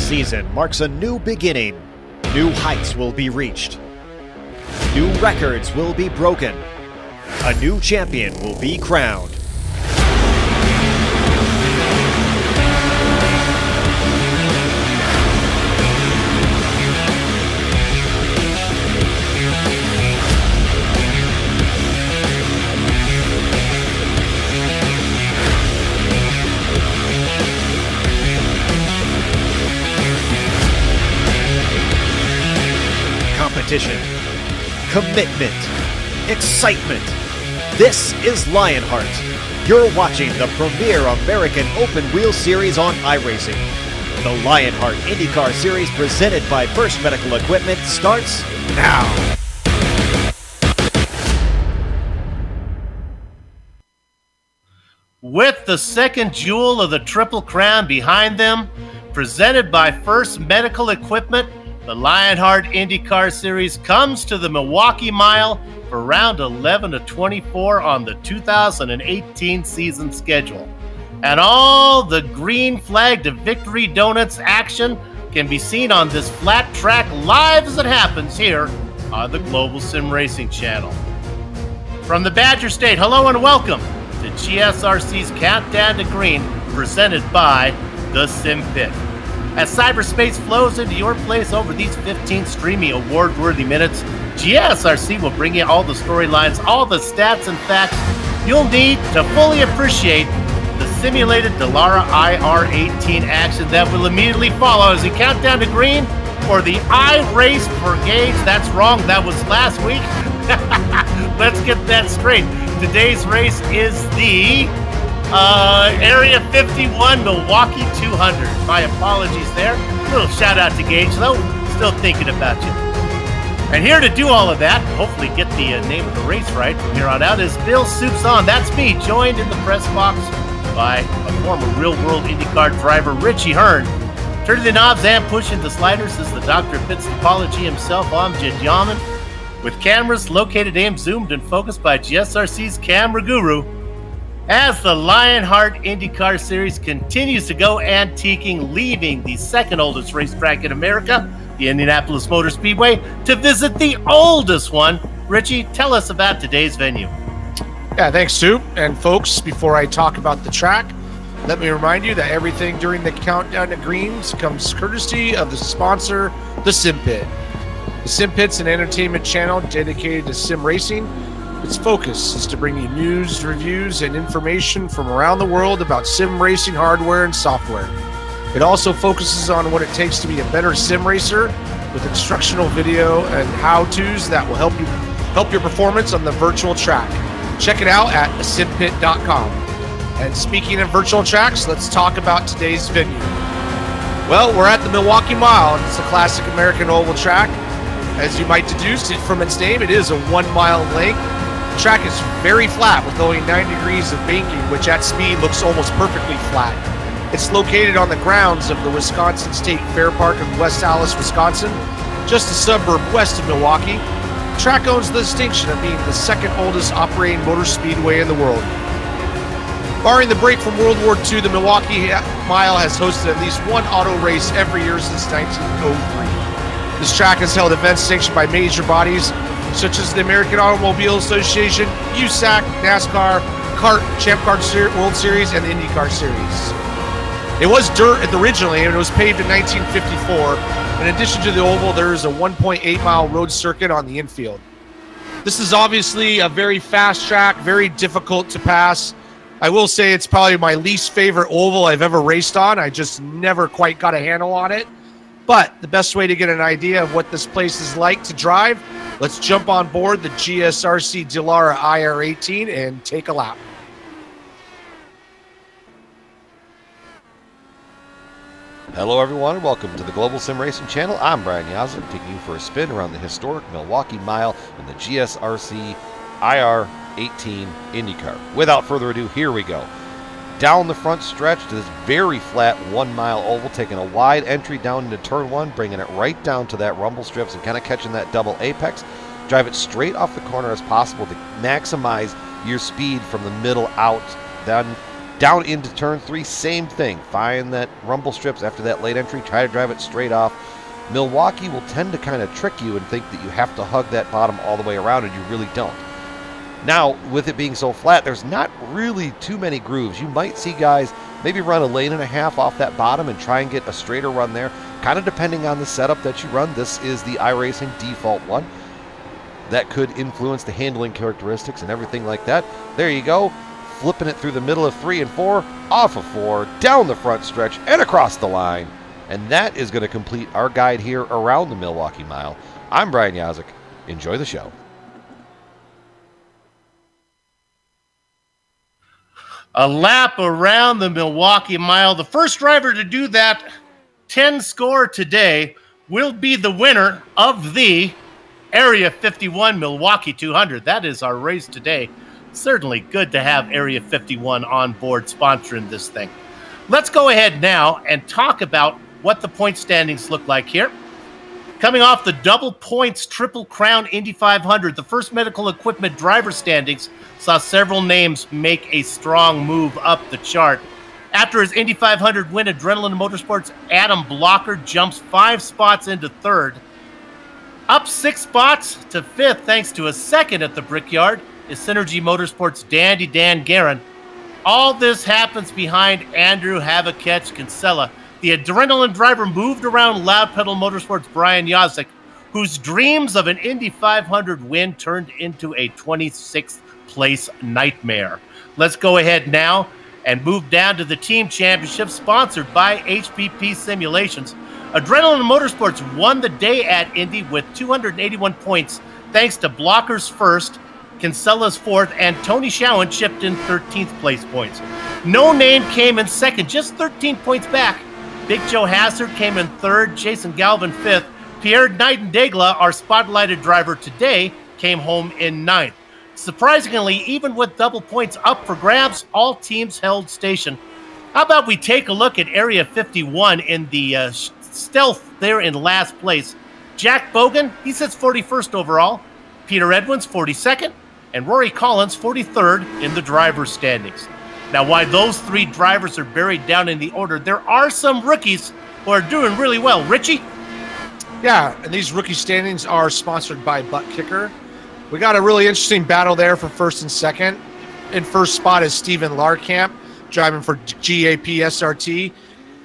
season marks a new beginning. New heights will be reached. New records will be broken. A new champion will be crowned. Competition, commitment, excitement. This is Lionheart. You're watching the premier American Open Wheel Series on iRacing. The Lionheart IndyCar Series presented by First Medical Equipment starts now. With the second jewel of the Triple Crown behind them, presented by First Medical Equipment, the Lionheart IndyCar Series comes to the Milwaukee Mile for round 11 to 24 on the 2018 season schedule. And all the green flag to victory donuts action can be seen on this flat track live as it happens here on the Global Sim Racing channel. From the Badger State, hello and welcome to GSRC's Countdown to Green, presented by the Sim Pit. As cyberspace flows into your place over these 15 streaming award-worthy minutes, GSRC will bring you all the storylines, all the stats and facts you'll need to fully appreciate the simulated Dallara IR18 action that will immediately follow as we count down to green for the iRace for Gauge. That's wrong, that was last week. Let's get that straight. Today's race is the Area 51 Milwaukee 200. My apologies there. A little shout out to Gage though. Still thinking about you. And here to do all of that, hopefully get the name of the race right from here on out, is Bill Soups On. That's me, joined in the press box by a former real-world IndyCar driver, Richie Hearn. Turning the knobs and pushing the sliders is the Dr. Pitts Topology himself, Amjad Yaman. With cameras located, aimed, zoomed, and focused by GSRC's camera guru. As the Lionheart IndyCar Series continues to go antiquing, leaving the second oldest racetrack in America, the Indianapolis Motor Speedway, to visit the oldest one. Richie, tell us about today's venue. Yeah, thanks, Soup. And folks, before I talk about the track, let me remind you that everything during the Countdown to Greens comes courtesy of the sponsor, the Sim Pit. The Sim Pit's an entertainment channel dedicated to sim racing. Its focus is to bring you news, reviews, and information from around the world about sim racing hardware and software. It also focuses on what it takes to be a better sim racer with instructional video and how-tos that will help your performance on the virtual track. Check it out at simpit.com. And speaking of virtual tracks, let's talk about today's venue. Well, we're at the Milwaukee Mile, and it's a classic American oval track. As you might deduce it from its name, it is a 1 mile length. The track is very flat with only 9 degrees of banking, which at speed looks almost perfectly flat. It's located on the grounds of the Wisconsin State Fair Park of West Allis, Wisconsin, just a suburb west of Milwaukee. The track owns the distinction of being the second oldest operating motor speedway in the world. Barring the break from World War II, the Milwaukee Mile has hosted at least one auto race every year since 1903. This track has held events sanctioned by major bodies such as the American Automobile Association, USAC, NASCAR, CART, Champ Car World Series, and the IndyCar Series. It was dirt originally, and it was paved in 1954. In addition to the oval, there is a 1.8 mile road circuit on the infield. This is obviously a very fast track, very difficult to pass. I will say it's probably my least favorite oval I've ever raced on. I just never quite got a handle on it. But the best way to get an idea of what this place is like to drive, let's jump on board the GSRC Dallara IR18 and take a lap. Hello everyone and welcome to the Global Sim Racing channel. I'm Brian Yazzer, taking you for a spin around the historic Milwaukee Mile in the GSRC IR18 IndyCar. Without further ado, here we go. Down the front stretch to this very flat 1 mile oval, taking a wide entry down into turn 1, bringing it right down to that rumble strips and kind of catching that double apex. Drive it straight off the corner as possible to maximize your speed from the middle out. Then Down into turn 3, same thing. Find that rumble strips after that late entry, try to drive it straight off. Milwaukee will tend to kind of trick you and think that you have to hug that bottom all the way around, and you really don't. Now, with it being so flat, there's not really too many grooves. You might see guys maybe run a lane and a half off that bottom and try and get a straighter run there, kind of depending on the setup that you run. This is the iRacing default one. That could influence the handling characteristics and everything like that. There you go. Flipping it through the middle of 3 and 4, off of 4, down the front stretch, and across the line. And that is going to complete our guide here around the Milwaukee Mile. I'm Brian Yazik. Enjoy the show. A lap around the Milwaukee Mile. The first driver to do that 10 score today will be the winner of the Area 51 Milwaukee 200. That is our race today. Certainly good to have Area 51 on board sponsoring this thing. Let's go ahead now and talk about what the point standings look like here. Coming off the double points Triple Crown Indy 500, the first medical equipment driver standings saw several names make a strong move up the chart. After his Indy 500 win, Adrenaline Motorsports' Adam Blocker jumps 5 spots into third. Up 6 spots to fifth thanks to a second at the Brickyard is Synergy Motorsports' Dandy Dan Guerin. All this happens behind Andrew Havakech Kinsella. The Adrenaline driver moved around Loud Pedal Motorsports' Brian Yazik, whose dreams of an Indy 500 win turned into a 26th place nightmare. Let's go ahead now and move down to the team championship sponsored by HPP Simulations. Adrenaline Motorsports won the day at Indy with 281 points thanks to Blocker's first, Kinsella's fourth, and Tony Schowen chipped in 13th place points. No Name came in second, just 13 points back. Big Joe Hazard came in third, Jason Galvin fifth. Pierre Nightingale, our spotlighted driver today, came home in ninth. Surprisingly, even with double points up for grabs, all teams held station. How about we take a look at Area 51 in the stealth there in last place. Jack Bogan, he sits 41st overall. Peter Edwins, 42nd. And Rory Collins, 43rd in the driver's standings. Now, why those 3 drivers are buried down in the order, there are some rookies who are doing really well. Richie? Yeah, and these rookie standings are sponsored by Butt Kicker. We got a really interesting battle there for first and second. In first spot is Steven Larkamp, driving for GSRC.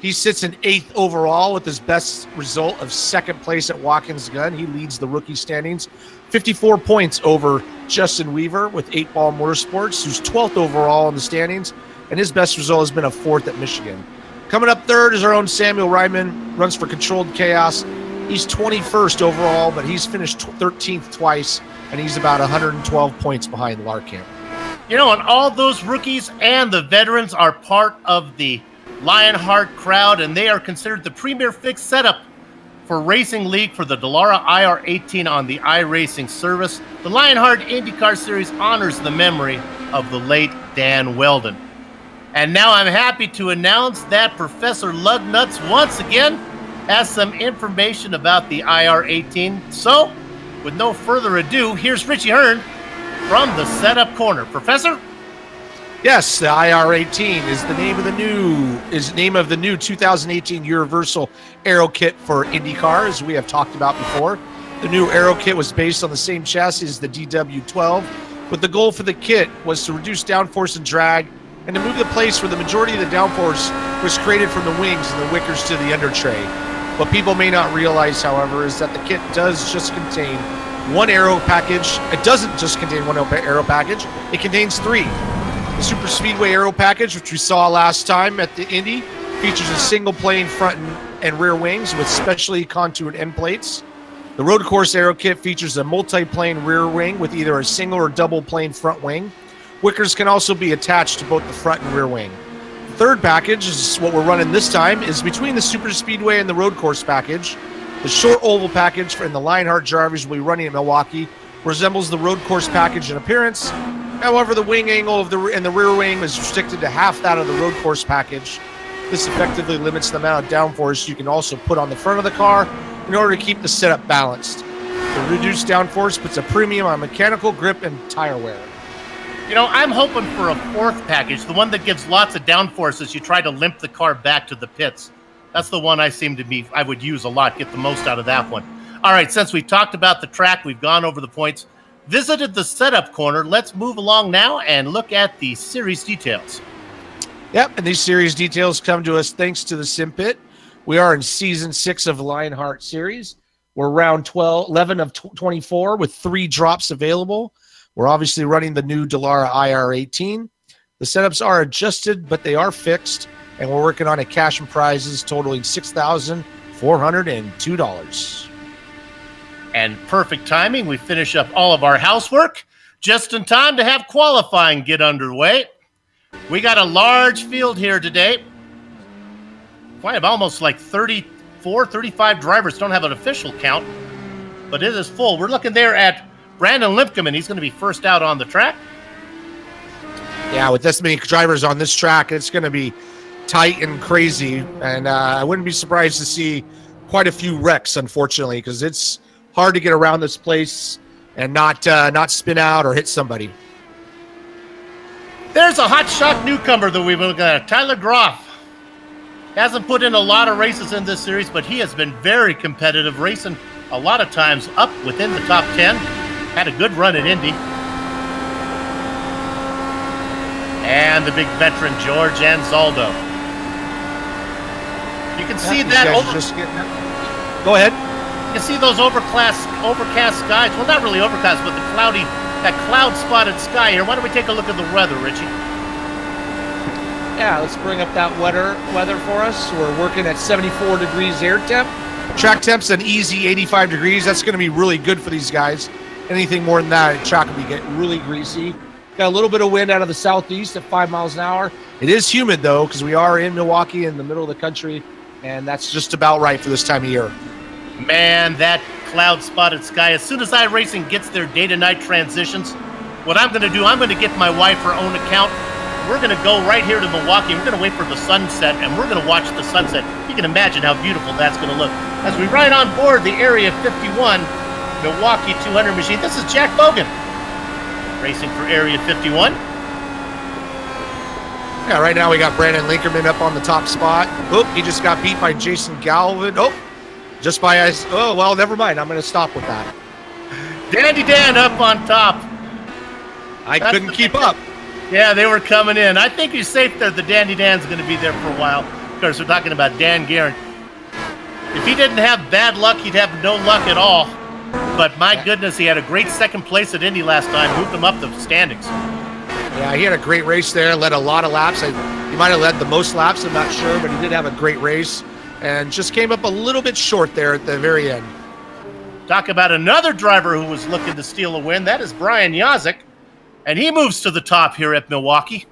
He sits in 8th overall with his best result of second place at Watkins Gun. He leads the rookie standings, 54 points over Justin Weaver with 8-Ball Motorsports, who's 12th overall in the standings, and his best result has been a 4th at Michigan. Coming up third is our own Samuel Ryman, runs for Controlled Chaos. He's 21st overall, but he's finished 13th twice, and he's about 112 points behind Larkamp. You know, and all those rookies and the veterans are part of the Lionheart crowd, and they are considered the premier fixed setup for Racing League for the Dallara IR18 on the iRacing service. The Lionheart IndyCar Series honors the memory of the late Dan Weldon. And now I'm happy to announce that Professor Lugnuts once again has some information about the IR18. So, with no further ado, here's Richie Hearn from the Setup Corner. Professor? Yes, the IR18 is the name of the new 2018 Universal Aero Kit for IndyCar, as we have talked about before. The new Aero Kit was based on the same chassis as the DW12, but the goal for the kit was to reduce downforce and drag and to move the place where the majority of the downforce was created from the wings and the wickers to the under tray. What people may not realize, however, is that the kit does just contain one aero package. It doesn't just contain one aero package, it contains 3. The Super Speedway Aero Package, which we saw last time at the Indy, features a single plane front and rear wings with specially contoured end plates. The Road Course Aero Kit features a multi-plane rear wing with either a single or double plane front wing. Wickers can also be attached to both the front and rear wing. The third package is what we're running this time, is between the Super Speedway and the Road Course package. The short oval package for the Lionheart drivers will be running in Milwaukee resembles the Road Course package in appearance. However, the wing angle of the rear wing is restricted to half that of the Road Course package. This effectively limits the amount of downforce you can also put on the front of the car in order to keep the setup balanced. The reduced downforce puts a premium on mechanical grip and tire wear. You know, I'm hoping for a fourth package, the one that gives lots of downforce as you try to limp the car back to the pits. That's the one I would use a lot, get the most out of that one. All right, since we talked about the track, we've gone over the points, visited the setup corner. Let's move along now and look at the series details. Yep, and these series details come to us thanks to the Sim Pit. We are in Season 6 of the Lionheart Series. We're round 11 of 24 with 3 drops available. We're obviously running the new Dallara IR18. The setups are adjusted, but they are fixed, and we're working on a cash and prizes totaling $6,402. And perfect timing. We finish up all of our housework just in time to have qualifying get underway. We got a large field here today. We have almost like 34, 35 drivers. Don't have an official count, but it is full. We're looking there at Brandon Limpcomb, and he's going to be first out on the track. Yeah, with this many drivers on this track, it's going to be tight and crazy. And I wouldn't be surprised to see quite a few wrecks, unfortunately, because it's hard to get around this place and not spin out or hit somebody. There's a hot shot newcomer that we've been looking at, Tyler Groff. Hasn't put in a lot of races in this series, but he has been very competitive, racing a lot of times up within the top 10. Had a good run at Indy. And the big veteran, George Anzaldo. You can see that. Go ahead. You can see those overcast skies. Well, not really overcast, but that cloud-spotted sky here. Why don't we take a look at the weather, Richie? Yeah, let's bring up that weather for us. We're working at 74 degrees air temp. Track temp's an easy 85 degrees. That's going to be really good for these guys. Anything more than that, track will be getting really greasy. Got a little bit of wind out of the southeast at 5 miles an hour. It is humid, though, because we are in Milwaukee in the middle of the country, and that's just about right for this time of year. Man, that cloud-spotted sky. As soon as iRacing gets their day-to-night transitions, what I'm going to do, I'm going to get my wife her own account. We're going to go right here to Milwaukee. We're going to wait for the sunset, and we're going to watch the sunset. You can imagine how beautiful that's going to look. As we ride on board the Area 51 Milwaukee 200 machine, this is Jack Bogan, racing for Area 51. Yeah, right now we got Brandon Linkerman up on the top spot. Oh, he just got beat by Jason Galvin. Oh, just by us. Oh, well, never mind. I'm going to stop with that. Dandy Dan up on top. I couldn't keep up. Yeah, they were coming in. I think he's safe there. The Dandy Dan's going to be there for a while. Of course, we're talking about Dan Guerin. If he didn't have bad luck, he'd have no luck at all. But my goodness, he had a great second place at Indy last time, moved him up the standings. Yeah, he had a great race there, led a lot of laps. He might have led the most laps, I'm not sure, but he did have a great race and just came up a little bit short there at the very end. Talk about another driver who was looking to steal a win. That is Brian Yazik, and he moves to the top here at Milwaukee.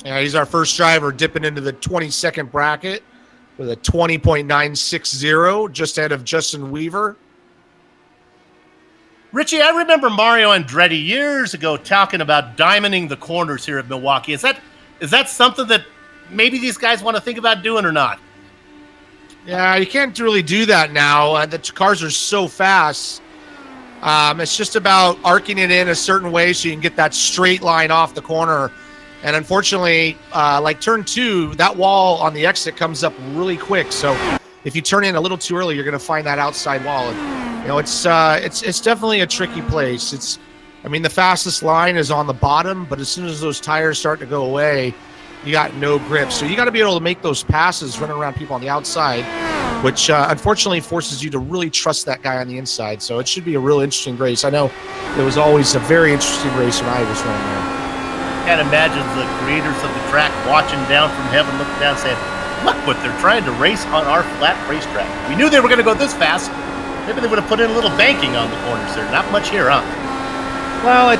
Yeah, he's our first driver dipping into the 22nd bracket with a 20.960, just ahead of Justin Weaver. Richie, I remember Mario Andretti years ago talking about diamonding the corners here at Milwaukee. Is that something that maybe these guys want to think about doing or not? Yeah, you can't really do that now. The cars are so fast. It's just about arcing it in a certain way so you can get that straight line off the corner. And unfortunately, like turn 2, that wall on the exit comes up really quick. So if you turn in a little too early, you're going to find that outside wall. And, you know, it's definitely a tricky place. The fastest line is on the bottom, but as soon as those tires start to go away, you got no grip. So you got to be able to make those passes, running around people on the outside, which unfortunately forces you to really trust that guy on the inside. So it should be a real interesting race. I know it was always a very interesting race when I was running there. Can't imagine the creators of the track watching down from heaven, looking down saying, look what they're trying to race on our flat racetrack. We knew they were going to go this fast. Maybe they would have put in a little banking on the corners there. Not much here, huh? Well, it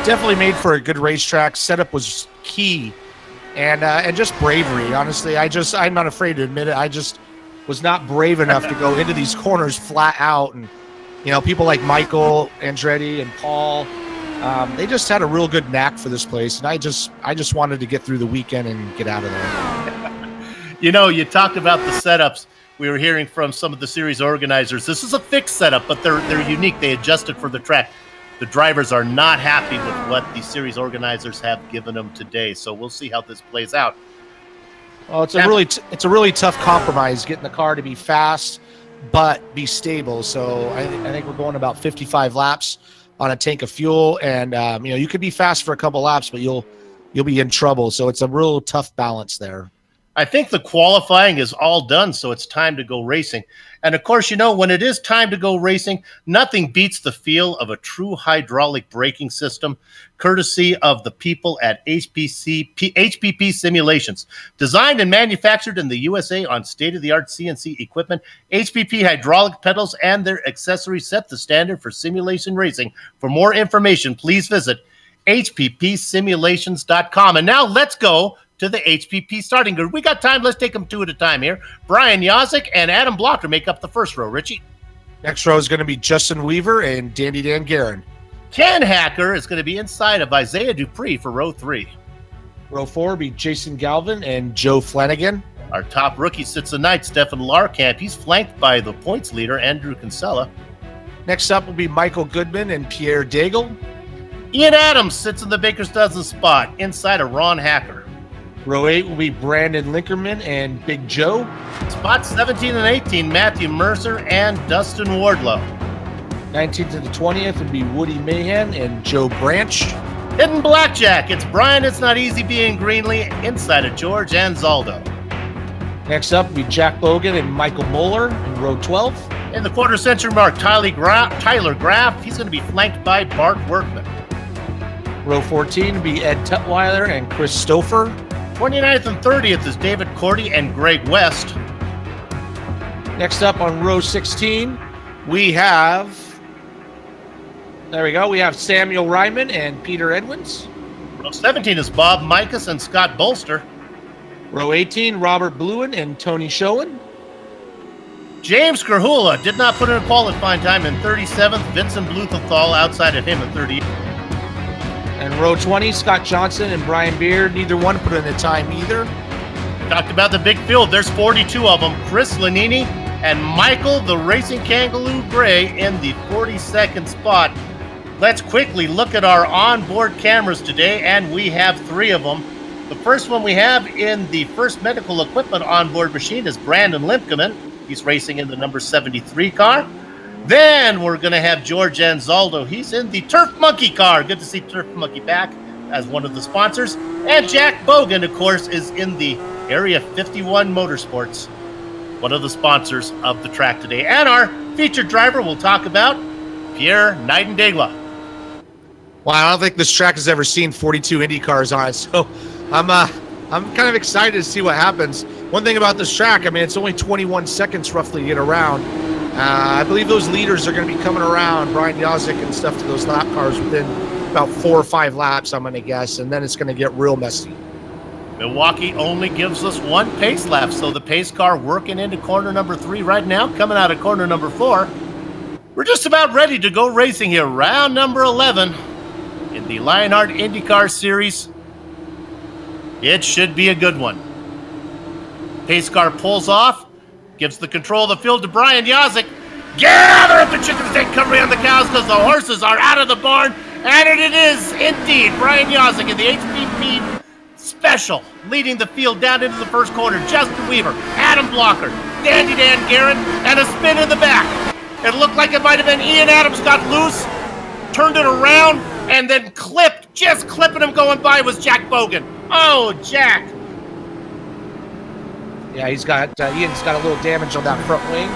definitely made for a good racetrack. Setup was key, and just bravery. Honestly, I'm not afraid to admit it. I just was not brave enough to go into these corners flat out. And people like Michael Andretti and Paul, they just had a real good knack for this place. And I just wanted to get through the weekend and get out of there. You talked about the setups. We were hearing from some of the series organizers. This is a fixed setup, but they're unique. They adjusted for the track. the drivers are not happy with what the series organizers have given them today. So we'll see how this plays out. Well, it's a really tough compromise, getting the car to be fast but be stable. So I think we're going about 55 laps on a tank of fuel, and you know, you could be fast for a couple laps, but you'll be in trouble. So it's a real tough balance there. I think the qualifying is all done, so it's time to go racing. And of course, you know, when it is time to go racing, nothing beats the feel of a true hydraulic braking system, courtesy of the people at HPP Simulations. Designed and manufactured in the USA on state-of-the-art CNC equipment, HPP hydraulic pedals and their accessories set the standard for simulation racing. For more information, please visit hppsimulations.com. And now let's go to the HPP starting grid. We got time. Let's take them two at a time here. Brian Yazik and Adam Blocker make up the first row. Richie? Next row is going to be Justin Weaver and Dandy Dan Guerin. Ken Hacker is going to be inside of Isaiah Dupree for row 3. Row 4 will be Jason Galvin and Joe Flanagan. Our top rookie sits the night, Stefan Larkamp. He's flanked by the points leader, Andrew Kinsella. Next up will be Michael Goodman and Pierre Daigle. Ian Adams sits in the Baker's Dozen spot inside of Ron Hacker. Row 8 will be Brandon Linkerman and Big Joe. Spots 17 and 18, Matthew Mercer and Dustin Wardlow. 19th to the 20th would be Woody Mahan and Joe Branch. Hidden Blackjack, it's Brian It's Not Easy Being Greenlee inside of George Anzaldo. Next up will be Jack Bogan and Michael Moeller in row 12. In the quarter century mark, Tyler Graff, he's going to be flanked by Bart Workman. Row 14 will be Ed Tutwiler and Chris Stouffer. 29th and 30th is David Cordy and Greg West. Next up on row 16, we have, there we go, we have Samuel Ryman and Peter Edwins. Row 17 is Bob Mikas and Scott Bolster. Row 18, Robert Bluen and Tony Schoen. James Kerhula did not put in a qualifying time in 37th. Vincent Blumenthal outside of him in 38th. And row 20, Scott Johnson and Brian Beard. Neither one put in a time either. Talked about the big field. There's 42 of them. Chris Lanini and Michael the Racing Kangaroo Gray in the 42nd spot. Let's quickly look at our onboard cameras today, and we have 3 of them. The first one we have in the first medical equipment onboard machine is Brandon Limpkeman. He's racing in the number 73 car. Then we're going to have George Anzaldo. He's in the Turf Monkey car. Good to see Turf Monkey back as one of the sponsors. And Jack Bogan, of course, is in the Area 51 Motorsports, one of the sponsors of the track today. And our featured driver we'll talk about, Pierre Nightingale. Wow, I don't think this track has ever seen 42 Indy cars on it, so I'm kind of excited to see what happens. One thing about this track, I mean, it's only 21 seconds roughly to get around. I believe those leaders are going to be coming around, Brian Yazik and stuff, to those lap cars within about 4 or 5 laps, I'm going to guess, and then it's going to get real messy. Milwaukee only gives us 1 pace lap, so the pace car working into corner number 3 right now, coming out of corner number 4. We're just about ready to go racing here, round number 11 in the Lionheart IndyCar Series. It should be a good one. Pace car pulls off, gives the control of the field to Brian Yazik. Gather up the chickens, take cover on the cows because the horses are out of the barn. And it is indeed Brian Yazik in the HPP Special, leading the field down into the first corner. Justin Weaver, Adam Blocker, Dandy Dan Guerin, and a spin in the back. It looked like it might have been Ian Adams got loose, turned it around, and then clipped, just clipping him going by was Jack Bogan. Oh, Jack. Yeah, Ian's got a little damage on that front wing.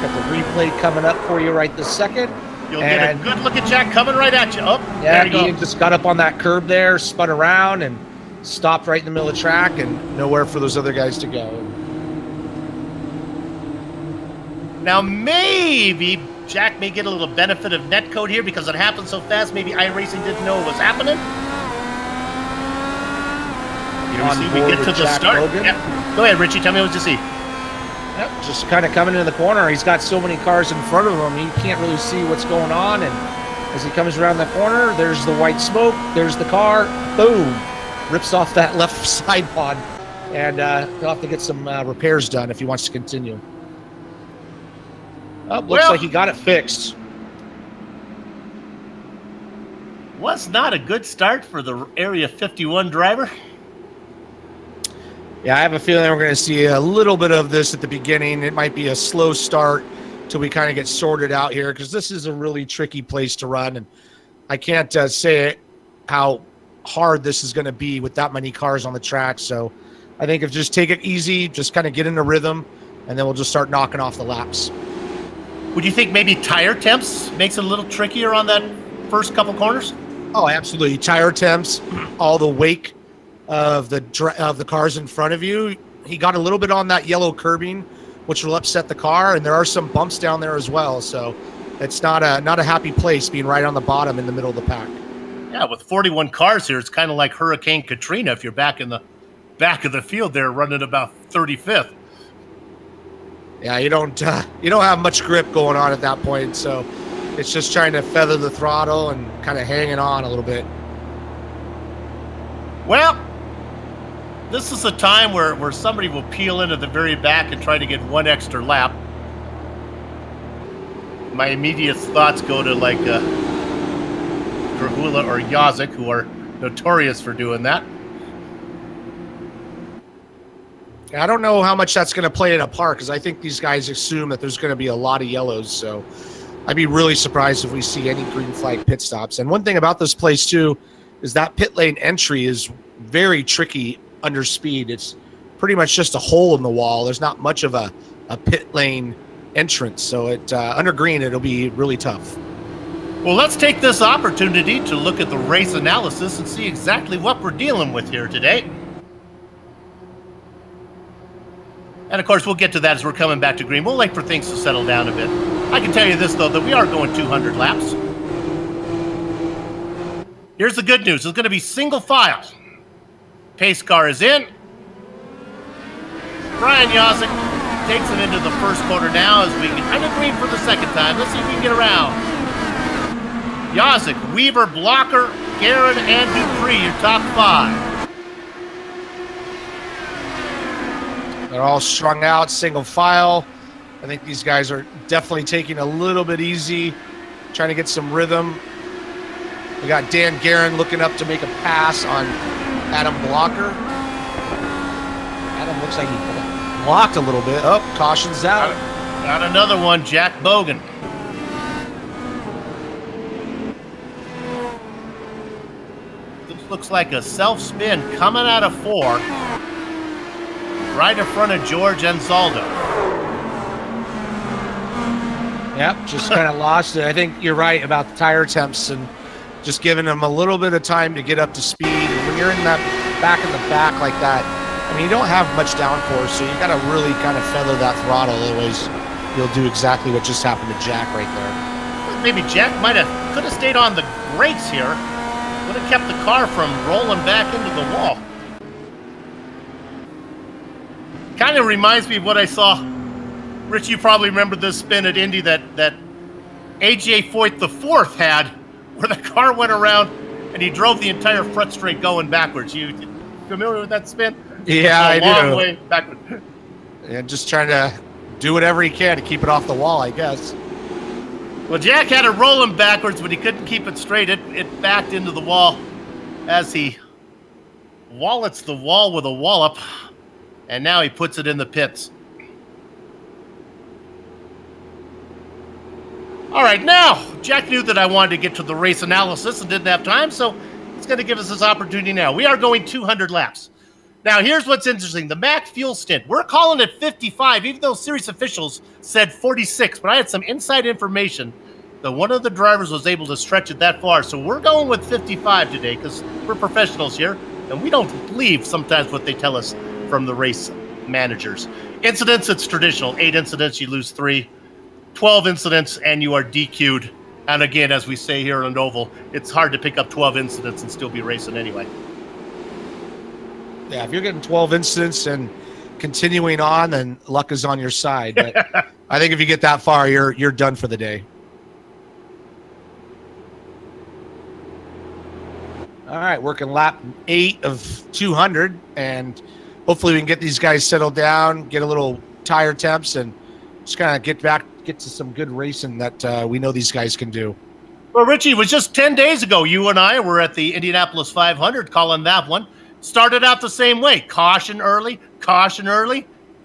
Got the replay coming up for you right this second. You'll get a good look at Jack coming right at you. Oh, yeah, there you Ian just got up on that curb there, spun around, and stopped right in the middle of the track, and nowhere for those other guys to go. Now, maybe Jack may get a little benefit of netcode here because it happened so fast. Maybe iRacing didn't know it was happening. Here we get to the start. Yep. Go ahead, Richie. Tell me what you see. Yep, just kind of coming into the corner. He's got so many cars in front of him, he can't really see what's going on. And as he comes around the corner, there's the white smoke. There's the car. Boom. Rips off that left side pod. And he'll have to get some repairs done if he wants to continue. Oh, looks like he got it fixed. was not a good start for the Area 51 driver. Yeah, I have a feeling we're going to see a little bit of this at the beginning. It might be a slow start till we kind of get sorted out here, because this is a really tricky place to run, and I can't say how hard this is going to be with that many cars on the track. So I think if just take it easy, just kind of get in a rhythm, and then we'll just start knocking off the laps. Would you think maybe tire temps makes it a little trickier on that first couple corners? Oh, absolutely. Tire temps, all the wake of the cars in front of you. He got a little bit on that yellow curbing, which will upset the car, and there are some bumps down there as well. So it's not a happy place being right on the bottom in the middle of the pack. Yeah, with 41 cars here, it's kind of like Hurricane Katrina if you're back in the back of the field there running about 35th. Yeah, you don't have much grip going on at that point, so it's just trying to feather the throttle and kind of hanging on a little bit. Well, this is a time where somebody will peel into the very back and try to get one extra lap. My immediate thoughts go to like Drahula or Yazik, who are notorious for doing that. I don't know how much that's going to play in a part, because I think these guys assume that there's going to be a lot of yellows. So I'd be really surprised if we see any green flag pit stops. And one thing about this place too is that pit lane entry is very tricky under speed. It's pretty much just a hole in the wall. There's not much of a pit lane entrance. So under green, it'll be really tough. Well, let's take this opportunity to look at the race analysis and see exactly what we're dealing with here today. And of course, we'll get to that as we're coming back to green. We'll wait for things to settle down a bit. I can tell you this, though, that we are going 200 laps. Here's the good news. It's going to be single file. Pace car is in. Brian Yazik takes it into the first quarter now as we get under green for the second time. Let's see if we can get around. Yazik, Weaver, Blocker, Garrett, and Dupree, your top five. They're all strung out, single file. I think these guys are definitely taking a little bit easy, trying to get some rhythm. We got Dan Guerin looking up to make a pass on Adam Blocker. Adam looks like he blocked a little bit. Oh, caution's out. Got another one, Jack Bogan. This looks like a self-spin coming out of 4. Right in front of George Anzaldo. Yep, just kind of lost it. I think you're right about the tire temps and just giving them a little bit of time to get up to speed. And when you're in that back of the back like that, I mean, you don't have much downforce, so you got to really kind of feather that throttle. Otherwise, you'll do exactly what just happened to Jack right there. Maybe Jack could have stayed on the brakes here. Would have kept the car from rolling back into the wall. Kind of reminds me of what I saw. Rich, you probably remember this spin at Indy that AJ Foyt IV had, where the car went around and he drove the entire front straight going backwards. You familiar with that spin? Yeah, I do. Long way backward. And just trying to do whatever he can to keep it off the wall, I guess. Well, Jack had it rolling backwards, but he couldn't keep it straight. It backed into the wall as he wallets the wall with a wallop. And now he puts it in the pits. All right, now, Jack knew that I wanted to get to the race analysis and didn't have time, so he's going to give us this opportunity now. We are going 200 laps. Now, here's what's interesting. The max fuel stint, we're calling it 55, even though series officials said 46, but I had some inside information that one of the drivers was able to stretch it that far. So we're going with 55 today because we're professionals here, and we don't believe sometimes what they tell us from the race managers. Incidents, it's traditional. 8 incidents, you lose 3. 12 incidents, and you are DQ'd. And again, as we say here in Oval, it's hard to pick up 12 incidents and still be racing anyway. Yeah, if you're getting 12 incidents and continuing on, then luck is on your side. But I think if you get that far, you're done for the day. All right, working lap 8 of 200, and hopefully we can get these guys settled down, get a little tire temps, and just kind of get to some good racing that we know these guys can do. Well, Richie, it was just 10 days ago. You and I were at the Indianapolis 500 calling that one. Started out the same way. Caution early.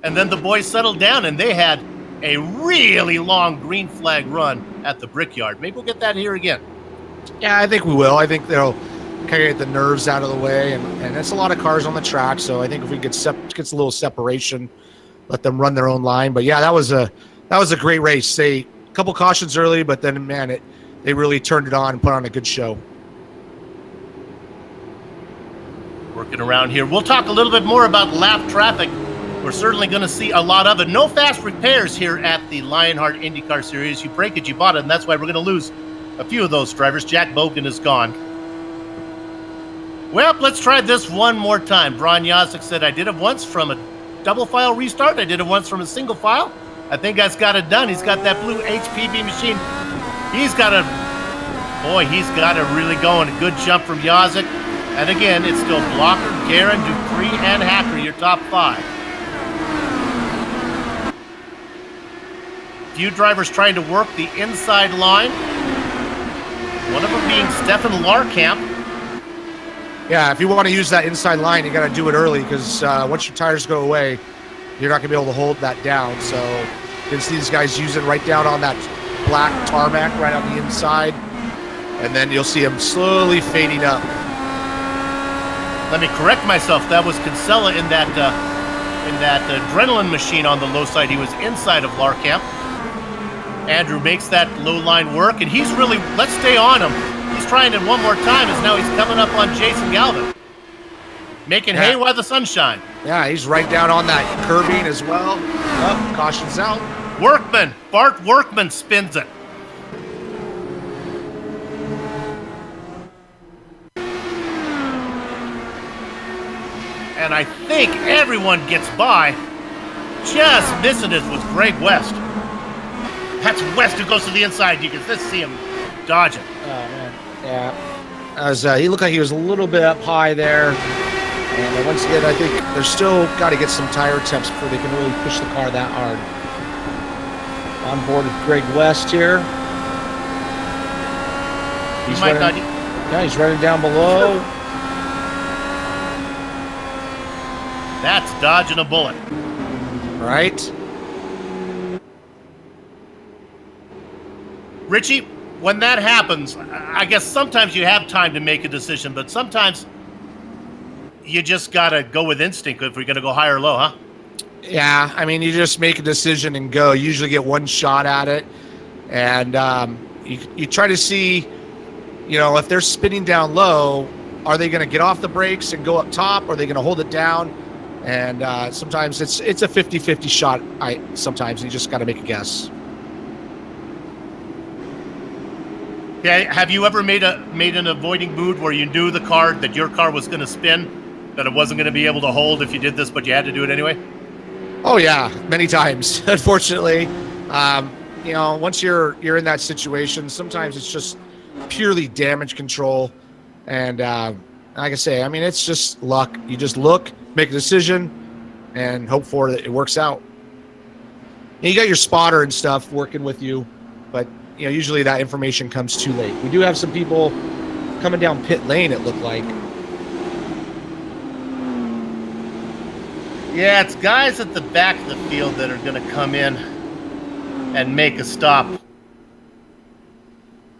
And then the boys settled down, and they had a really long green flag run at the Brickyard. Maybe we'll get that here again. Yeah, I think we will. I think they'll kind of get the nerves out of the way, and that's a lot of cars on the track. So I think if we get a little separation, let them run their own line. But yeah, that was a great race. A couple cautions early, but then man, they really turned it on and put on a good show. Working around here, we'll talk a little bit more about lap traffic. We're certainly going to see a lot of it. No fast repairs here at the Lionheart IndyCar Series. You break it, you bought it, and that's why we're going to lose a few of those drivers. Jack Bogan is gone. Well, let's try this one more time. Brian Yazek said, I did it once from a double file restart. I did it once from a single file. I think that's got it done. He's got that blue HPV machine. He's got it really going. A good jump from Yazek. And again, it's still Blocker, Guerin, Dupree, and Hacker, your top 5. Few drivers trying to work the inside line. One of them being Stefan Larkamp. Yeah, if you want to use that inside line, you got to do it early because once your tires go away, you're not going to be able to hold that down. So you can see these guys use it right down on that black tarmac right on the inside, and then you'll see them slowly fading up. Let me correct myself. That was Kinsella in that adrenaline machine on the low side. He was inside of Larkamp. Andrew makes that low line work, and he's really, let's stay on him. He's trying it one more time, as now he's coming up on Jason Galvin. Making hay while the sun shines. Yeah, he's right down on that curbing as well. Oh, caution's out. Workman, Bart Workman spins it. And I think everyone gets by. Just missing it was Greg West. That's West who goes to the inside. You can just see him dodging. Oh, man. Yeah. As he looked like he was a little bit up high there. And once again, I think they're still got to get some tire temps before they can really push the car that hard. On board with Greg West here. He's running down below. That's dodging a bullet. Right. Richie, when that happens, I guess sometimes you have time to make a decision, but sometimes you just got to go with instinct if we're going to go high or low, huh? Yeah, I mean, you just make a decision and go. You usually get one shot at it, and you try to see, if they're spinning down low, are they going to get off the brakes and go up top, or are they going to hold it down? And sometimes it's a 50-50 shot. Sometimes you just got to make a guess. Yeah, have you ever made an avoiding move where you knew that your car was going to spin, that it wasn't going to be able to hold if you did this, but you had to do it anyway? Oh yeah, many times. Unfortunately, once you're in that situation, sometimes it's just purely damage control, and like I say, I mean, it's just luck. You just look, make a decision, and hope for that it works out. And you got your spotter and stuff working with you, but usually that information comes too late. We do have some people coming down pit lane, it looked like. Yeah, it's guys at the back of the field that are going to come in and make a stop.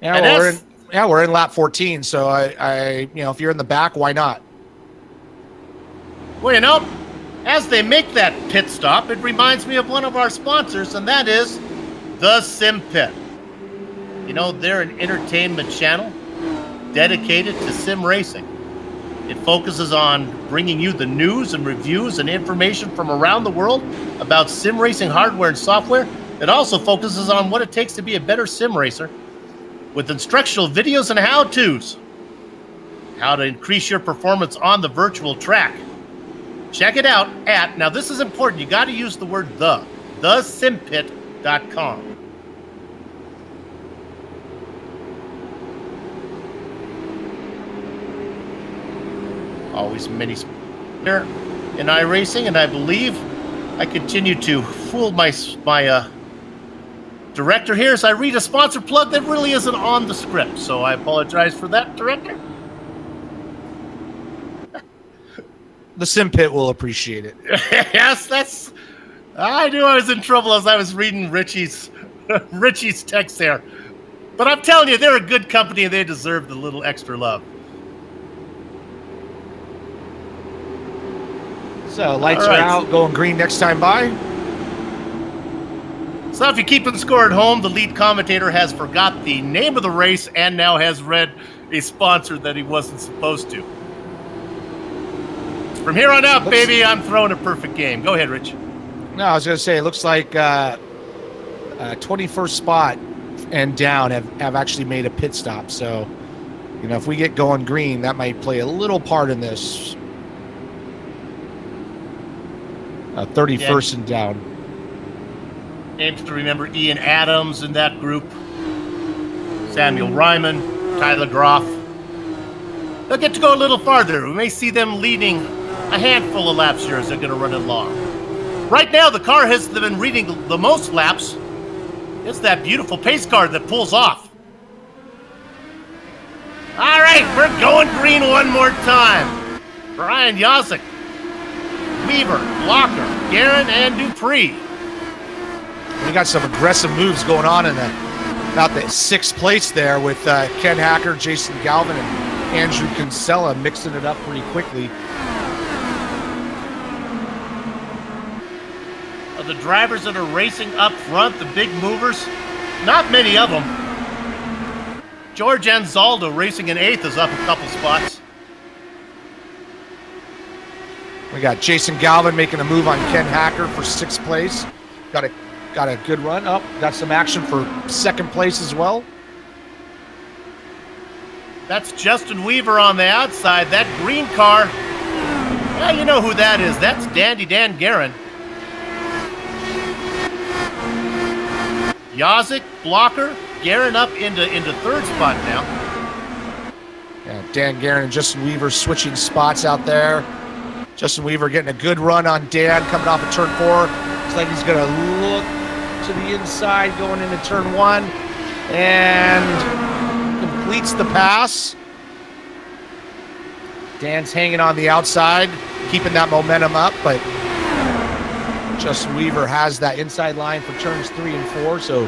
Yeah, we're in lap 14, so I if you're in the back, why not? Well, as they make that pit stop, it reminds me of one of our sponsors, and that is the Sim Pit. They're an entertainment channel dedicated to sim racing. It focuses on bringing you the news and reviews and information from around the world about sim racing hardware and software. It also focuses on what it takes to be a better sim racer with instructional videos and how-tos. How to increase your performance on the virtual track. Check it out at, now this is important, you got to use the word thesimpit.com. Always many here in iRacing, and I believe I continue to fool my Director here as I read a sponsor plug that really isn't on the script, so I apologize for that, Director. The Sim Pit will appreciate it. Yes, I knew I was in trouble as I was reading Richie's text there. But I'm telling you, they're a good company and they deserve the little extra love. So lights are out, going green next time by. So if you're keeping score at home, the lead commentator has forgot the name of the race and now has read a sponsor that he wasn't supposed to. From here on out, baby, I'm throwing a perfect game. Go ahead, Rich. No, I was going to say, it looks like 21st spot and down have actually made a pit stop. So, you know, if we get going green, that might play a little part in this. 31st and down. Names to remember: Ian Adams in that group, Samuel Ryman, Tyler Groff. They'll get to go a little farther. We may see them leading a handful of laps here as they're going to run it long. Right now, the car has been reading the most laps. It's that beautiful pace car that pulls off. All right, we're going green one more time. Brian Yazek, Weaver, Blocker, Guerin, and Dupree. We got some aggressive moves going on in about the 6th place there with Ken Hacker, Jason Galvin, and Andrew Kinsella mixing it up pretty quickly. Of the drivers that are racing up front, the big movers, not many of them. George Anzaldo racing in 8th is up a couple spots. We got Jason Galvin making a move on Ken Hacker for 6th place. Got a good run up. Got some action for 2nd place as well. That's Justin Weaver on the outside. That green car, well, you know who that is. That's Dandy Dan Guerin. Yazek, Blocker, Guerin up into 3rd spot now. Yeah, Dan Guerin and Justin Weaver switching spots out there. Justin Weaver getting a good run on Dan coming off of turn 4. Looks like he's going to look to the inside going into turn 1 and completes the pass. Dan's hanging on the outside, keeping that momentum up, but Justin Weaver has that inside line for turns 3 and 4, so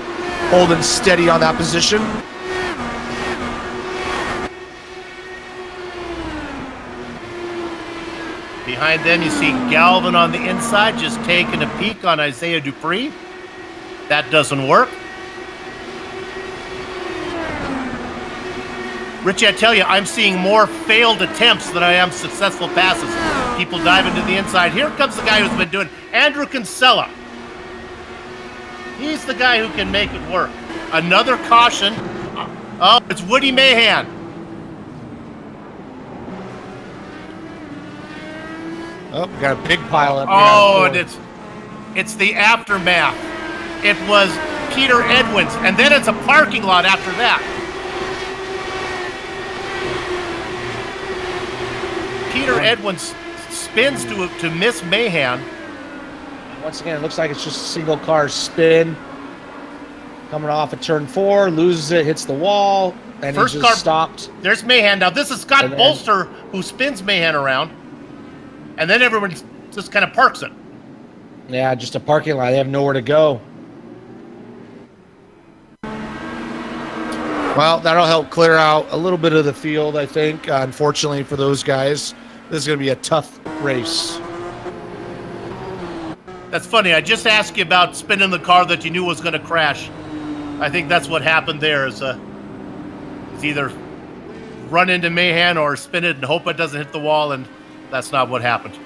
holding steady on that position. Behind them, you see Galvin on the inside, just taking a peek on Isaiah Dupree. That doesn't work. Richie, I tell you, I'm seeing more failed attempts than I am successful passes. People diving to the inside. Here comes the guy who's been doing Andrew Kinsella. He's the guy who can make it work. Another caution. Oh, it's Woody Mahan. Oh, we got a big pile up. Oh, and it's the aftermath. It was Peter Edwins, and then it's a parking lot after that. Peter Edwins spins to miss Mahan. Once again, it looks like it's just a single car spin. Coming off at turn 4, loses it, hits the wall, and First he just car stopped. There's Mahan. Now, this is Scott Bolster who spins Mahan around, and then everyone just kind of parks it. Yeah, just a parking lot. They have nowhere to go. Well, that'll help clear out a little bit of the field, I think. Unfortunately for those guys, this is going to be a tough race. That's funny. I just asked you about spinning the car that you knew was going to crash. I think that's what happened there. Is it's either run into Mahan or spin it and hope it doesn't hit the wall, and that's not what happened.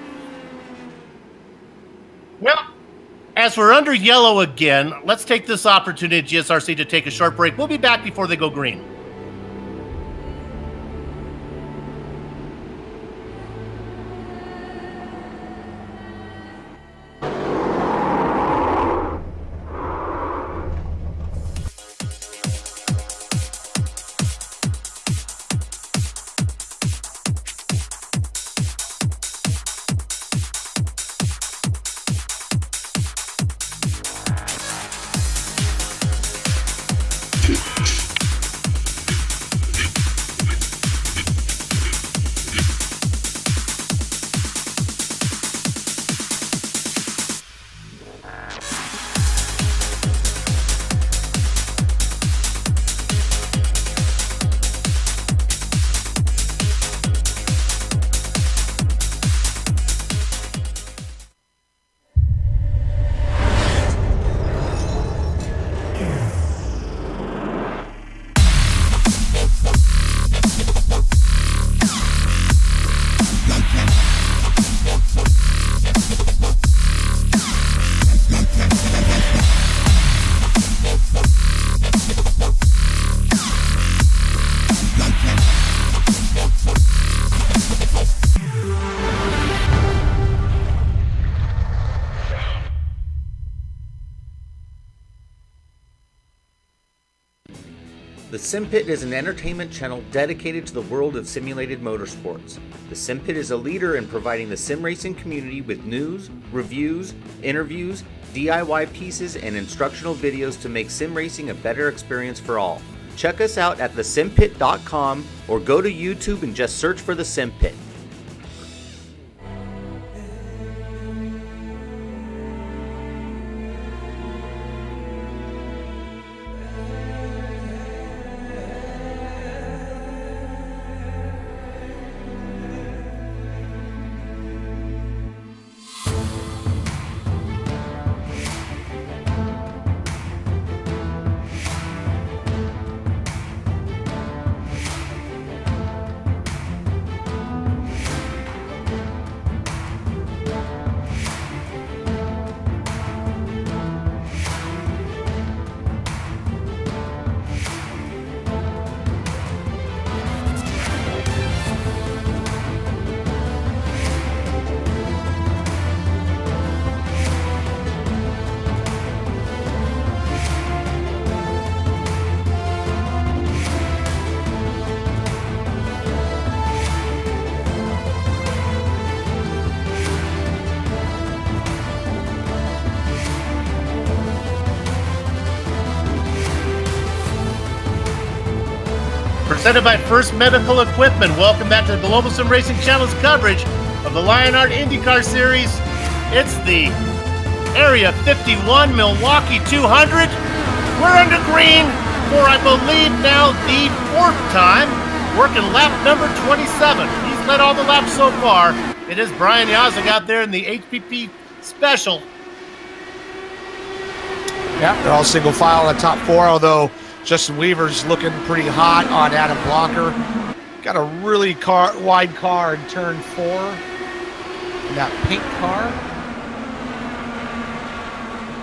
Well, as we're under yellow again, let's take this opportunity at GSRC to take a short break. We'll be back before they go green. The Sim Pit is an entertainment channel dedicated to the world of simulated motorsports. The Sim Pit is a leader in providing the sim racing community with news, reviews, interviews, DIY pieces, and instructional videos to make sim racing a better experience for all. Check us out at thesimpit.com or go to YouTube and just search for The Sim Pit. Presented by First Medical Equipment. Welcome back to the Global Sim Racing Channel's coverage of the Lionheart IndyCar Series. It's the Area 51 Milwaukee 200. We're under green for, I believe, now the fourth time, working lap number 27. He's led all the laps so far. It is Brian Yazek out there in the HPP Special. Yeah, they're all single file in the top four, although Justin Weaver's looking pretty hot on Adam Blocker. Got a really wide car in turn 4. And that pink car.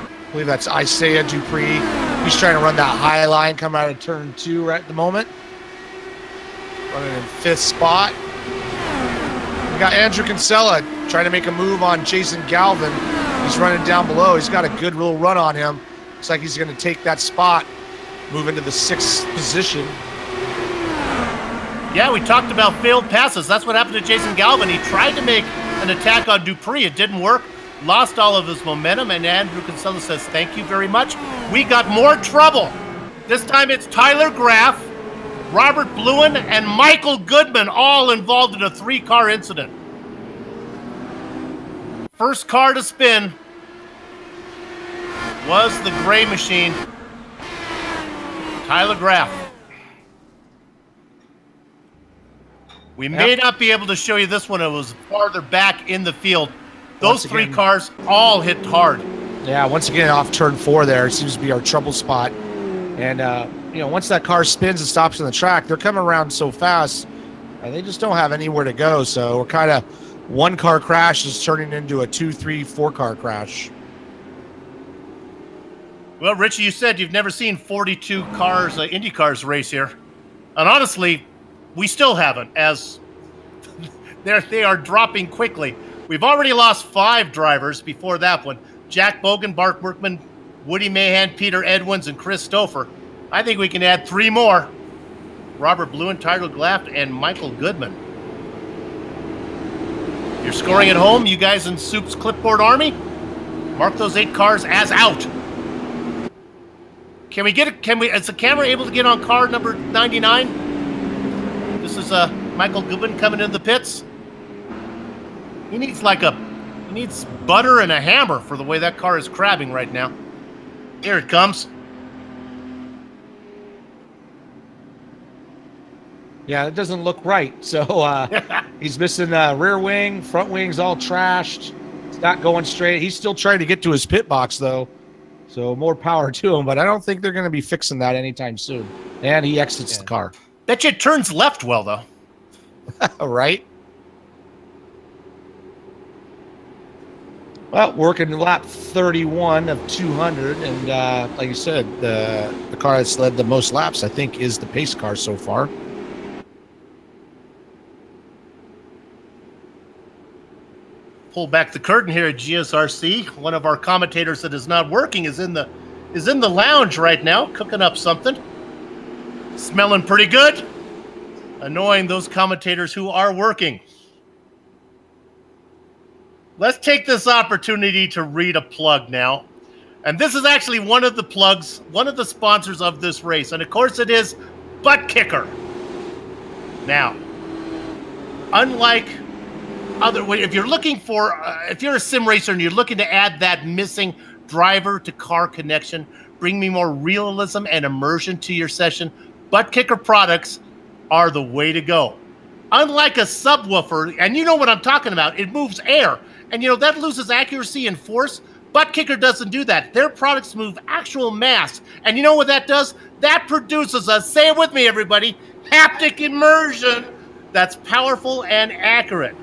I believe that's Isaiah Dupree. He's trying to run that high line, come out of turn 2 right at the moment. Running in 5th spot. We got Andrew Kinsella trying to make a move on Jason Galvin. He's running down below. He's got a good little run on him. Looks like he's going to take that spot. Move into the 6th position. Yeah, we talked about failed passes. That's what happened to Jason Galvin. He tried to make an attack on Dupree. It didn't work. Lost all of his momentum, and Andrew Kinsella says, thank you very much. We got more trouble. This time it's Tyler Graff, Robert Bluen, and Michael Goodman all involved in a 3-car incident. First car to spin was the gray machine. Tyler Graff. We may not be able to show you this one. It was farther back in the field. Those 3 cars all hit hard. Yeah, once again, off turn 4 there. It seems to be our trouble spot. And, you know, once that car spins and stops on the track, they're coming around so fast, and they just don't have anywhere to go. So we're kind of 1-car crash is turning into a 2, 3, 4-car crash. Well, Richie, you said you've never seen 42 cars, Indy cars race here. And honestly, we still haven't, as they are dropping quickly. We've already lost 5 drivers before that one. Jack Bogan, Bart Workman, Woody Mahan, Peter Edwins, and Chris Stouffer. I think we can add 3 more. Robert Bluen, Tyler Graff, and Michael Goodman. You're scoring at home, you guys in Soup's Clipboard Army. Mark those 8 cars as out. Can we get it? Is the camera able to get on car number 99? This is Michael Goodman coming into the pits. He needs butter and a hammer for the way that car is crabbing right now. Here it comes. Yeah, it doesn't look right. So he's missing rear wing, front wing's all trashed. It's not going straight. He's still trying to get to his pit box, though. So more power to him, but I don't think they're going to be fixing that anytime soon. And he exits the car. Bet you it turns left well, though. Right? Well, working lap 31 of 200, and like you said, the car that's led the most laps, I think, is the pace car so far. Pull back the curtain here at GSRC. One of our commentators that is not working is in the lounge right now, cooking up something. Smelling pretty good. Annoying those commentators who are working. Let's take this opportunity to read a plug now. And this is actually one of the plugs, one of the sponsors of this race. And of course it is Butt Kicker. Now, unlike if you're looking for, if you're a sim racer and you're looking to add that missing driver to car connection, bring me more realism and immersion to your session, Butt Kicker products are the way to go. Unlike a subwoofer, and you know what I'm talking about, it moves air. And you know, that loses accuracy and force. Butt Kicker doesn't do that. Their products move actual mass. And you know what that does? That produces a, say it with me everybody, haptic immersion that's powerful and accurate.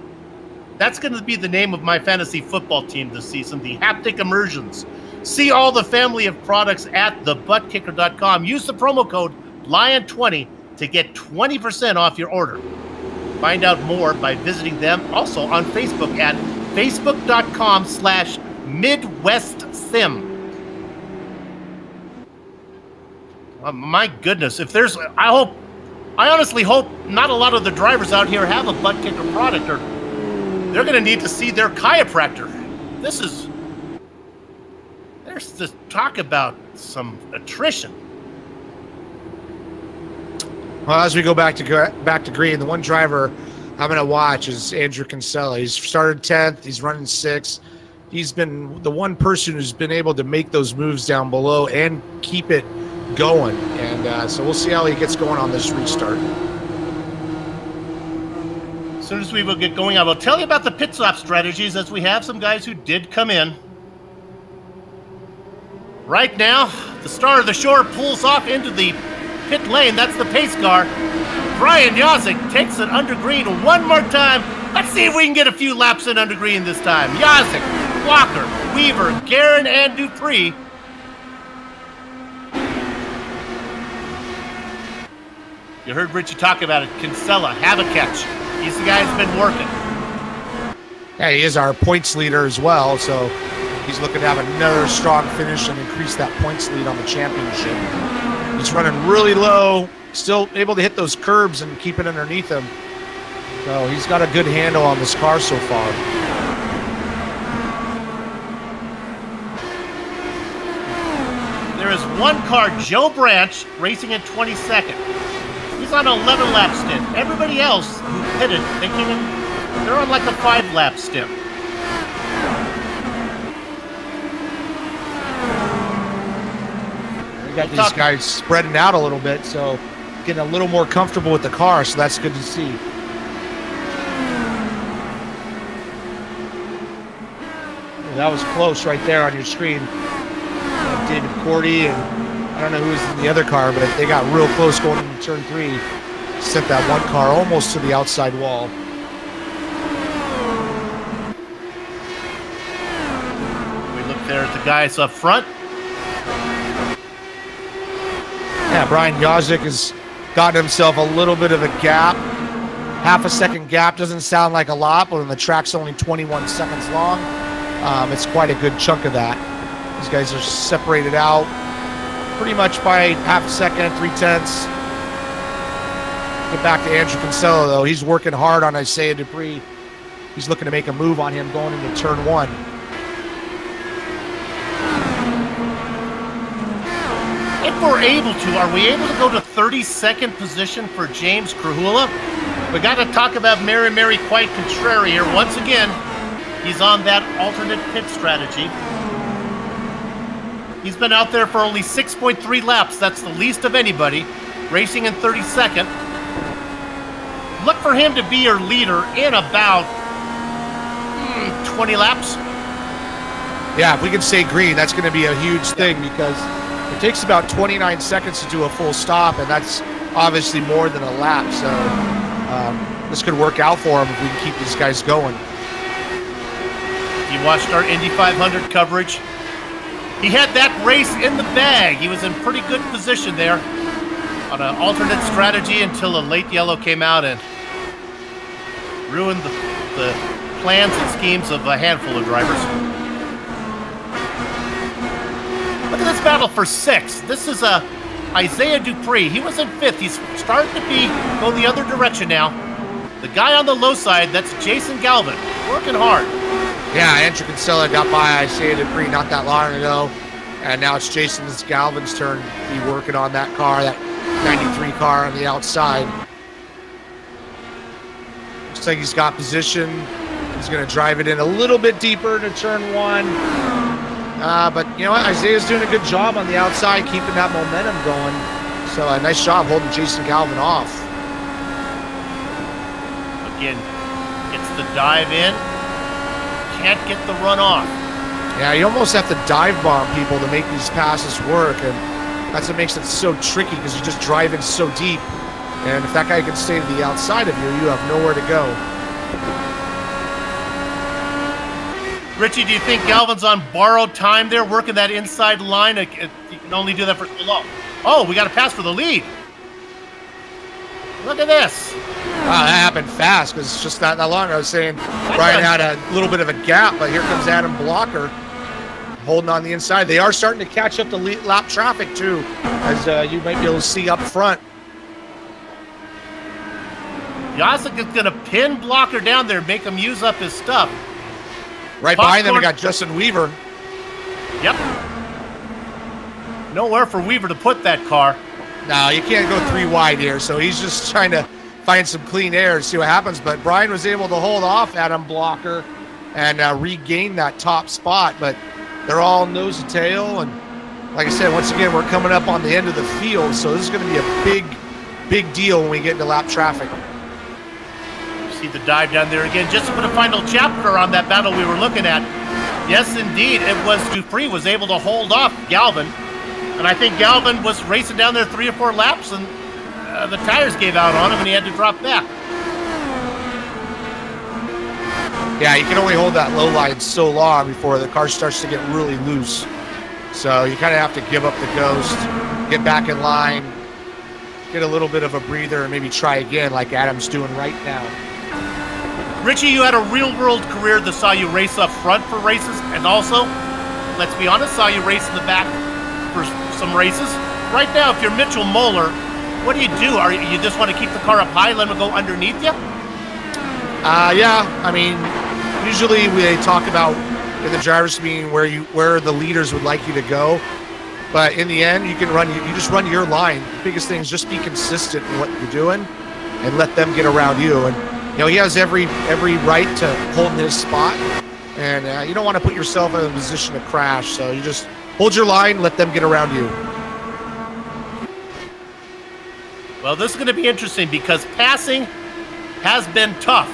That's going to be the name of my fantasy football team this season, the Haptic Immersions. See all the family of products at thebuttkicker.com. Use the promo code LION20 to get 20% off your order. Find out more by visiting them also on Facebook at facebook.com/MidwestSim. My goodness, if there's, I honestly hope not a lot of the drivers out here have a Butt Kicker product, or they're going to need to see their chiropractor. There's this talk about some attrition. Well, as we go back to green, the one driver I'm going to watch is Andrew Kinsella. He's started 10th. He's running 6th. He's been the one person who's been able to make those moves down below and keep it going. And so we'll see how he gets going on this restart. As soon as we will get going, I will tell you about the pit stop strategies, as we have some guys who did come in. Right now, the star of the show pulls off into the pit lane. That's the pace car. Brian Yazik takes it under green one more time. Let's see if we can get a few laps in under green this time. Yazik, Walker, Weaver, Guerin, and Dupree. You heard Richie talk about it. Kinsella, have a catch. He's the guy who's been working. Yeah, he is our points leader as well, so he's looking to have another strong finish and increase that points lead on the championship. He's running really low, still able to hit those curbs and keep it underneath him. So he's got a good handle on this car so far. There is one car, Joe Branch, racing in 22nd. He's on an 11-lap stint. Everybody else who pitted, they're on like a 5-lap stint. We got these guys spreading out a little bit, so getting a little more comfortable with the car, so that's good to see. That was close right there on your screen. David Cordy and I don't know who was in the other car, but they got real close going into turn 3. Sent that one car almost to the outside wall. We look there at the guys up front. Yeah, Brian Yazik has gotten himself a little bit of a gap. Half a second gap doesn't sound like a lot, but when the track's only 21 seconds long, it's quite a good chunk of that. These guys are separated out pretty much by half a second, 3/10. Get back to Andrew Kinsella, though. He's working hard on Isaiah Dupree. He's looking to make a move on him going into turn 1. If we're able to, are we able to go to 32nd position for James Krahula? We got to talk about Mary Quite Contrary here. Once again, he's on that alternate pit strategy. He's been out there for only 6.3 laps. That's the least of anybody, racing in 32nd. Look for him to be your leader in about 20 laps. Yeah, if we can stay green, that's going to be a huge thing because it takes about 29 seconds to do a full stop, and that's obviously more than a lap. So this could work out for him if we can keep these guys going. If you watched our Indy 500 coverage, he had that race in the bag. He was in pretty good position there on an alternate strategy until a late yellow came out and ruined the plans and schemes of a handful of drivers. Look at this battle for 6th. This is a Isaiah Dupree. He was in 5th. He's starting to go the other direction now. The guy on the low side, that's Jason Galvin, working hard. Yeah, Andrew Kinsella got by Isaiah Dupree not that long ago, and now it's Jason Galvin's turn to be working on that car, that 93 car on the outside. Looks like he's got position. He's going to drive it in a little bit deeper to turn 1. But you know what? Isaiah's doing a good job on the outside, keeping that momentum going. So a nice job holding Jason Galvin off. Again, gets the dive in. Can't get the run off. Yeah, you almost have to dive bomb people to make these passes work. And that's what makes it so tricky, because you just drive in so deep. And if that guy can stay to the outside of you, you have nowhere to go. Richie, do you think Galvin's on borrowed time there, working that inside line? You can only do that for so long. Oh, we got a pass for the lead. Look at this. Wow, that happened fast, because it's just not that long. I was saying Brian had a little bit of a gap, but here comes Adam Blocker holding on the inside. They are starting to catch up to lap traffic, too, as you might be able to see up front. Jacek is going to pin Blocker down there and make him use up his stuff. Right behind them, we got Justin Weaver. Yep. Nowhere for Weaver to put that car. No, you can't go 3 wide here, so he's just trying to find some clean air and see what happens. But Brian was able to hold off Adam Blocker and regain that top spot. But they're all nose to tail. And like I said, once again, we're coming up on the end of the field, so this is going to be a big deal when we get into lap traffic. See the dive down there again, just to put a final chapter on that battle we were looking at. Yes, indeed, it was Dupree was able to hold off Galvin, and I think Galvin was racing down there 3 or 4 laps, and the tires gave out on him, and he had to drop back. Yeah, you can only hold that low line so long before the car starts to get really loose. So you kind of have to give up the ghost, get back in line, get a little bit of a breather, and maybe try again like Adam's doing right now. Richie, you had a real-world career that saw you race up front for races, and also, let's be honest, saw you race in the back for some races. Right now, if you're Mitchell Moeller, what do? You just want to keep the car up high, let it go underneath you? Yeah, I mean, usually we talk about in the driver's meeting where the leaders would like you to go, but in the end, you just run your line. The biggest thing is just be consistent in what you're doing, and let them get around you. And you know, he has every right to hold his spot, and you don't want to put yourself in a position to crash. So you just hold your line, let them get around you. Well, this is going to be interesting because passing has been tough,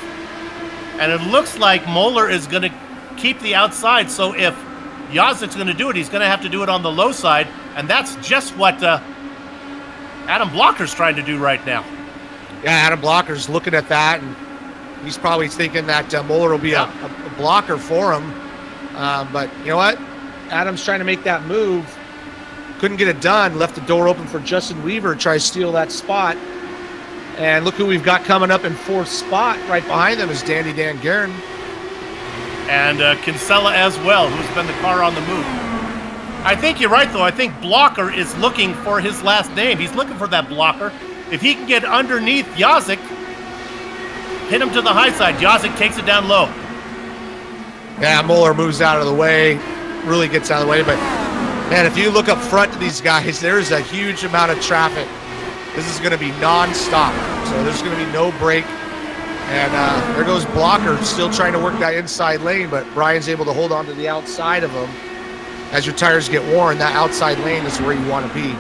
and it looks like Moeller is going to keep the outside. So if Jacek's going to do it, he's going to have to do it on the low side, and that's just what Adam Blocker's trying to do right now. Yeah, Adam Blocker's looking at that, and he's probably thinking that Moeller will be a blocker for him. But you know what? Adam's trying to make that move. Couldn't get it done. Left the door open for Justin Weaver to try to steal that spot. And look who we've got coming up in 4th spot. Right behind them is Dandy Dan Guerin. And Kinsella as well, who's been the car on the move. I think you're right, though. I think Blocker is looking for his last name. He's looking for that Blocker. If he can get underneath Jacek, hit him to the high side. Jacek takes it down low. Yeah, Moeller moves out of the way, really gets out of the way. But, man, if you look up front to these guys, there's a huge amount of traffic. This is going to be nonstop, so there's going to be no break. And there goes Blocker, still trying to work that inside lane, but Brian's able to hold on to the outside of him. As your tires get worn, that outside lane is where you want to be.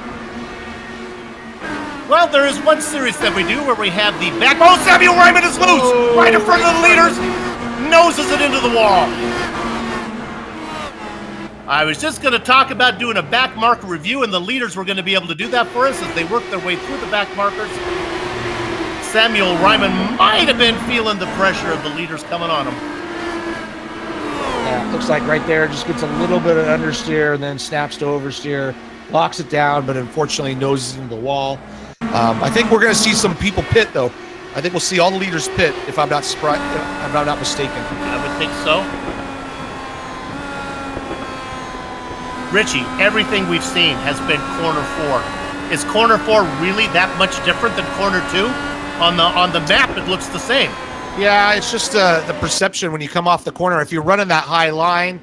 Well, there is one series that we do where we have the back. Oh, Samuel Ryman is loose! Right in front of the leaders! Noses it into the wall. I was just going to talk about doing a back marker review, and the leaders were going to be able to do that for us as they work their way through the back markers. Samuel Ryman might have been feeling the pressure of the leaders coming on him. Yeah, looks like right there just gets a little bit of understeer and then snaps to oversteer, locks it down, but unfortunately noses into the wall. I think we're going to see some people pit, though. I think we'll see all the leaders pit, if I'm not mistaken. I would think so. Richie, everything we've seen has been corner 4. Is corner 4 really that much different than corner 2? On the map, it looks the same. Yeah, it's just the perception when you come off the corner. If you're running that high line,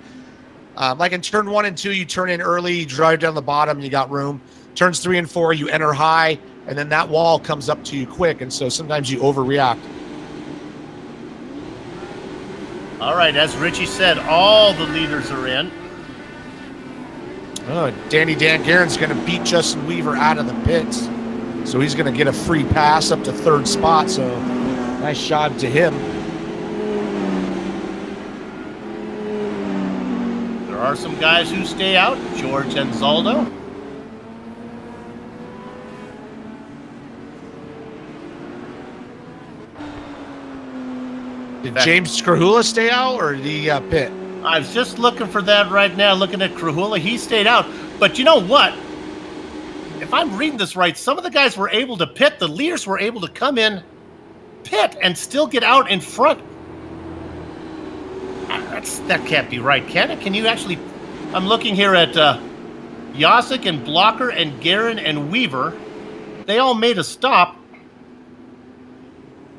like in turn 1 and 2, you turn in early, you drive down the bottom, you got room. Turns 3 and 4, you enter high, and then that wall comes up to you quick, and so sometimes you overreact. All right, as Richie said, all the leaders are in. Oh, Dan Guerin's going to beat Justin Weaver out of the pits, so he's going to get a free pass up to 3rd spot, so nice job to him. There are some guys who stay out. George Anzaldo. Did James Krahula stay out, or did he pit? I was just looking for that right now, looking at Krahula. He stayed out. But you know what? If I'm reading this right, some of the guys were able to pit. The leaders were able to come in, pit, and still get out in front. That can't be right, can it? Can you actually... I'm looking here at Yasik and Blocker and Guerin and Weaver. They all made a stop,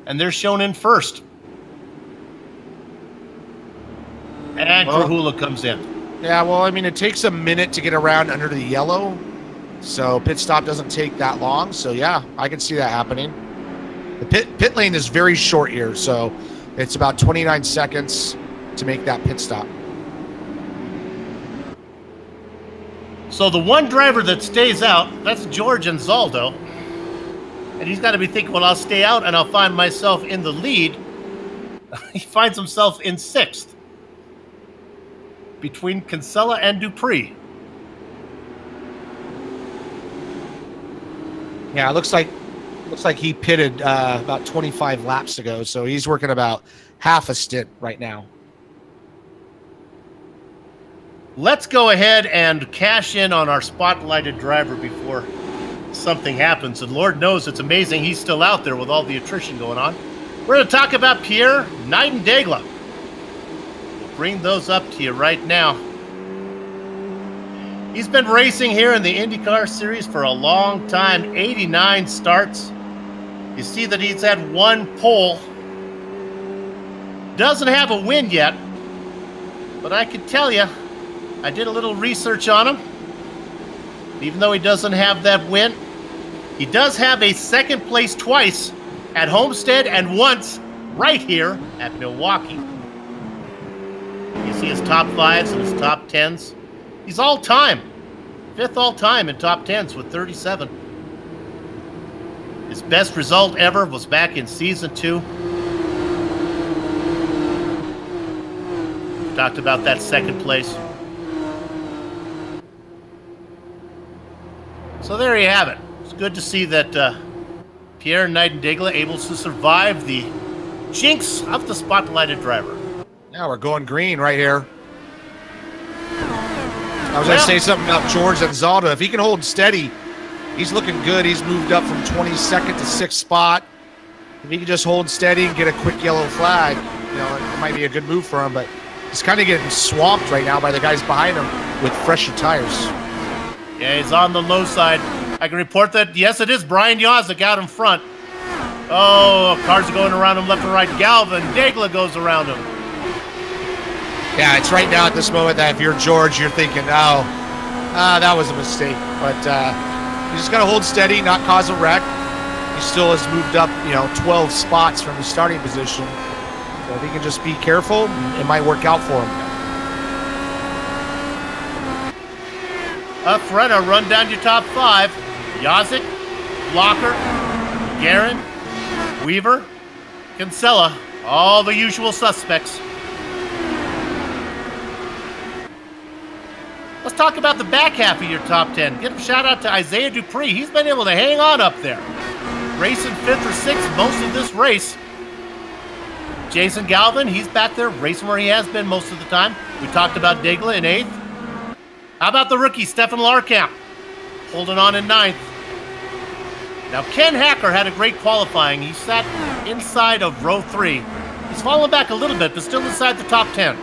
and they're shown in first. And Krahula comes in. Yeah, well, I mean, it takes a minute to get around under the yellow, so pit stop doesn't take that long. So, yeah, I can see that happening. The pit lane is very short here, so it's about 29 seconds to make that pit stop. So the one driver that stays out, that's George Anzaldo. And he's got to be thinking, well, I'll stay out and I'll find myself in the lead. He finds himself in 6th. Between Kinsella and Dupree. Yeah, it looks like he pitted about 25 laps ago, so he's working about half a stint right now. Let's go ahead and cash in on our spotlighted driver before something happens. And Lord knows it's amazing he's still out there with all the attrition going on. We're going to talk about Pierre Nightingale. Bring those up to you right now. He's been racing here in the IndyCar Series for a long time, 89 starts. You see that he's had 1 pole. Doesn't have a win yet, but I can tell you, I did a little research on him. Even though he doesn't have that win, he does have a 2nd place twice at Homestead and once right here at Milwaukee. You see his top 5s and his top 10s. He's all-time. 5th all-time in top 10s with 37. His best result ever was back in Season 2. Talked about that 2nd place. So there you have it. It's good to see that Pierre Nightingale able to survive the jinx of the spotlighted driver. Now we're going green right here. I was going to say something about George Anzaldo. If he can hold steady, he's looking good. He's moved up from 22nd to 6th spot. If he can just hold steady and get a quick yellow flag, you know, it might be a good move for him. But he's kind of getting swamped right now by the guys behind him with fresher tires. Yeah, he's on the low side. I can report that, yes, it is Brian Yasik out in front. Oh, cars are going around him left and right. Galvin Daigle goes around him. Yeah, it's right now at this moment that if you're George, you're thinking, oh, that was a mistake. But you just got to hold steady, not cause a wreck. He still has moved up, 12 spots from the starting position. So if he can just be careful, it might work out for him. Up front, I'll run down your top 5. Yasik, Blocker, Guerin, Weaver, Kinsella, all the usual suspects. Let's talk about the back half of your top 10. Give a shout out to Isaiah Dupree. He's been able to hang on up there. Racing 5th or 6th most of this race. Jason Galvin, he's back there racing where he has been most of the time. We talked about Daigle in 8th. How about the rookie, Stefan Larkamp, holding on in 9th. Now, Ken Hacker had a great qualifying. He sat inside of row 3. He's fallen back a little bit, but still inside the top 10.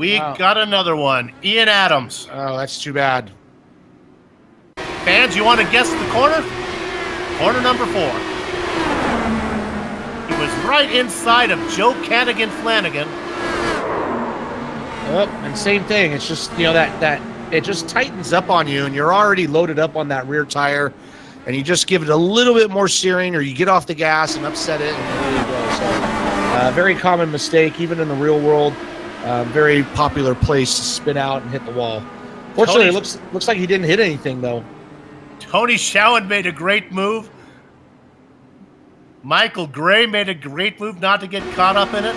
We got another one. Ian Adams. Oh, that's too bad. Fans, you want to guess the corner? Corner number 4. He was right inside of Joe Cadigan-Flanagan. Oh, and same thing. It's just, you know, that it just tightens up on you, and you're already loaded up on that rear tire, and you just give it a little bit more steering, or you get off the gas and upset it, and there you go. So, very common mistake, even in the real world. Very popular place to spin out and hit the wall. Fortunately, it looks like he didn't hit anything, though. Tony Schowen made a great move. Michael Gray made a great move not to get caught up in it.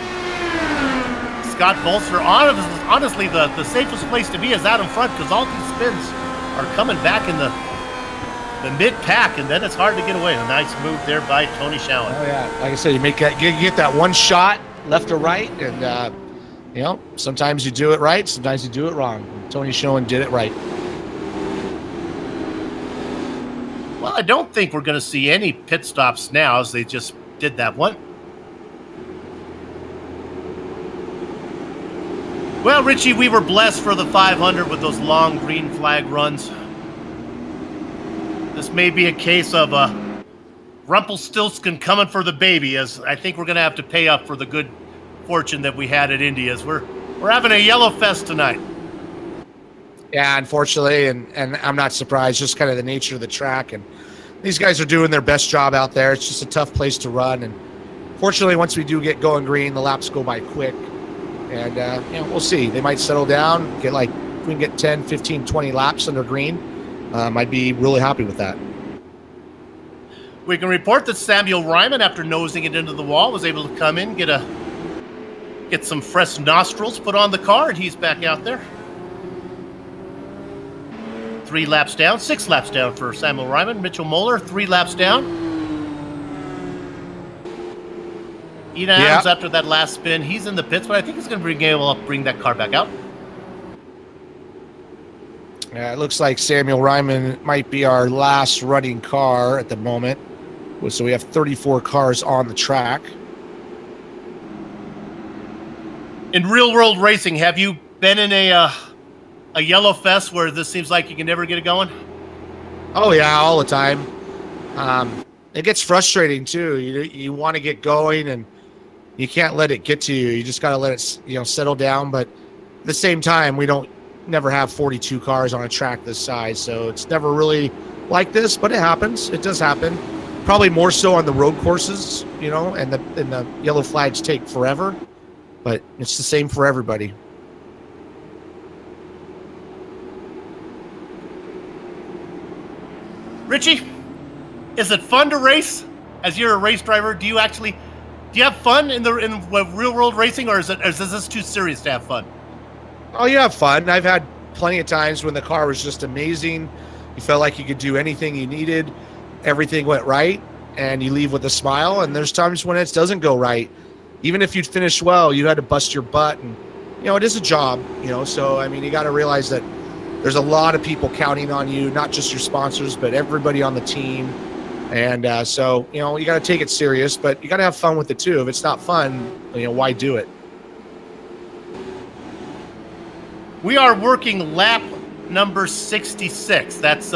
Scott Bolster, honestly, the safest place to be is out in front because all these spins are coming back in the mid-pack, and then it's hard to get away. A nice move there by Tony Schowen. Oh, yeah. Like I said, you get that one shot left or right, and, you know, sometimes you do it right, sometimes you do it wrong. Tony Schowen did it right. Well, I don't think we're going to see any pit stops now, as they just did that one. Well, Richie, we were blessed for the 500 with those long green flag runs. This may be a case of Rumpelstiltskin coming for the baby, as I think we're going to have to pay up for the good fortune that we had at Indy, as we're having a yellow fest tonight. Yeah, unfortunately, and I'm not surprised, just kind of the nature of the track, and these guys are doing their best job out there. It's just a tough place to run, and fortunately, once we do get going green, the laps go by quick. And, you know, we'll see. They might settle down, if we can get 10, 15, 20 laps under green, I'd be really happy with that. We can report that Samuel Ryman, after nosing it into the wall, was able to come in, get some fresh nostrils put on the car, and he's back out there. 3 laps down, 6 laps down for Samuel Ryman. Mitchell Moeller, 3 laps down. Ian Adams, after that last spin, he's in the pits, but I think he's going to be able to bring that car back out. Yeah, it looks like Samuel Ryman might be our last running car at the moment. So we have 34 cars on the track. In real-world racing, have you been in a yellow fest where this seems like you can never get it going? Oh, yeah, all the time. It gets frustrating, too. You want to get going, and you can't let it get to you. You just got to let it, you know, settle down. But at the same time, we never have 42 cars on a track this size, so it's never really like this, but it happens. It does happen. Probably more so on the road courses, you know, and the yellow flags take forever, but it's the same for everybody. Richie, is it fun to race? As you're a race driver, do you have fun in real world racing, or is this too serious to have fun? Oh, you have fun. I've had plenty of times when the car was just amazing. You felt like you could do anything you needed. Everything went right, and you leave with a smile. And there's times when it doesn't go right. Even if you'd finished well, you had to bust your butt. And, you know, it is a job, you know. So, I mean, you got to realize that there's a lot of people counting on you, not just your sponsors, but everybody on the team. And so, you know, you got to take it serious, but you got to have fun with it, too. If it's not fun, you know, why do it? We are working lap number 66. That's,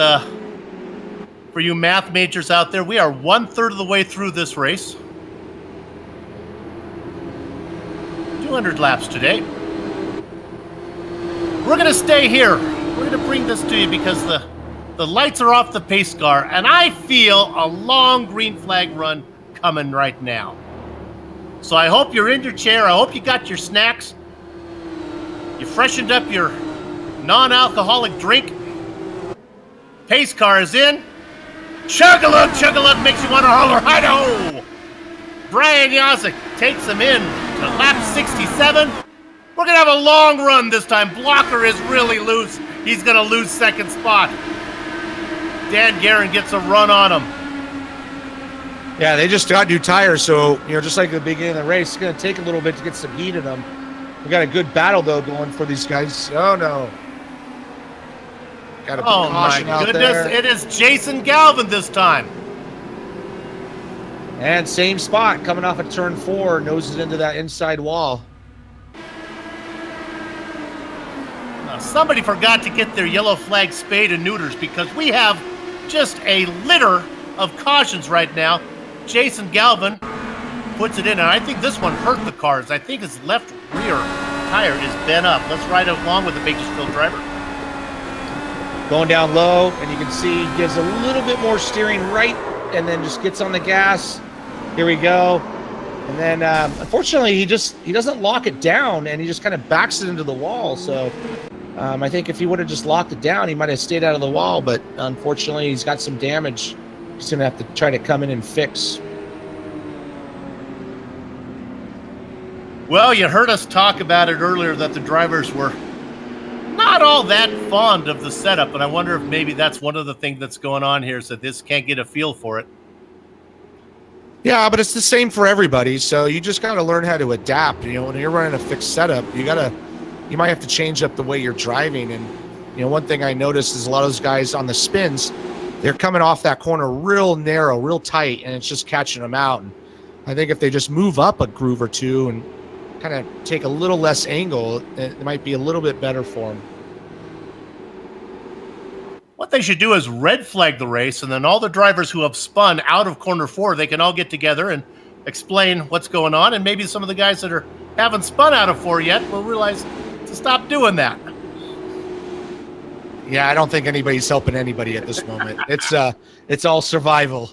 for you math majors out there, we are 1/3 of the way through this race. 200 laps today. We're going to stay here. We're going to bring this to you because the lights are off the pace car, and I feel a long green flag run coming right now. So I hope you're in your chair. I hope you got your snacks. You freshened up your non-alcoholic drink. Pace car is in. Chug-a-lug makes you want to holler, hi-do! Brian Yazek takes him in to lap 67. We're going to have a long run this time. Blocker is really loose. He's going to lose second spot. Dan Guerin gets a run on him. Yeah, they just got new tires, so, you know, just like at the beginning of the race, it's going to take a little bit to get some heat in them. We got a good battle, though, going for these guys. Oh, no. Got a caution out there. It is Jason Galvin this time. And same spot, coming off of turn 4, noses into that inside wall. somebody forgot to get their yellow flag spayed and neuters, because we have just a litter of cautions right now. Jason Galvin puts it in, and I think this one hurt the cars. I think his left rear tire is bent up. Let's ride along with the Bakersfield driver. Going down low, and you can see he gives a little bit more steering right, and then just gets on the gas. Here we go. And then, unfortunately, he doesn't lock it down, and he just kind of backs it into the wall. So I think if he would have just locked it down, he might have stayed out of the wall. But unfortunately, he's got some damage. He's going to have to try to come in and fix. Well, you heard us talk about it earlier that the drivers were not all that fond of the setup, and I wonder if maybe that's one of the things that's going on here, so this can't get a feel for it. Yeah, but it's the same for everybody. So you just got to learn how to adapt. You know, when you're running a fixed setup, you might have to change up the way you're driving. And, you know, one thing I noticed is a lot of those guys on the spins, they're coming off that corner real narrow, real tight, and it's just catching them out. And I think if they just move up a groove or two and kind of take a little less angle, it might be a little bit better for them. What they should do is red flag the race, and then all the drivers who have spun out of corner 4, they can all get together and explain what's going on, and maybe some of the guys that haven't spun out of 4 yet will realize to stop doing that. Yeah, I don't think anybody's helping anybody at this moment. It's all survival.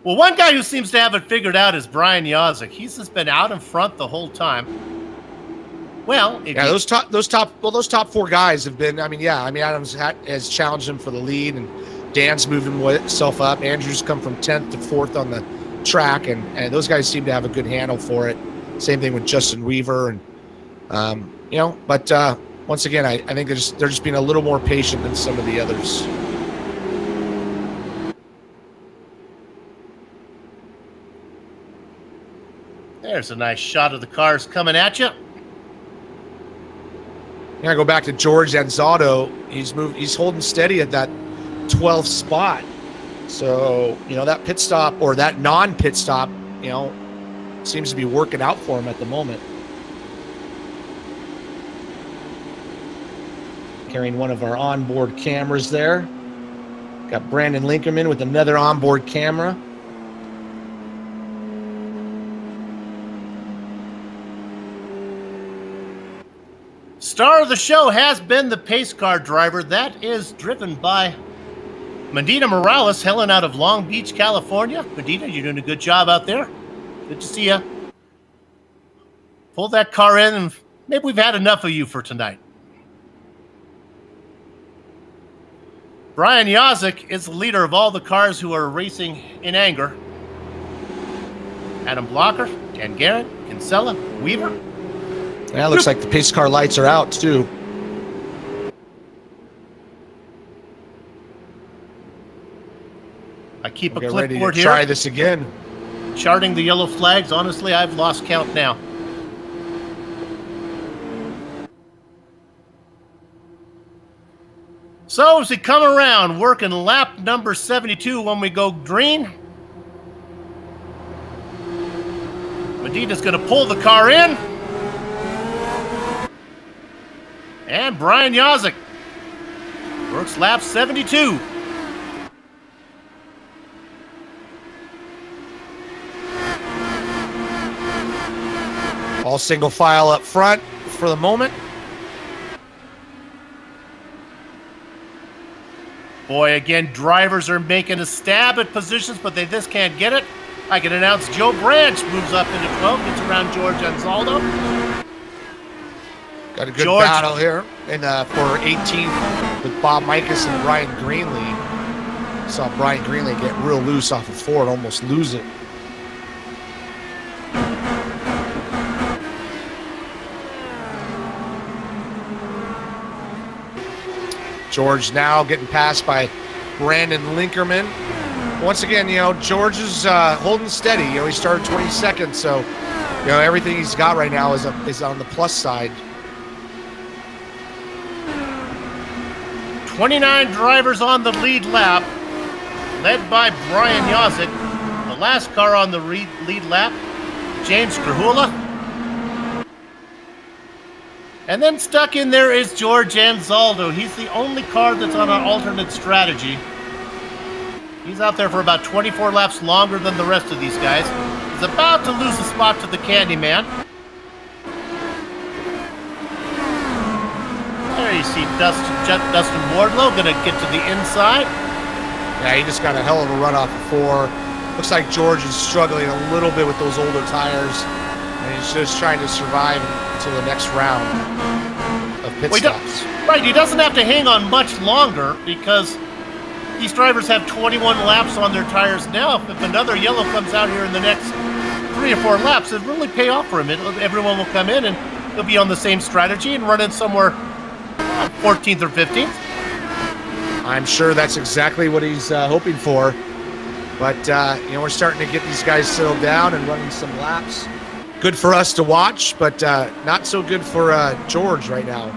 Well, one guy who seems to have it figured out is Brian Yazik. He's just been out in front the whole time. Well, yeah, those top 4 guys have been. Adams has challenged him for the lead, and Dan's moved himself up. Andrew's come from 10th to 4th on the track, and those guys seem to have a good handle for it. Same thing with Justin Weaver, and But once again, I think they're just being a little more patient than some of the others. There's a nice shot of the cars coming at you. I go back to George Anzotto. He's holding steady at that 12th spot. So, you know, that pit stop or that non-pit stop, you know, seems to be working out for him at the moment. Carrying one of our onboard cameras there. Got Brandon Linkerman with another onboard camera. Star of the show has been the pace car driver. That is driven by Medina Morales, hailing out of Long Beach, California. Medina, you're doing a good job out there. Good to see you. Pull that car in, and maybe we've had enough of you for tonight. Brian Yazik is the leader of all the cars who are racing in anger. Adam Blocker, Dan Garrett, Kinsella, Weaver. Yeah, it looks like the pace car lights are out, too. I keep a ready clipboard to here. Try this again. Charting the yellow flags. Honestly, I've lost count now. So as we come around, working lap number 72 when we go green, Medina's going to pull the car in. And Brian Yazik works lap 72. All single file up front for the moment. Boy, again, drivers are making a stab at positions, but they just can't get it. I can announce Joe Branch moves up into 12, gets around George Anzaldo. Got a good battle here for 18th with Bob Mikas and Brian Greenlee. Saw Brian Greenlee get real loose off of 4 and almost lose it. George now getting passed by Brandon Linkerman. Once again, you know, George is holding steady. You know, he started 22nd, so, you know, everything he's got right now is on the plus side. 29 drivers on the lead lap, led by Brian Yazik. The last car on the lead lap, James Krahula. And then stuck in there is George Anzaldo. He's the only car that's on an alternate strategy. He's out there for about 24 laps longer than the rest of these guys. He's about to lose a spot to the Candyman. There you see Dustin Wardlow going to get to the inside. Yeah, he just got a hell of a run off of 4. Looks like George is struggling a little bit with those older tires, and he's just trying to survive until the next round of pit stops. Right, he doesn't have to hang on much longer because these drivers have 21 laps on their tires now. If another yellow comes out here in the next 3 or 4 laps, it'll really pay off for him. Everyone will come in and he'll be on the same strategy and run in somewhere 14th or 15th. I'm sure that's exactly what he's hoping for. But, you know, we're starting to get these guys settled down and running some laps. Good for us to watch, but not so good for George right now.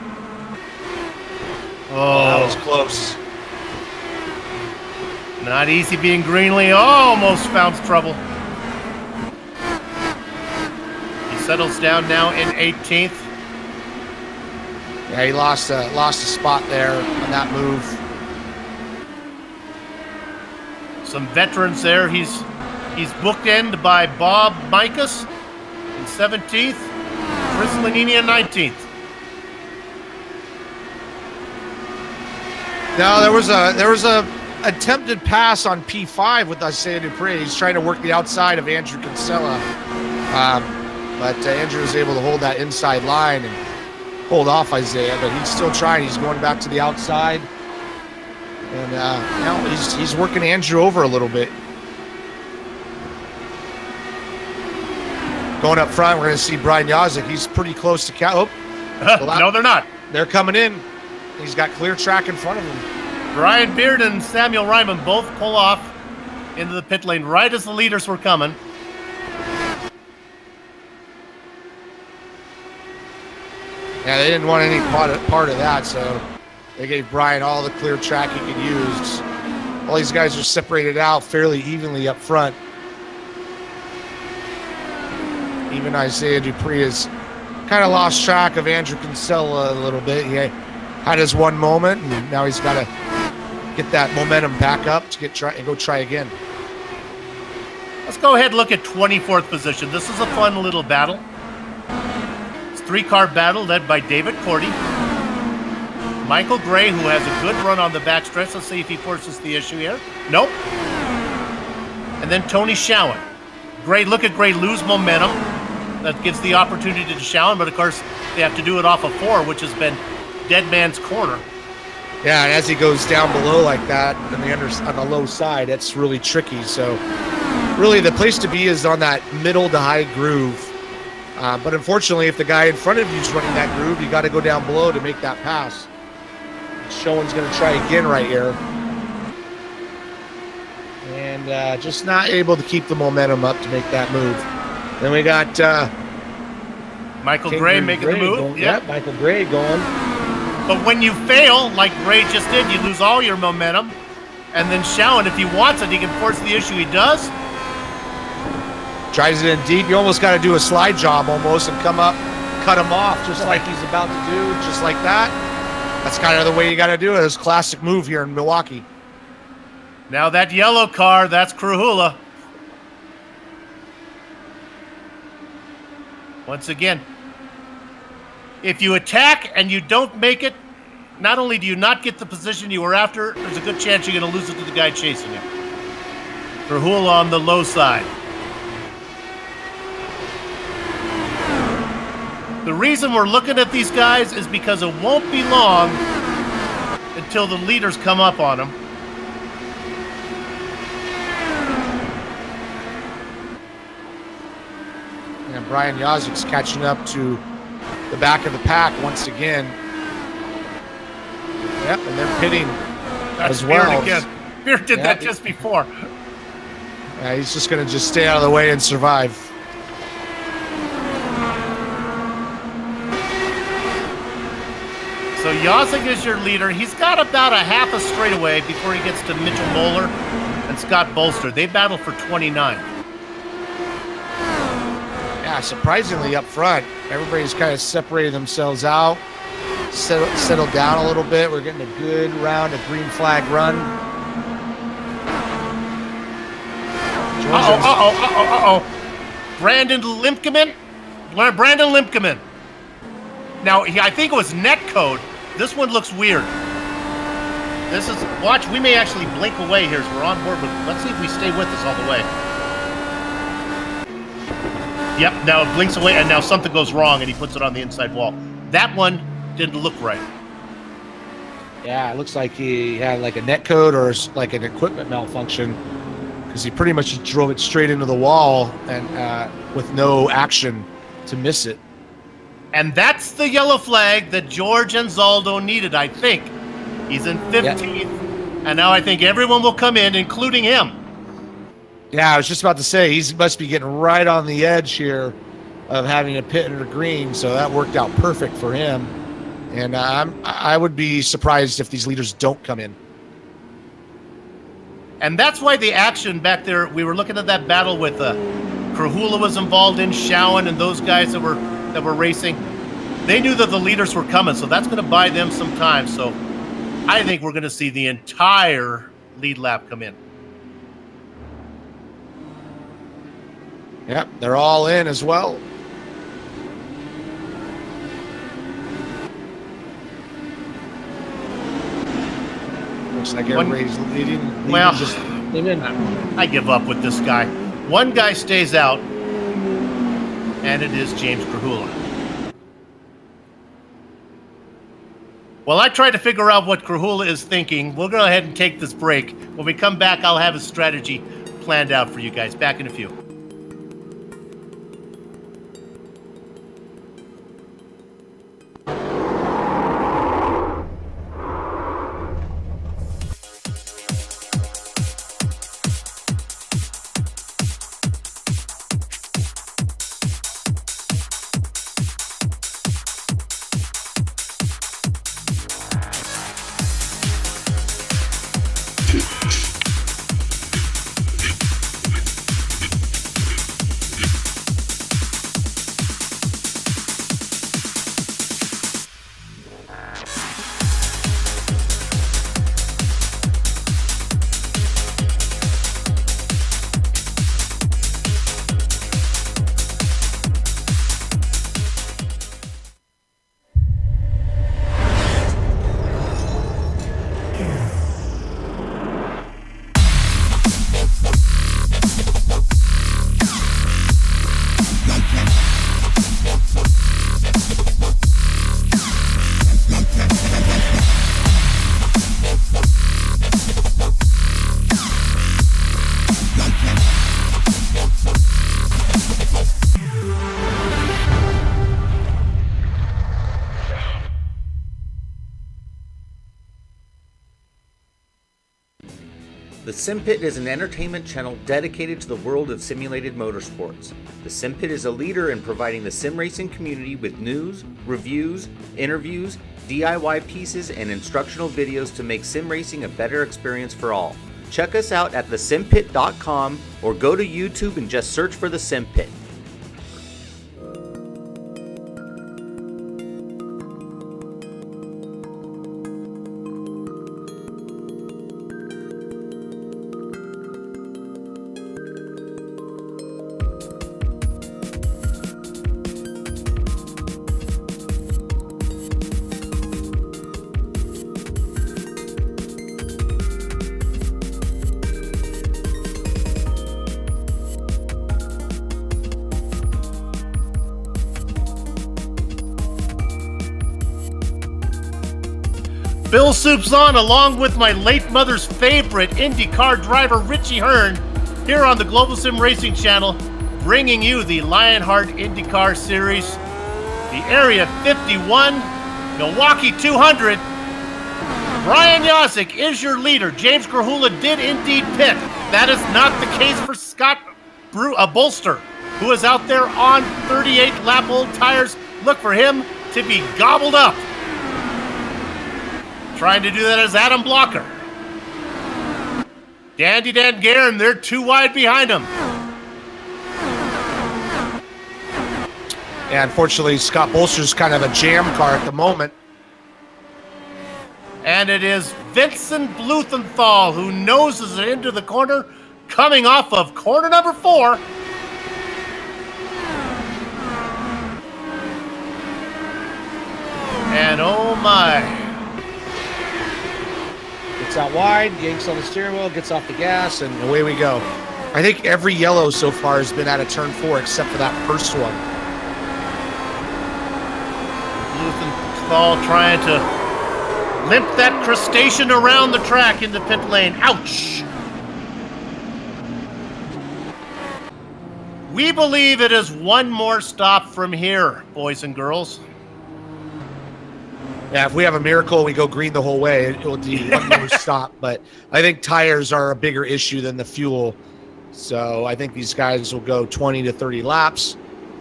Oh, that was close. Not easy being Greenlee. Almost found trouble. He settles down now in 18th. Yeah, he lost a spot there on that move. Some veterans there. He's bookended by Bob Micus in 17th, Chris Lanini in 19th. Now there was a attempted pass on P5 with Isaiah Dupree. He's trying to work the outside of Andrew Kinsella, but Andrew was able to hold that inside line and hold off Isaiah. But he's still trying. He's going back to the outside. And now he's working Andrew over a little bit. Going up front, we're going to see Brian Yazik. He's pretty close to Cal. No, they're not. They're coming in. He's got clear track in front of him. Brian Beard and Samuel Ryman both pull off into the pit lane right as the leaders were coming. Yeah, they didn't want any part of that, so they gave Brian all the clear track he could use. All these guys are separated out fairly evenly up front. Even Isaiah Dupree has kind of lost track of Andrew Kinsella a little bit. He had his one moment, and now he's got to get that momentum back up to go try again. Let's go ahead and look at 24th position. This is a fun little battle. It's a 3-car battle led by David Cordy, Michael Gray, who has a good run on the backstretch. Let's see if he forces the issue here. Nope. And then Tony Schowen. Gray, look at Gray lose momentum. That gives the opportunity to Schowen, but of course they have to do it off of 4, which has been dead man's corner. Yeah, and as he goes down below like that on the low side, that's really tricky. So really the place to be is on that middle to high groove. But unfortunately, if the guy in front of you is running that groove, you got to go down below to make that pass. Schoen's going to try again right here. And just not able to keep the momentum up to make that move. Then we got Michael Gray making the move. Going, yeah, Michael Gray going. But when you fail, like Gray just did, you lose all your momentum. And then Schoen, if he wants it, he can force the issue. He does. Tries it in deep. You almost got to do a slide job almost and come up, cut him off just like he's about to do, just like that. That's kind of the way you got to do it. It's a classic move here in Milwaukee. Now that yellow car, that's Krahula. Once again, if you attack and you don't make it, not only do you not get the position you were after, there's a good chance you're going to lose it to the guy chasing you. Krahula on the low side. The reason we're looking at these guys is because it won't be long until the leaders come up on them. And Brian Yazik's catching up to the back of the pack once again. Yep, and they're pitting as well. Beard did that just before. Yeah, he's just going to stay out of the way and survive. So Yazik is your leader. He's got about a half a straightaway before he gets to Mitchell Moeller and Scott Bolster. They battle for 29. Yeah, surprisingly up front, everybody's kind of separated themselves out, settled down a little bit. We're getting a good round of green flag run. Brandon Limkeman. Now, I think it was net code. This one looks weird. This is, watch, we may actually blink away here as we're on board with, let's see if we stay with us all the way. Yep, now it blinks away, and now something goes wrong, and he puts it on the inside wall. That one didn't look right. Yeah, it looks like he had like a net code or like an equipment malfunction, because he pretty much just drove it straight into the wall and with no action to miss it. And that's the yellow flag that George Anzaldo needed, I think. He's in 15th, and now I think everyone will come in, including him. Yeah, I was just about to say, he must be getting right on the edge here of having a pit under green, so that worked out perfect for him. And I would be surprised if these leaders don't come in. And that's why the action back there, we were looking at that battle with Krahula was involved in, Showen, and those guys that were racing. They knew that the leaders were coming, so that's going to buy them some time. So I think we're going to see the entire lead lap come in. Yep, they're all in as well. Looks like everybody's leading. Well, I give up with this guy. One guy stays out, and it is James Krahula. Well, I tried to figure out what Krahula is thinking. We'll go ahead and take this break. When we come back, I'll have a strategy planned out for you guys. Back in a few. The SimPit is an entertainment channel dedicated to the world of simulated motorsports. The SimPit is a leader in providing the sim racing community with news, reviews, interviews, DIY pieces, and instructional videos to make sim racing a better experience for all. Check us out at thesimpit.com or go to YouTube and just search for the SimPit. Bill Soup's on, along with my late mother's favorite IndyCar driver, Richie Hearn, here on the Global Sim Racing Channel, bringing you the Lionheart IndyCar Series, the Area 51, Milwaukee 200. Brian Yosick is your leader. James Krahula did indeed pit. That is not the case for Scott Bolster, who is out there on 38 lap old tires. Look for him to be gobbled up. Trying to do that is Adam Blocker. Dandy Dan Guerin, they're too wide behind him. Yeah, unfortunately, Scott Bolster's kind of a jam car at the moment. And it is Vincent Bluthenthal who noses it into the corner, coming off of corner number 4. And oh my. Gets out wide, yanks on the steering wheel, gets off the gas, and Away we go. I think every yellow so far has been out of turn 4 except for that first one. Bluthenthal trying to limp that crustacean around the track into pit lane. Ouch! We believe it is one more stop from here, boys and girls. Yeah, if we have a miracle, we go green the whole way. It will be one more stop. But I think tires are a bigger issue than the fuel. So I think these guys will go 20 to 30 laps.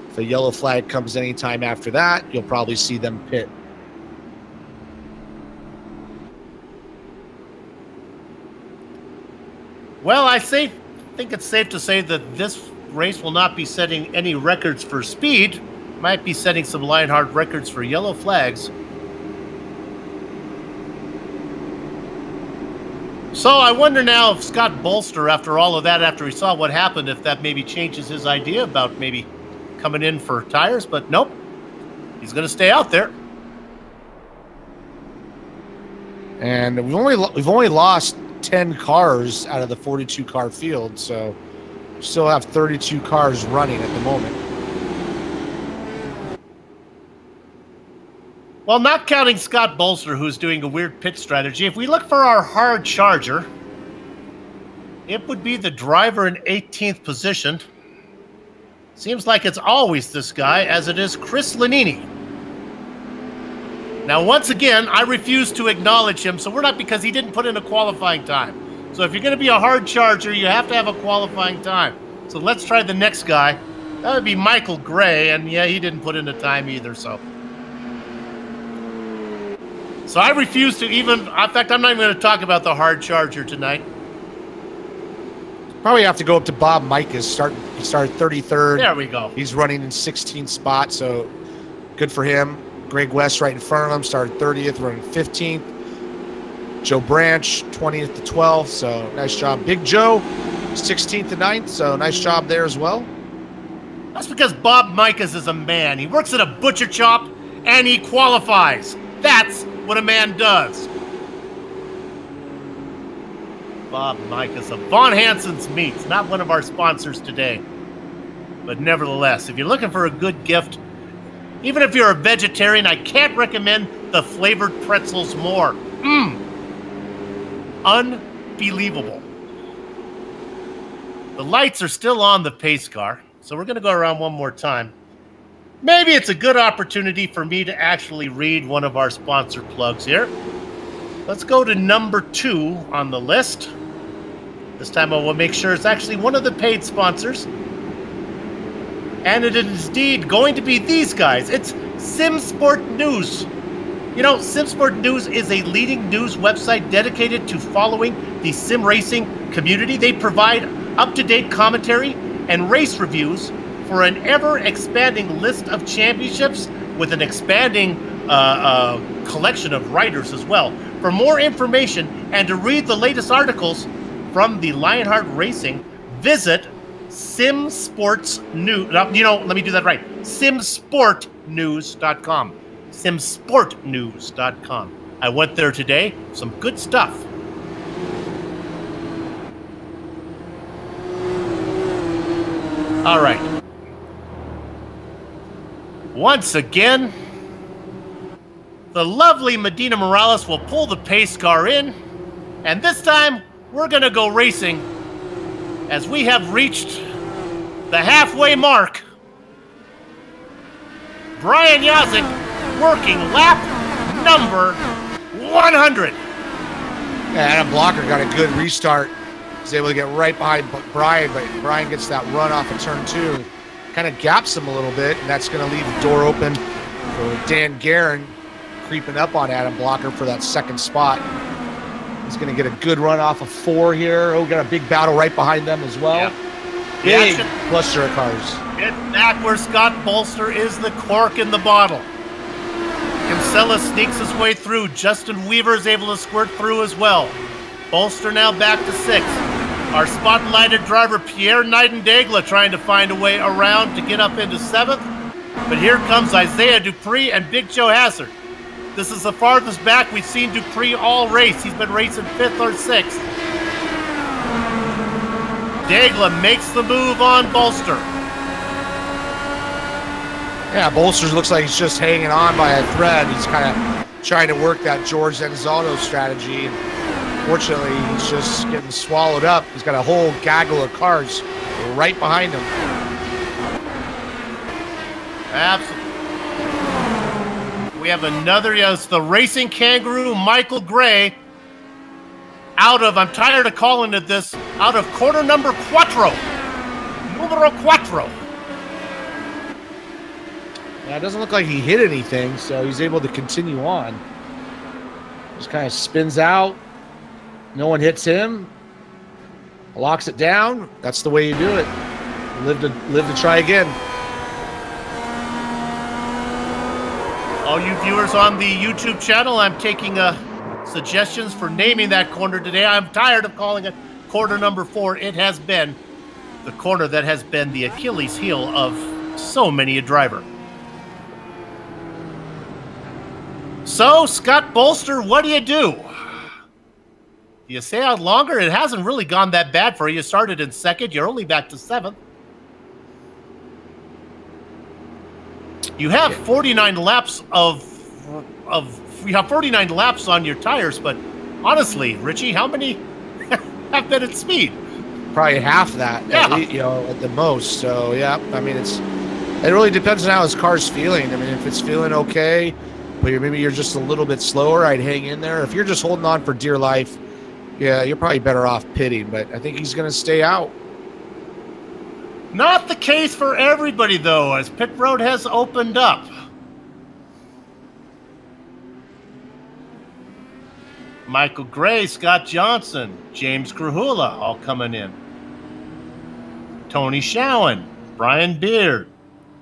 If a yellow flag comes anytime after that, you'll probably see them pit. Well, I think it's safe to say that this race will not be setting any records for speed. Might be setting some Lionheart records for yellow flags. So I wonder now if Scott Bolster, after all of that, after he saw what happened, if that maybe changes his idea about maybe coming in for tires, but nope. He's going to stay out there. And we've only lost 10 cars out of the 42 car field, so we still have 32 cars running at the moment. Well, not counting Scott Bolster, who's doing a weird pit strategy, if we look for our hard charger, it would be the driver in 18th position. Seems like it's always this guy, as it is Chris Lanini. Now, once again, I refuse to acknowledge him, so we're not, because he didn't put in a qualifying time. So if you're going to be a hard charger, you have to have a qualifying time. So let's try the next guy. That would be Michael Gray, and yeah, he didn't put in a time either, so I refuse to even, in fact, I'm not even going to talk about the hard charger tonight. Probably have to go up to Bob Micah. He started 33rd. There we go. He's running in 16th spot, so good for him. Greg West right in front of him, started 30th, running 15th. Joe Branch, 20th to 12th, so nice job. Big Joe, 16th to 9th, so nice job there as well. That's because Bob Micahs is a man. He works at a butcher shop, and he qualifies. That's what a man does. Bob Micahs of Von Hansen's Meats, not one of our sponsors today. But nevertheless, if you're looking for a good gift, even if you're a vegetarian, I can't recommend the flavored pretzels more. Unbelievable. The lights are still on the pace car, so we're going to go around one more time. Maybe it's a good opportunity for me to actually read one of our sponsor plugs here. Let's go to number 2 on the list. This time I will make sure it's actually one of the paid sponsors. And it is indeed going to be these guys. It's SimSport News. You know, SimSport News is a leading news website dedicated to following the sim racing community. They provide up-to-date commentary and race reviews for an ever-expanding list of championships with an expanding collection of writers as well. For more information and to read the latest articles from the Lionheart Racing, visit SimSports News. Let me do that right. SimSportNews.com. SimSportNews.com. I went there today. Some good stuff. All right. Once again, the lovely Medina Morales will pull the pace car in, and this time we're going to go racing as we have reached the halfway mark. Brian Yazik working lap number 100. Adam Blocker got a good restart. He's able to get right behind Brian, but Brian gets that run off of turn 2. Kind of gaps him a little bit, and that's going to leave the door open for Dan Guerin creeping up on Adam Blocker for that second spot. He's going to get a good run off of 4 here. Oh, got a big battle right behind them as well. Yeah. Big cluster of cars. Get back where Scott Bolster is the cork in the bottle. Kinsella sneaks his way through. Justin Weaver is able to squirt through as well. Bolster now back to 6. Our spotlighted driver, Pierre Nightingale, trying to find a way around to get up into 7th. But here comes Isaiah Dupree and Big Joe Hazard. This is the farthest back we've seen Dupree all race. He's been racing 5th or 6th. Daigle makes the move on Bolster. Yeah, Bolster looks like he's just hanging on by a thread. He's kind of trying to work that George Enzaldo strategy. And fortunately, he's just getting swallowed up. He's got a whole gaggle of cars right behind him. Absolutely. We have another, yes, the racing kangaroo, Michael Gray, out of, I'm tired of calling it this, out of quarter number 4. Numero 4. Yeah, it doesn't look like he hit anything, so he's able to continue on. Just kind of spins out. No one hits him. Locks it down. That's the way you do it. Live to try again. All you viewers on the YouTube channel, I'm taking suggestions for naming that corner today. I'm tired of calling it corner number 4. It has been the corner that has been the Achilles heel of so many a driver. So, Scott Bolster, what do? Do you stay out longer? It hasn't really gone that bad for you. You started in 2nd. You're only back to 7th. You have 49 laps you have 49 laps on your tires, but honestly, Richie, how many have been at speed? Probably half that, yeah. At the most. So, yeah, I mean, it really depends on how his car's feeling. I mean, if it's feeling okay, but maybe you're just a little bit slower, I'd hang in there. If you're just holding on for dear life, yeah, you're probably better off pitting, but I think he's going to stay out. Not the case for everybody, though, as pit road has opened up. Michael Gray, Scott Johnson, James Krahula all coming in. Tony Showen, Brian Beard.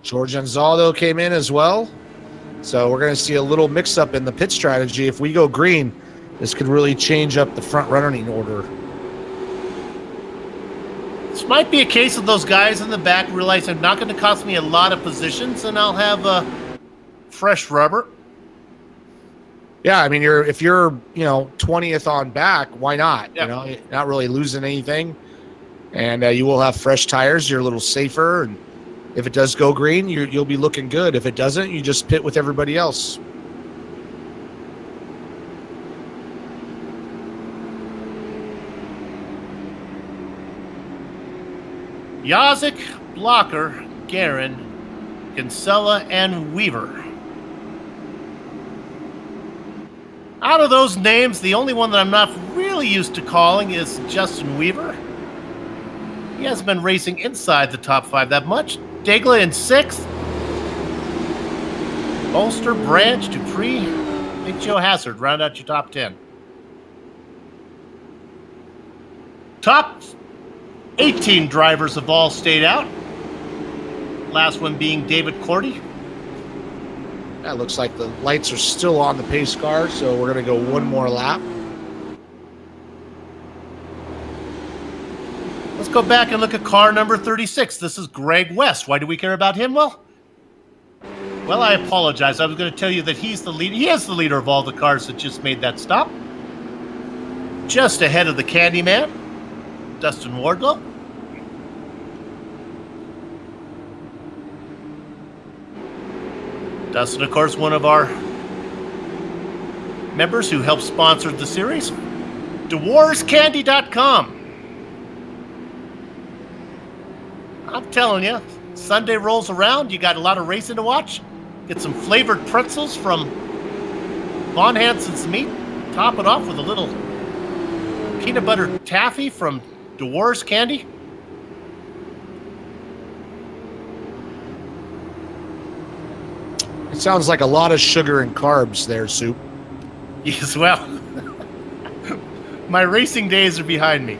George Enzaldo came in as well. So we're going to see a little mix-up in the pit strategy. If we go green, this could really change up the front running order. This might be a case of those guys in the back realize they're not going to cost me a lot of positions, and I'll have fresh rubber. Yeah, I mean, if you're 20th on back, why not? Yep. You're not really losing anything, and you will have fresh tires. You're a little safer, and if it does go green, you'll be looking good. If it doesn't, you just pit with everybody else. Yazik, Blocker, Guerin, Kinsella, and Weaver. Out of those names, the only one that I'm not really used to calling is Justin Weaver. He hasn't been racing inside the top 5 that much. Daigle in 6th. Bolster, Branch, Dupree, Big Joe Hazard round out your top 10. Top 18 drivers have all stayed out. Last one being David Cordy. Yeah, it looks like the lights are still on the pace car, so we're going to go one more lap. Let's go back and look at car number 36. This is Greg West. Why do we care about him? Well, I apologize. I was going to tell you that he's the leader. He is the leader of all the cars that just made that stop. Just ahead of the Candyman, Dustin Wardlow. Dustin, of course, one of our members who helped sponsor the series. DeWarsCandy.com. I'm telling you, Sunday rolls around, you got a lot of racing to watch. Get some flavored pretzels from Von Hansen's Meat. Top it off with a little peanut butter taffy from DeWars Candy. It sounds like a lot of sugar and carbs there, Soup. Yes, well, my racing days are behind me.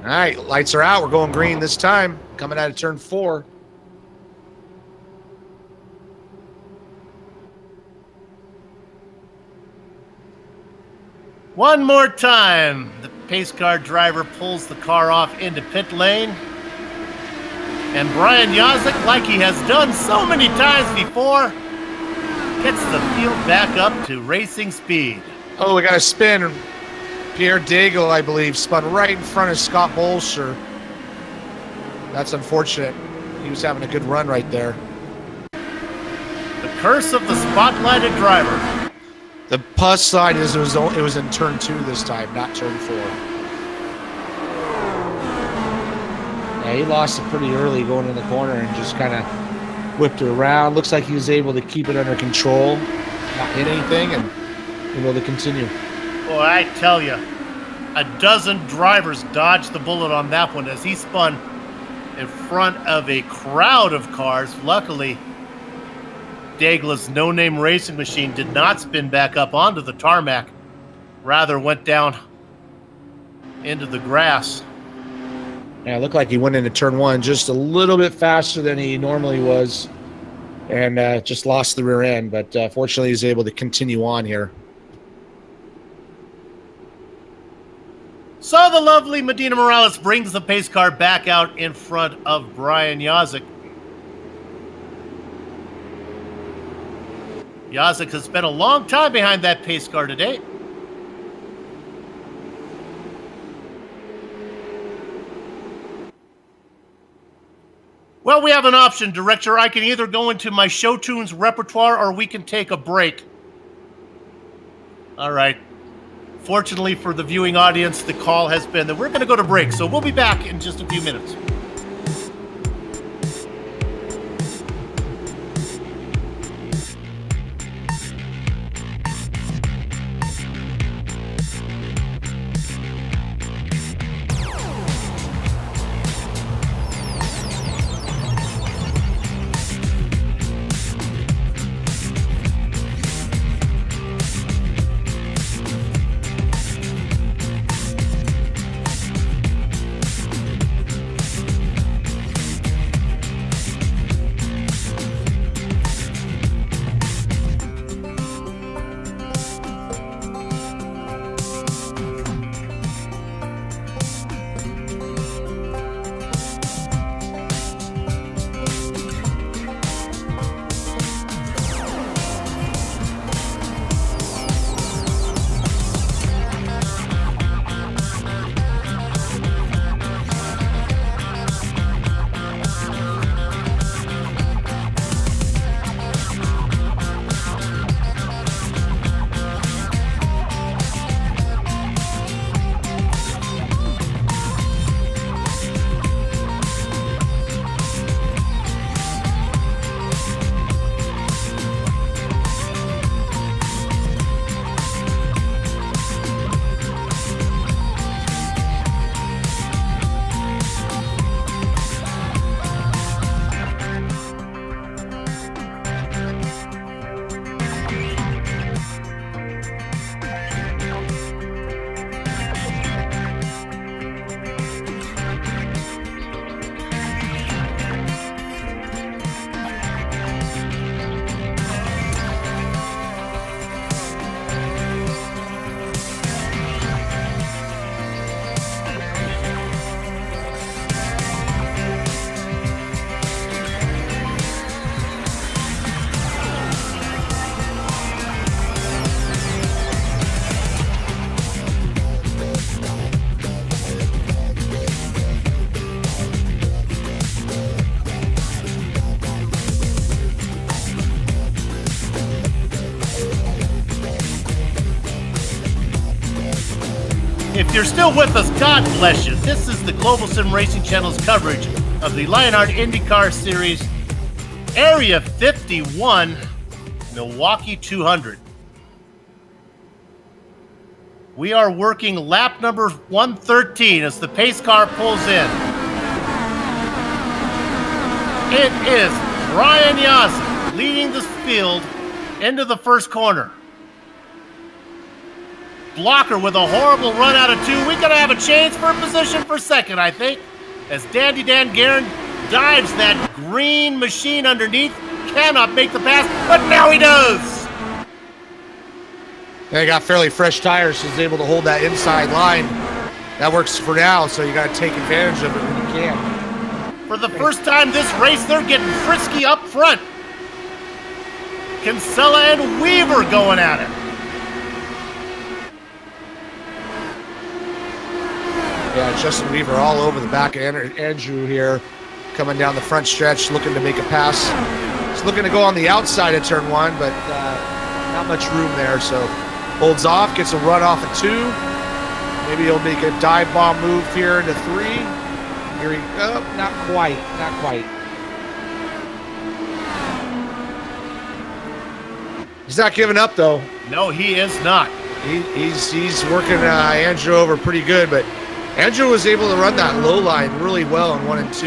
All right, lights are out. We're going green this time. Coming out of turn 4. One more time. The pace car driver pulls the car off into pit lane. And Brian Yazik, like he has done so many times before, gets the field back up to racing speed. Oh, we got a spin. Pierre Daigle, I believe, spun right in front of Scott Bolsher. That's unfortunate. He was having a good run right there. The curse of the spotlighted driver. The plus side is it was in turn 2 this time, not turn 4. Yeah, he lost it pretty early going in the corner and just kind of whipped it around. Looks like he was able to keep it under control, not hit anything, and able to continue. Boy, I tell you, a dozen drivers dodged the bullet on that one as he spun in front of a crowd of cars. Luckily, Daigle's no-name racing machine did not spin back up onto the tarmac, rather went down into the grass. Yeah, it looked like he went into turn 1 just a little bit faster than he normally was, and just lost the rear end, but fortunately he's able to continue on here. So the lovely Medina Morales brings the pace car back out in front of Brian Yazik. Yazik has spent a long time behind that pace car today. Well, we have an option, Director. I can either go into my show tunes repertoire or we can take a break. All right. Fortunately for the viewing audience, the call has been that we're going to go to break, so we'll be back in just a few minutes. If you're still with us, God bless you. This is the Global Sim Racing Channel's coverage of the Lionheart IndyCar Series Area 51 Milwaukee 200. We are working lap number 113 as the pace car pulls in. It is Brian Yazik leading the field into the first corner. Blocker with a horrible run out of 2. We're going to have a change for position for second, I think, as Dandy Dan Guerin dives that green machine underneath. Cannot make the pass, but now he does. They got fairly fresh tires, so he's able to hold that inside line. That works for now, so you got to take advantage of it when you can. For the first time this race, they're getting frisky up front. Kinsella and Weaver going at it. Yeah, Justin Weaver all over the back of Andrew here, coming down the front stretch, looking to make a pass. He's looking to go on the outside of turn 1, but not much room there, so holds off, gets a run off of 2. Maybe he'll make a dive bomb move here into 3. Here he go. Not quite, not quite. He's not giving up, though. No, he is not. He's working Andrew over pretty good, but Andrew was able to run that low line really well in 1 and 2.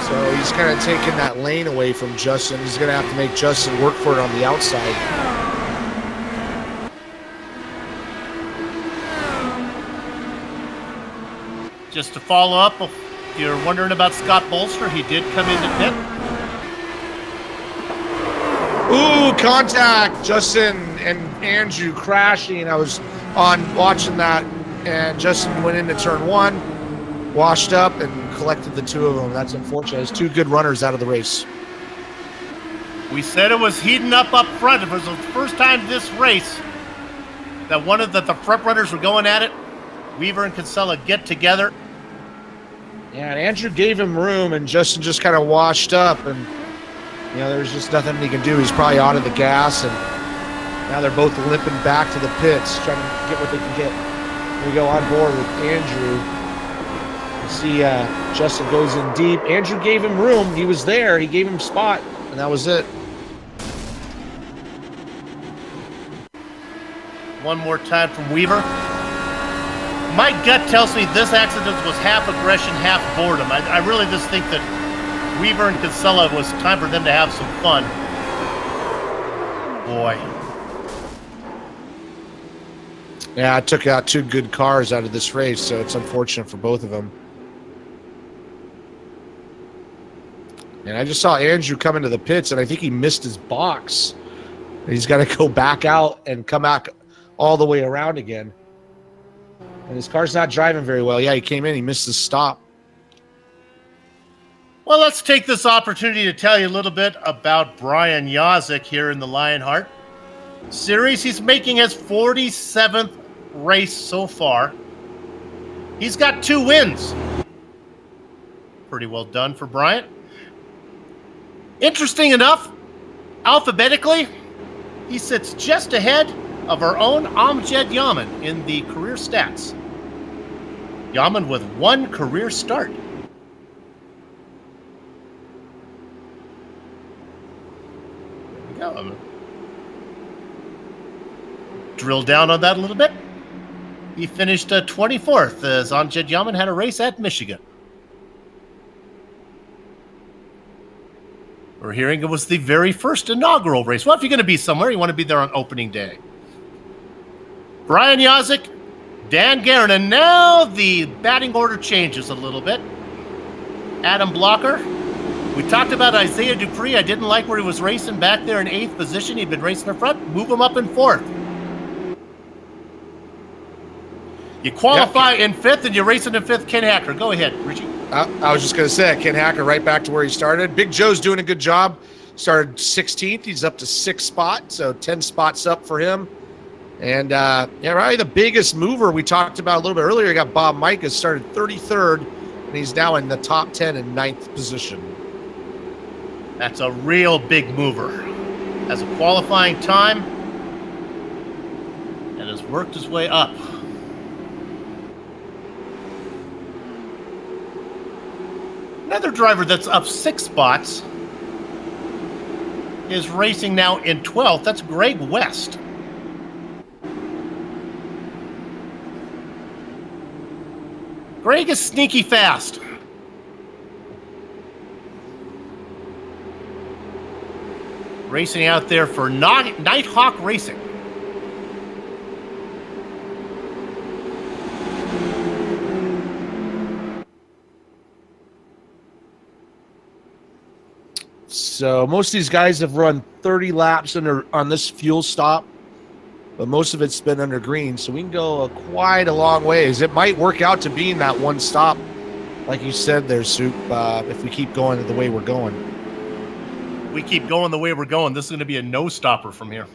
So he's kind of taking that lane away from Justin. He's going to have to make Justin work for it on the outside. Just to follow up, if you're wondering about Scott Bolster, he did come into pit. Ooh, contact! Justin and Andrew crashing. I was on watching that, and Justin went into turn 1, washed up, and collected the 2 of them. That's unfortunate. There's 2 good runners out of the race. We said it was heating up front. It was the first time this race that the front runners were going at it. Weaver and Kinsella get together. Yeah, and Andrew gave him room, and Justin just kind of washed up, and you know, there's just nothing he can do. He's probably out of the gas, and now they're both limping back to the pits, trying to get what they can get. Here we go on board with Andrew. You see Justin goes in deep. Andrew gave him room. He was there. He gave him spot, and that was it. One more time from Weaver. My gut tells me this accident was half aggression, half boredom. I really just think that Weaver and Kinsella, it was time for them to have some fun. Boy. Yeah, I took out 2 good cars out of this race, so it's unfortunate for both of them. And I just saw Andrew come into the pits, and I think he missed his box. He's got to go back out and come back all the way around again. And his car's not driving very well. Yeah, he came in, he missed his stop. Well, let's take this opportunity to tell you a little bit about Brian Yazik here in the Lionheart Series. He's making his 47th race so far. He's got 2 wins. Pretty well done for Brian. Interesting enough, alphabetically, he sits just ahead of our own Amjad Yaman in the career stats. Yaman with 1 career start. There we go. Drill down on that a little bit. He finished 24th as Amjad Yaman had a race at Michigan. We're hearing it was the very first inaugural race. Well, if you're going to be somewhere, you want to be there on opening day. Brian Yazik, Dan Guerin, and now the batting order changes a little bit. Adam Blocker. We talked about Isaiah Dupree. I didn't like where he was racing back there in 8th position. He'd been racing in front. Move him up in 4th. You qualify in 5th and you're racing in 5th. Ken Hacker. Go ahead, Richie. I was just going to say, Ken Hacker right back to where he started. Big Joe's doing a good job. Started 16th. He's up to 6th spot, so 10 spots up for him. And, yeah, probably the biggest mover we talked about a little bit earlier, you got Bob Micah, started 33rd, and he's now in the top 10 in 9th position. That's a real big mover. Has a qualifying time and has worked his way up. Another driver that's up 6 spots is racing now in 12th. That's Greg West. Greg is sneaky fast. Racing out there for Nighthawk Racing. So most of these guys have run 30 laps on this fuel stop, but most of it's been under green, so we can go quite a long ways. It might work out to being that one stop, like you said there, Soup, if we keep going the way we're going. We keep going the way we're going. This is going to be a no-stopper from here.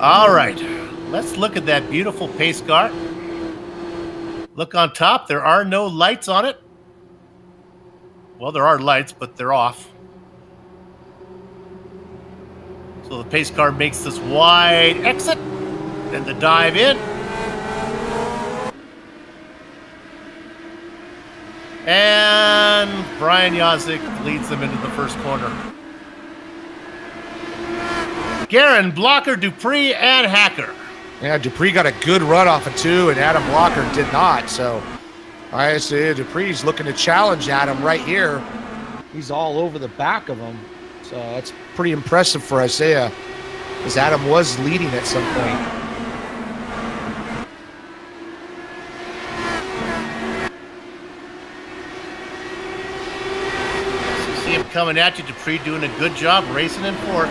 All right, let's look at that beautiful pace car. Look on top. There are no lights on it. Well, there are lights, but they're off. So the pace car makes this wide exit, then the dive in. And Brian Yazik leads them into the first corner. Guerin, Blocker, Dupree, and Hacker. Yeah, Dupree got a good run off of 2, and Adam Blocker did not. So I say Dupree's looking to challenge Adam right here. He's all over the back of him. So that's pretty impressive for Isaiah, as Adam was leading at some point. See him coming at you. Dupree doing a good job racing in fourth.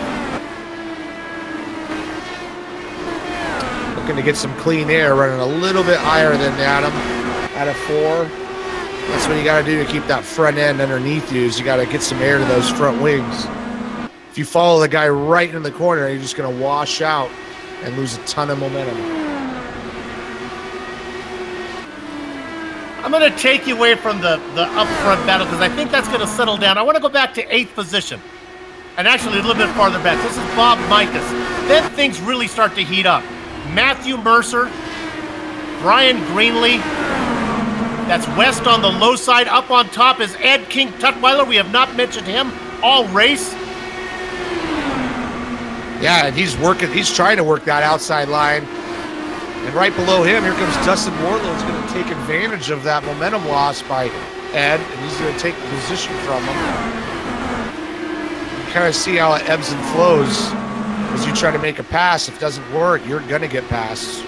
Looking to get some clean air, running a little bit higher than Adam. Out of 4. That's what you got to do to keep that front end underneath you, is you got to get some air to those front wings. If you follow the guy right in the corner, you're just going to wash out and lose a ton of momentum. I'm going to take you away from the up-front battle because I think that's going to settle down. I want to go back to 8th position. And actually a little bit farther back. This is Bob Micus. Then things really start to heat up. Matthew Mercer, Brian Greenlee. That's West on the low side. Up on top is Ed King Tutwiler. We have not mentioned him all race. Yeah, and he's trying to work that outside line. And right below him, here comes Dustin Wardlow. He's going to take advantage of that momentum loss by Ed, and he's going to take the position from him. You kind of see how it ebbs and flows as you try to make a pass. If it doesn't work, you're going to get passed.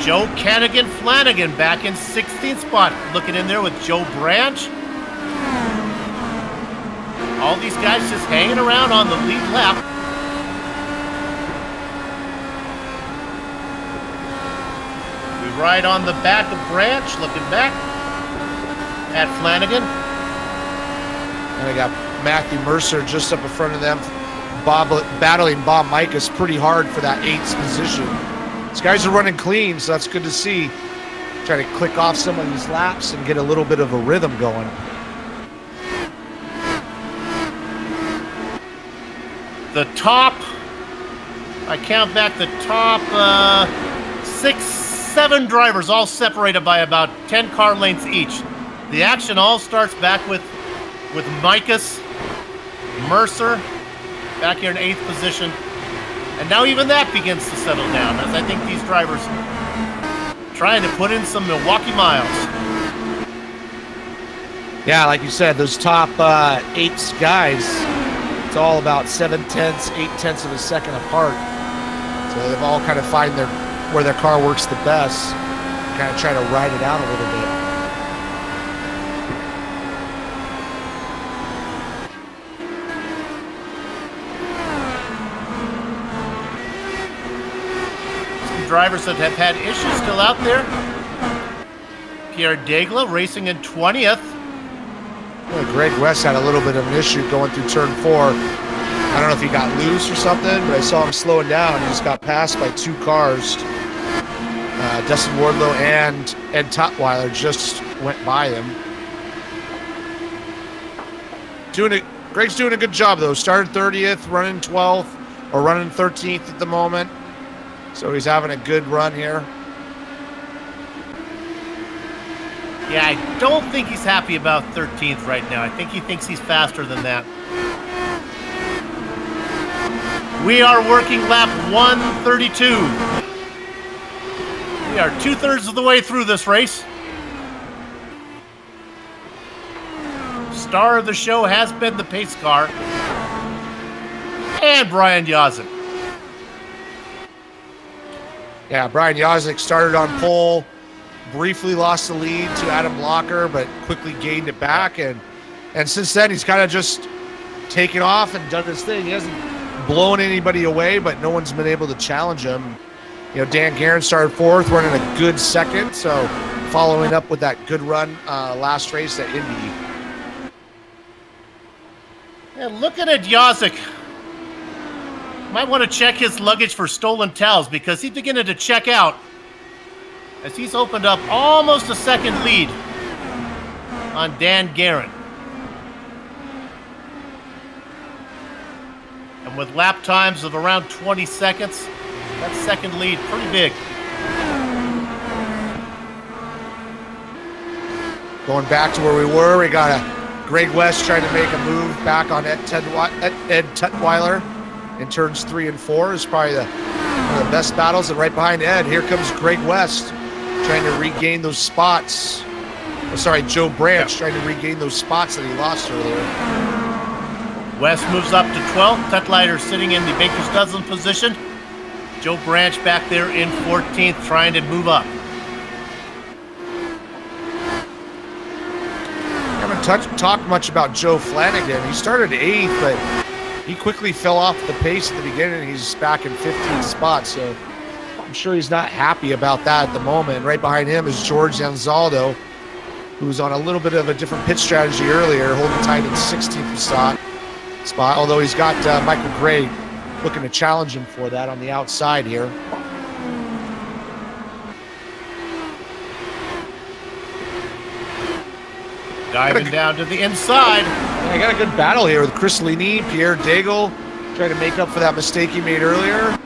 Joe Canagan Flanagan back in 16th spot. Looking in there with Joe Branch. All these guys just hanging around on the lead lap. We ride on the back of Branch, looking back at Flanagan. And I got Matthew Mercer just up in front of them, battling Bob Micus pretty hard for that 8th position. These guys are running clean, so that's good to see. Try to click off some of these laps and get a little bit of a rhythm going. The top, I count back the top 6, 7 drivers all separated by about 10 car lengths each. The action all starts back with Micus, Mercer, back here in 8th position. And now even that begins to settle down as I think these drivers trying to put in some Milwaukee miles. Yeah, like you said, those top 8 guys, it's all about 7/10, 8/10 of a second apart. So they've all kind of find where their car works the best, kind of try to ride it out a little bit. Some drivers that have had issues still out there. Pierre Degla racing in 20th. Well, Greg West had a little bit of an issue going through turn 4. I don't know if he got loose or something, but I saw him slowing down. He just got passed by 2 cars. Dustin Wardlow and Ed Tutwiler just went by him. Greg's doing a good job, though. Started 30th, running 12th, or running 13th at the moment. So he's having a good run here. Yeah, I don't think he's happy about 13th right now. I think he thinks he's faster than that. We are working lap 132. We are 2/3 of the way through this race. Star of the show has been the pace car. And Brian Yazin. Yeah, Brian Yazek started on pole, briefly lost the lead to Adam Blocker, but quickly gained it back. And since then, he's kind of just taken off and done his thing. He hasn't blown anybody away, but no one's been able to challenge him. You know, Dan Guerin started fourth, running a good second. So following up with that good run last race at Indy. Yeah, looking at Yazek, might want to check his luggage for stolen towels because he's beginning to check out as he's opened up almost a second lead on Dan Guerin. And with lap times of around 20 seconds, that second lead pretty big. Going back to where we were, we got a Greg West trying to make a move back on Ed Tutwiler in turns 3 and 4. Is probably one of the best battles. And right behind Ed, here comes Greg West trying to regain those spots. Oh, sorry, Joe Branch trying to regain those spots that he lost earlier. West moves up to 12th. Tutwiler sitting in the Baker's Dozen position. Joe Branch back there in 14th, trying to move up. Haven't talked much about Joe Flanagan. He started 8th, but he quickly fell off the pace at the beginning. He's back in 15th spot, so I'm sure he's not happy about that at the moment. Right behind him is George Anzaldo, who was on a little bit of a different pit strategy earlier, holding tight in 16th spot, although he's got Michael Gray looking to challenge him for that on the outside here. Diving down to the inside. I got a good battle here with Chris Ligny, Pierre Daigle, trying to make up for that mistake he made earlier.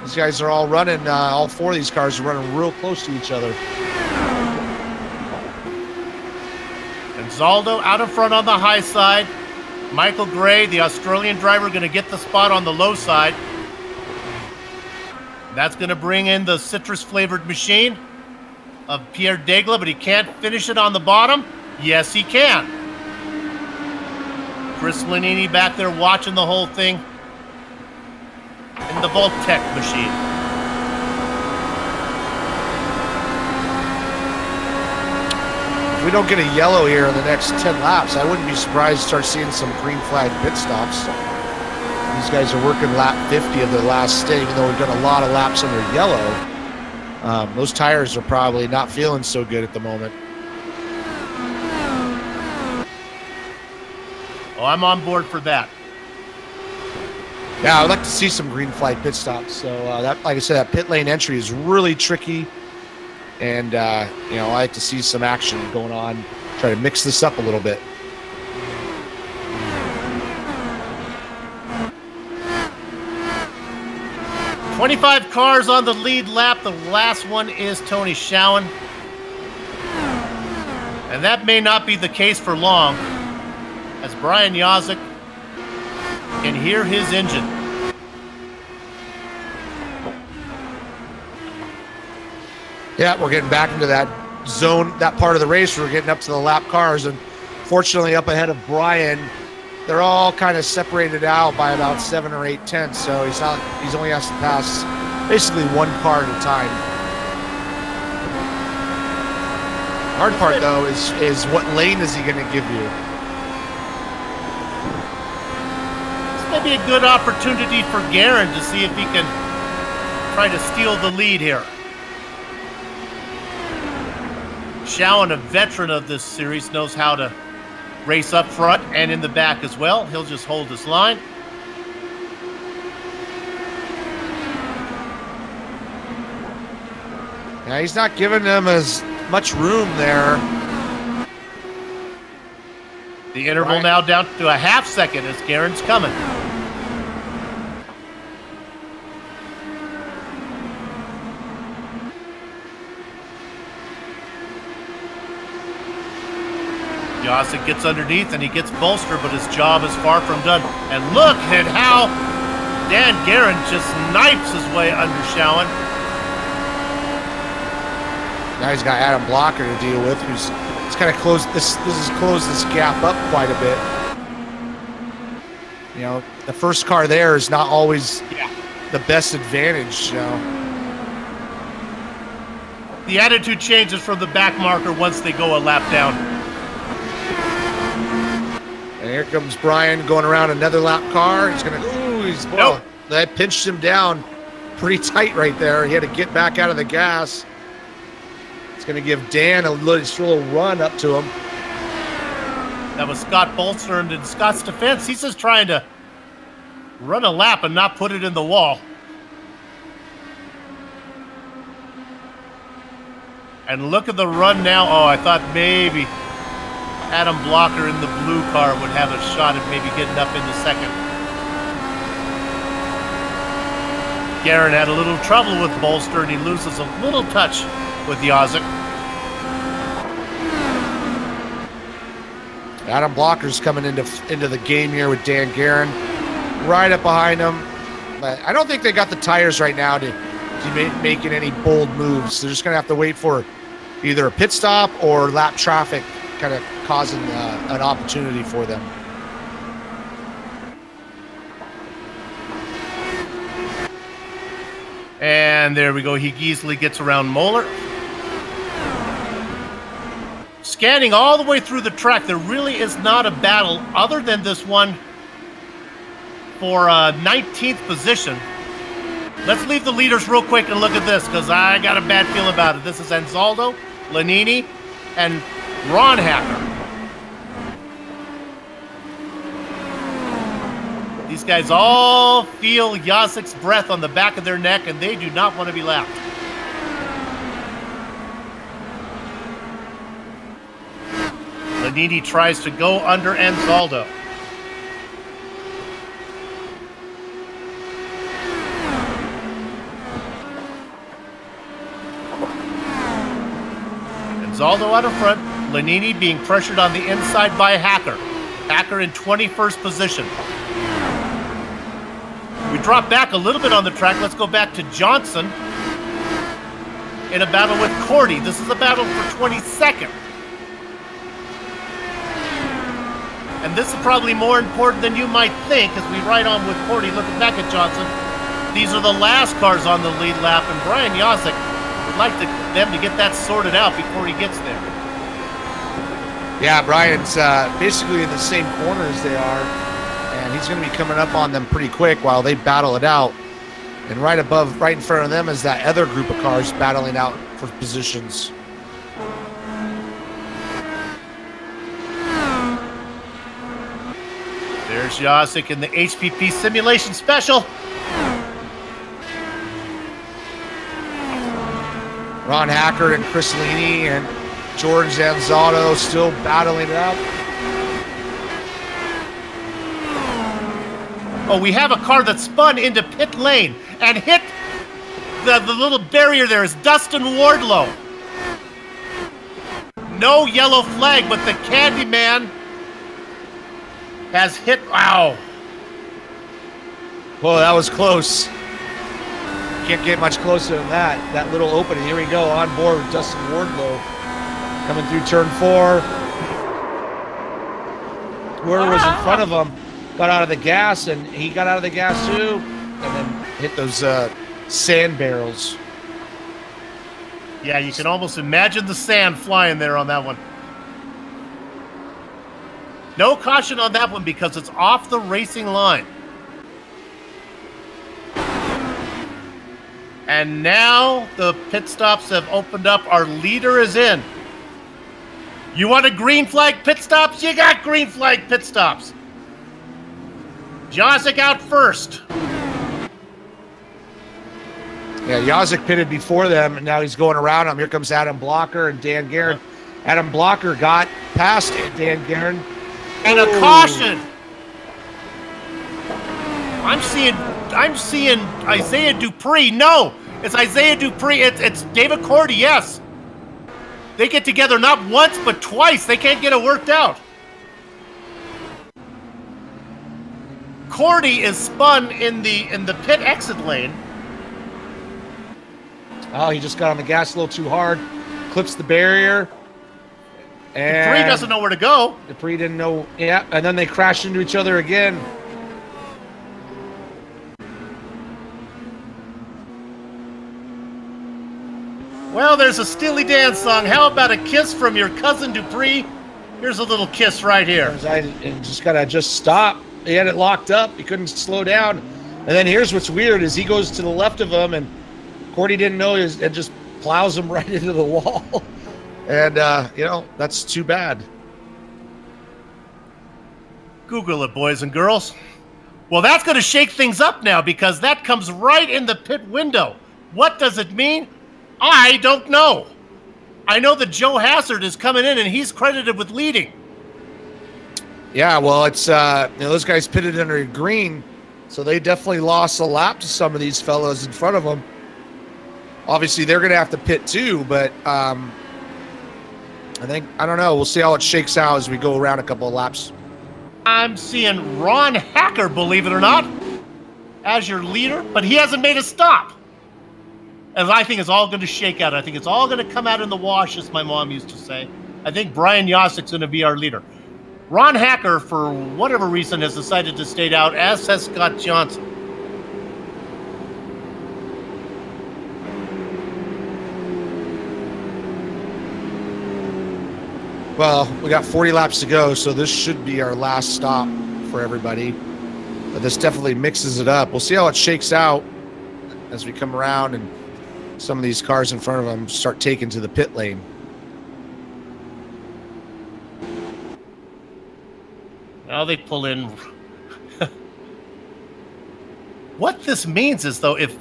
These guys are all running, all 4 of these cars are running real close to each other. Anzaldo out in front on the high side. Michael Gray, the Australian driver, going to get the spot on the low side. That's going to bring in the citrus-flavored machine of Pierre Daigle, but he can't finish it on the bottom. Yes, he can. Chris Lanini back there watching the whole thing in the Voltec machine. If we don't get a yellow here in the next 10 laps, I wouldn't be surprised to start seeing some green flag pit stops. These guys are working lap 50 of their last stint, even though we've done a lot of laps under yellow. Those tires are probably not feeling so good at the moment. Oh, I'm on board for that. Yeah, I'd like to see some green flag pit stops. So that, like I said, that pit lane entry is really tricky. And, you know, I like to see some action going on, try to mix this up a little bit. "25 cars on the lead lap. The last one is Tony Schowen. And that may not be the case for long, as Brian Yazek can hear his engine. Yeah, we're getting back into that zone, that part of the race. We're getting up to the lap cars, and fortunately up ahead of Brian, they're all kind of separated out by about 7 or 8 tenths. So he's only has to pass basically 1 car at a time. Hard part though is what lane is he going to give you? This may be a good opportunity for Guerin to see if he can try to steal the lead here. Schowen, a veteran of this series, knows how to race up front and in the back as well. He'll just hold his line. Yeah, he's not giving them as much room there. The interval now down to a half second as Guerin's coming. Yazek gets underneath and he gets Bolster, but his job is far from done. And look at how Dan Guerin just knifes his way under Schowen. Now he's got Adam Blocker to deal with, who's kind of closed this. This has closed this gap up quite a bit. You know, the first car there is not always the best advantage. You know. The attitude changes from the back marker once they go a lap down. And here comes Brian going around another lap car. He's going to, Nope. That pinched him down pretty tight right there. He had to get back out of the gas. It's going to give Dan a little run up to him. That was Scott Bolster, and in Scott's defense, he's just trying to run a lap and not put it in the wall. And look at the run now. Oh, I thought maybe Adam Blocker in the blue car would have a shot at maybe getting up into second. Guerin had a little trouble with Bolster, and he loses a little touch with Yazik. Adam Blocker's coming into the game here with Dan Guerin right up behind him. But I don't think they got the tires right now to making any bold moves. They're just going to have to wait for either a pit stop or lap traffic kind of causing an opportunity for them. And there we go. He easily gets around Moeller. Scanning all the way through the track, there really is not a battle other than this one for 19th position. Let's leave the leaders real quick and look at this, because I got a bad feel about it. This is Anzaldo, Lanini, and Ron Hacker. These guys all feel Yazik's breath on the back of their neck, and they do not want to be lapped. Lanini tries to go under Anzaldo. Anzaldo out of front, Lanini being pressured on the inside by Hacker. Hacker in 21st position. We drop back a little bit on the track. Let's go back to Johnson in a battle with Cordy. This is a battle for 22nd. And this is probably more important than you might think as we ride on with Cordy. Looking back at Johnson, these are the last cars on the lead lap, and Brian Yazik would like them to get that sorted out before he gets there. Yeah, Brian's basically in the same corner as they are, and he's going to be coming up on them pretty quick while they battle it out. And right in front of them is that other group of cars battling out for positions. There's Yazik in the HPP Simulation Special. Ron Hacker and Chris Lanini and George Anzaldo still battling it out. Oh, we have a car that spun into pit lane and hit the little barrier there is Dustin Wardlow. No yellow flag, but the Candyman has hit. Wow. Well, that was close. Can't get much closer than that. That little opening. Here we go on board with Dustin Wardlow coming through turn 4. Whoever was in front of him got out of the gas, and he got out of the gas too, and then hit those sand barrels. Yeah, you can almost imagine the sand flying there on that one. No caution on that one because it's off the racing line. And now the pit stops have opened up. Our leader is in. You want a green flag pit stops? You got green flag pit stops. Yazik out first. Yeah, Yazik pitted before them, and now he's going around them. Here comes Adam Blocker and Dan Guerin. Adam Blocker got past Dan Guerin. And a caution. I'm seeing Isaiah Dupree. No, it's Isaiah Dupree. It's David Cordy, yes. They get together not once, but twice. They can't get it worked out. Cordy is spun in the pit exit lane. Oh, he just got on the gas a little too hard. Clips the barrier. And Dupree doesn't know where to go. Dupree didn't know. Yeah, and then they crashed into each other again. Well, there's a Steely Dan song. How about a kiss from your cousin Dupree? Here's a little kiss right here. I just gotta stop. He had it locked up. He couldn't slow down. And then here's what's weird is he goes to the left of him, and Cordy didn't know and just plows him right into the wall. And, that's too bad. Google it, boys and girls. Well, that's going to shake things up now because that comes right in the pit window. What does it mean? I don't know. I know that Joe Hazard is coming in and he's credited with leading. Yeah, well, it's those guys pitted under green, so they definitely lost a lap to some of these fellows in front of them. Obviously, they're going to have to pit too, but I don't know. We'll see how it shakes out as we go around a couple of laps. I'm seeing Ron Hacker, believe it or not, as your leader, but he hasn't made a stop. And I think it's all going to shake out. I think it's all going to come out in the wash, as my mom used to say. I think Brian Yossick's going to be our leader. Ron Hacker, for whatever reason, has decided to stay out, as has Scott Johnson. Well, we got 40 laps to go, so this should be our last stop for everybody. But this definitely mixes it up. We'll see how it shakes out as we come around and some of these cars in front of them start taking to the pit lane. Now they pull in. What this means is, though, if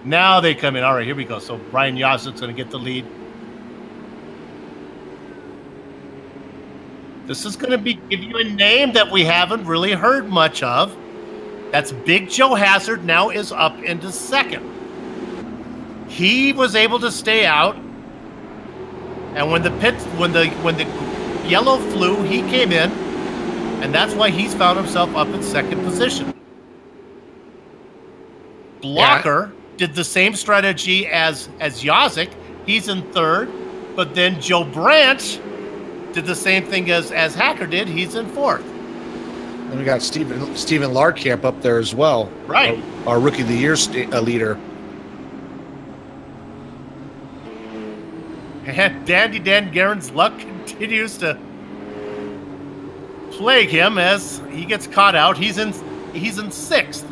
now they come in. All right, here we go. So Brian Yossick's going to get the lead. This is going to give you a name that we haven't really heard much of. That's Big Joe Hazard now is up into second. He was able to stay out, and when the yellow flew, he came in, and that's why he's found himself up in second position. Blocker did the same strategy as Yossick. He's in third, but then Joe Branch did the same thing as Hacker did. He's in fourth. And we got Stephen Larkamp up there as well. Right. Our Rookie of the Year leader. And Dandy Dan Guerin's luck continues to plague him as he gets caught out. He's in sixth.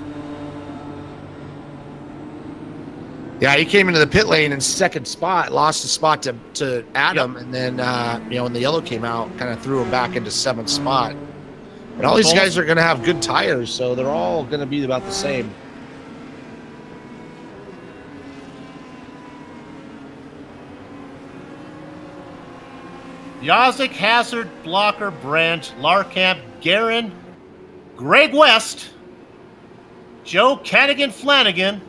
Yeah, he came into the pit lane in second spot, lost the spot to Adam, and then when the yellow came out, kind of threw him back into seventh spot. And all these guys are going to have good tires, so they're all going to be about the same. Yossick, Hazard, Blocker, Branch, Larkamp, Guerin, Greg West, Joe Cadigan-Flanagan,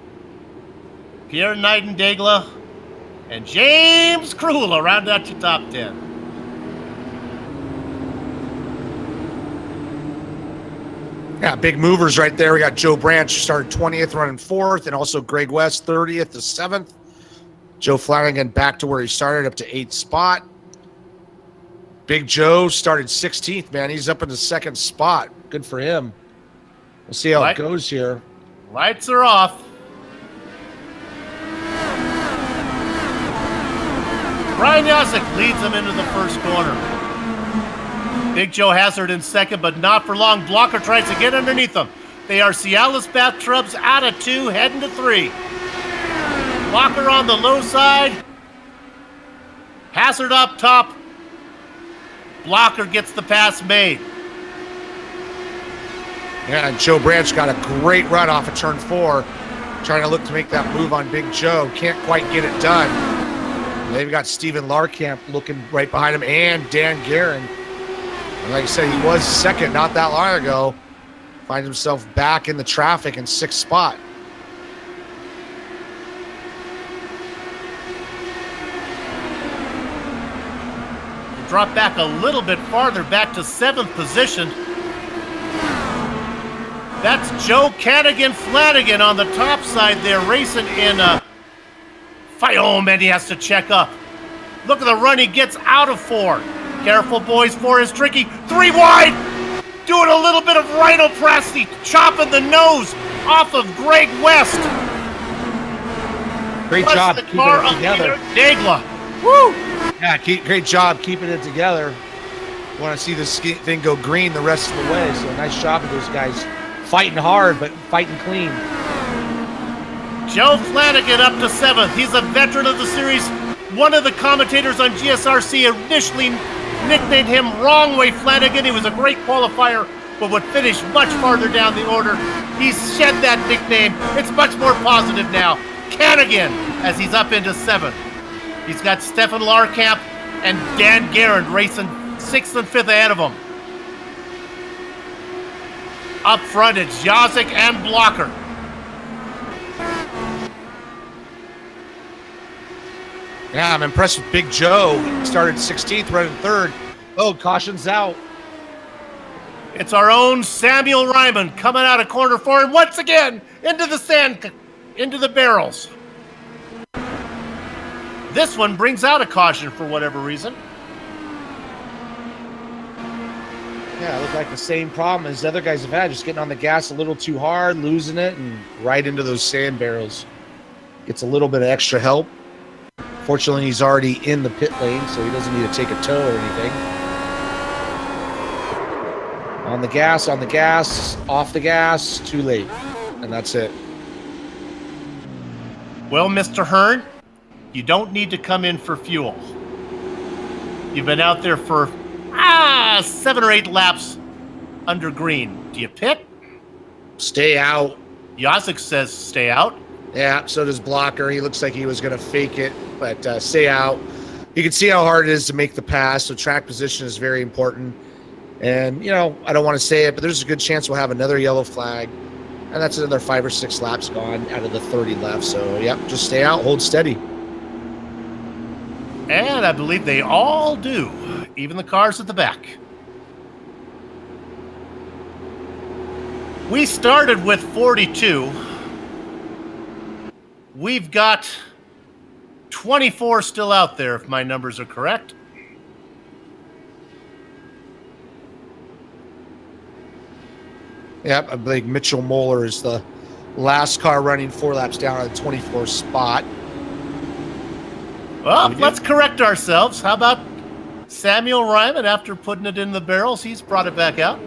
Pierre Nightingale, and James Krula round out your top 10. Yeah, big movers right there. We got Joe Branch started 20th, running 4th, and also Greg West 30th to 7th. Joe Flanagan back to where he started, up to 8th spot. Big Joe started 16th, man. He's up in the 2nd spot. Good for him. We'll see how it goes here. Lights are off. Brian Yossick leads them into the first corner. Big Joe Hazard in second, but not for long. Blocker tries to get underneath them. They are Cialis Bathrubs out of 2, heading to 3. Blocker on the low side. Hazard up top. Blocker gets the pass made. Yeah, and Joe Branch got a great run off of turn 4, trying to look to make that move on Big Joe. Can't quite get it done. They've got Stephen Larkamp looking right behind him, and Dan Guerin. And like I said, he was second not that long ago. Finds himself back in the traffic in 6th spot. Drop back a little bit farther, back to 7th position. That's Joe Cadigan-Flanagan on the top side there, racing in oh, man, he has to check up. Look at the run he gets out of 4. Careful, boys, 4 is tricky. 3 wide! Doing a little bit of rhinoplasty, chopping the nose off of Greg West. Great Plus job the keeping car it of together. Dagla. Woo! Yeah, great job keeping it together. Want to see this thing go green the rest of the way. So nice job of those guys fighting hard, but fighting clean. Joe Flanagan up to 7th. He's a veteran of the series. One of the commentators on GSRC initially nicknamed him Wrong Way Flanagan. He was a great qualifier, but would finish much farther down the order. He's shed that nickname. It's much more positive now. Canagan, as he's up into 7th. He's got Stefan Larkamp and Dan Garand racing 6th and 5th ahead of him. Up front, it's Yazik and Blocker. Yeah, I'm impressed with Big Joe. He started 16th, running 3rd. Oh, caution's out. It's our own Samuel Ryman coming out of corner 4 and once again into the sand, into the barrels. This one brings out a caution for whatever reason. Yeah, it looked like the same problem as the other guys have had, just getting on the gas a little too hard, losing it, and Right into those sand barrels. Gets a little bit of extra help. Fortunately, he's already in the pit lane, so he doesn't need to take a tow or anything. on the gas, off the gas, too late. And that's it. Well, Mr. Hearn, you don't need to come in for fuel. You've been out there for 7 or 8 laps under green. Do you pit? Stay out. Yazik says stay out. Yeah, so does Blocker. He looks like he was going to fake it, but stay out. You can see how hard it is to make the pass, so track position is very important. And, you know, I don't want to say it, but there's a good chance we'll have another yellow flag. And that's another 5 or 6 laps gone out of the 30 left. So, yep, just stay out, hold steady. And I believe they all do, even the cars at the back. We started with 42. We've got 24 still out there, if my numbers are correct. Yep, I believe Mitchell Moeller is the last car running 4 laps down at the 24th spot. Well, let's correct ourselves. How about Samuel Ryman? After putting it in the barrels, he's brought it back out.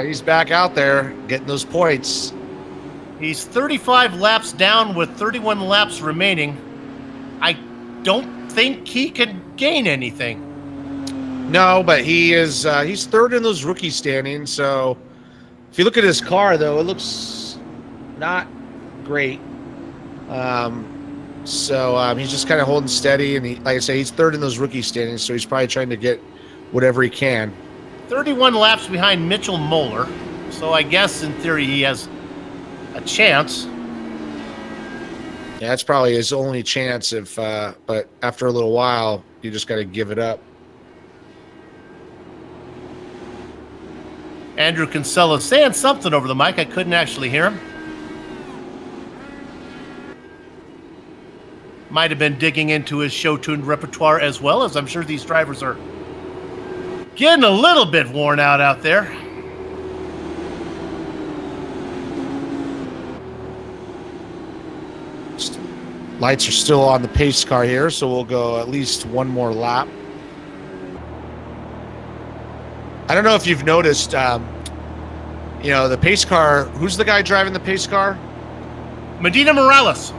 He's back out there getting those points. He's 35 laps down with 31 laps remaining. I don't think he can gain anything. No, but he is he's 3rd in those rookie standings. So if you look at his car, though, it looks not great. So he's just kind of holding steady, and like I say, he's 3rd in those rookie standings. So he's probably trying to get whatever he can. 31 laps behind Mitchell Moeller. So I guess in theory he has a chance. Yeah, that's probably his only chance. But after a little while, you just got to give it up. Andrew Kinsella saying something over the mic. I couldn't actually hear him. Might have been digging into his show-tuned repertoire as well, as I'm sure these drivers are getting a little bit worn out there. Lights are still on the pace car here, so we'll go at least one more lap. I don't know if you've noticed, the pace car, who's the guy driving the pace car? Medina Morales.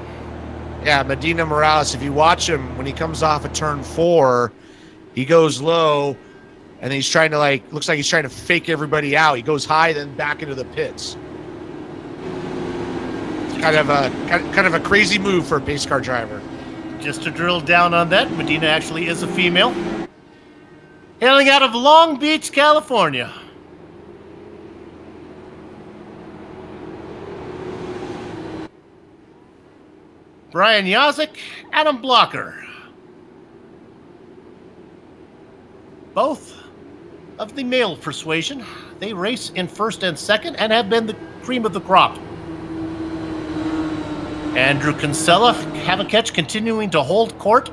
Yeah, Medina Morales. If you watch him, when he comes off of turn 4, he goes low, and he's trying to, looks like he's trying to fake everybody out. He goes high, then back into the pits. It's kind of a crazy move for a pace car driver. Just to drill down on that, Medina actually is a female. Hailing out of Long Beach, California. Brian Yazik, Adam Blocker. Both of the male persuasion. They race in 1st and 2nd and have been the cream of the crop. Andrew Kinsella, have a catch, continuing to hold court.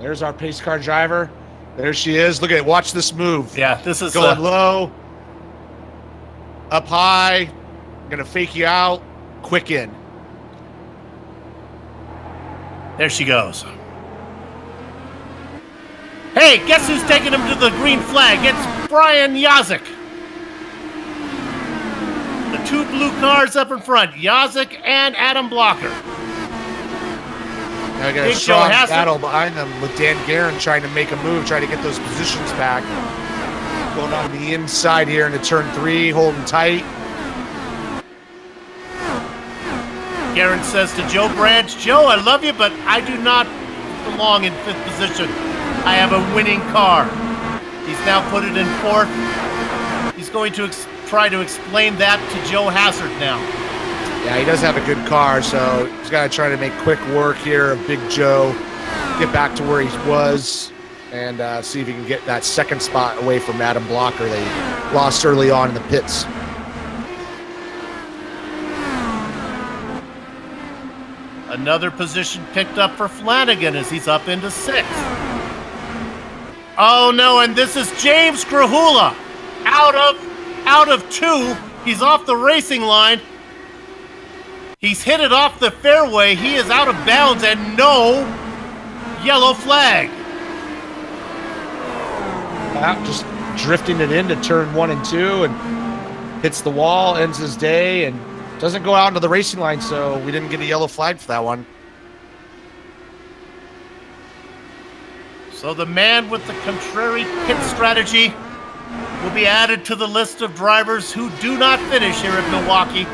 There's our pace car driver. There she is. Look at it. Watch this move. Yeah, this is going low, up high. Gonna fake you out. Quick in. There she goes. Hey, guess who's taking him to the green flag? It's Brian Yazik. The two blue cars up in front, Yazik and Adam Blocker. Now we got a strong battle behind them with Dan Guerin trying to make a move, trying to get those positions back. Going on the inside here into turn 3, holding tight. Guerin says to Joe Branch, Joe, I love you, but I do not belong in 5th position. I have a winning car. He's now put it in 4th. He's going to try to explain that to Joe Hazard now. Yeah, he does have a good car, so he's got to try to make quick work here of Big Joe, get back to where he was, and see if he can get that 2nd spot away from Adam Blocker. They lost early on in the pits. Another position picked up for Flanagan as he's up into 6th. Oh no, and this is James Grahula. Out of 2. He's off the racing line. He's hit it off the fairway. He is out of bounds and no yellow flag. Just drifting it into turn 1 and 2 and hits the wall, ends his day, and doesn't go out into the racing line, so we didn't get a yellow flag for that one. So the man with the contrary pit strategy will be added to the list of drivers who do not finish here at Milwaukee.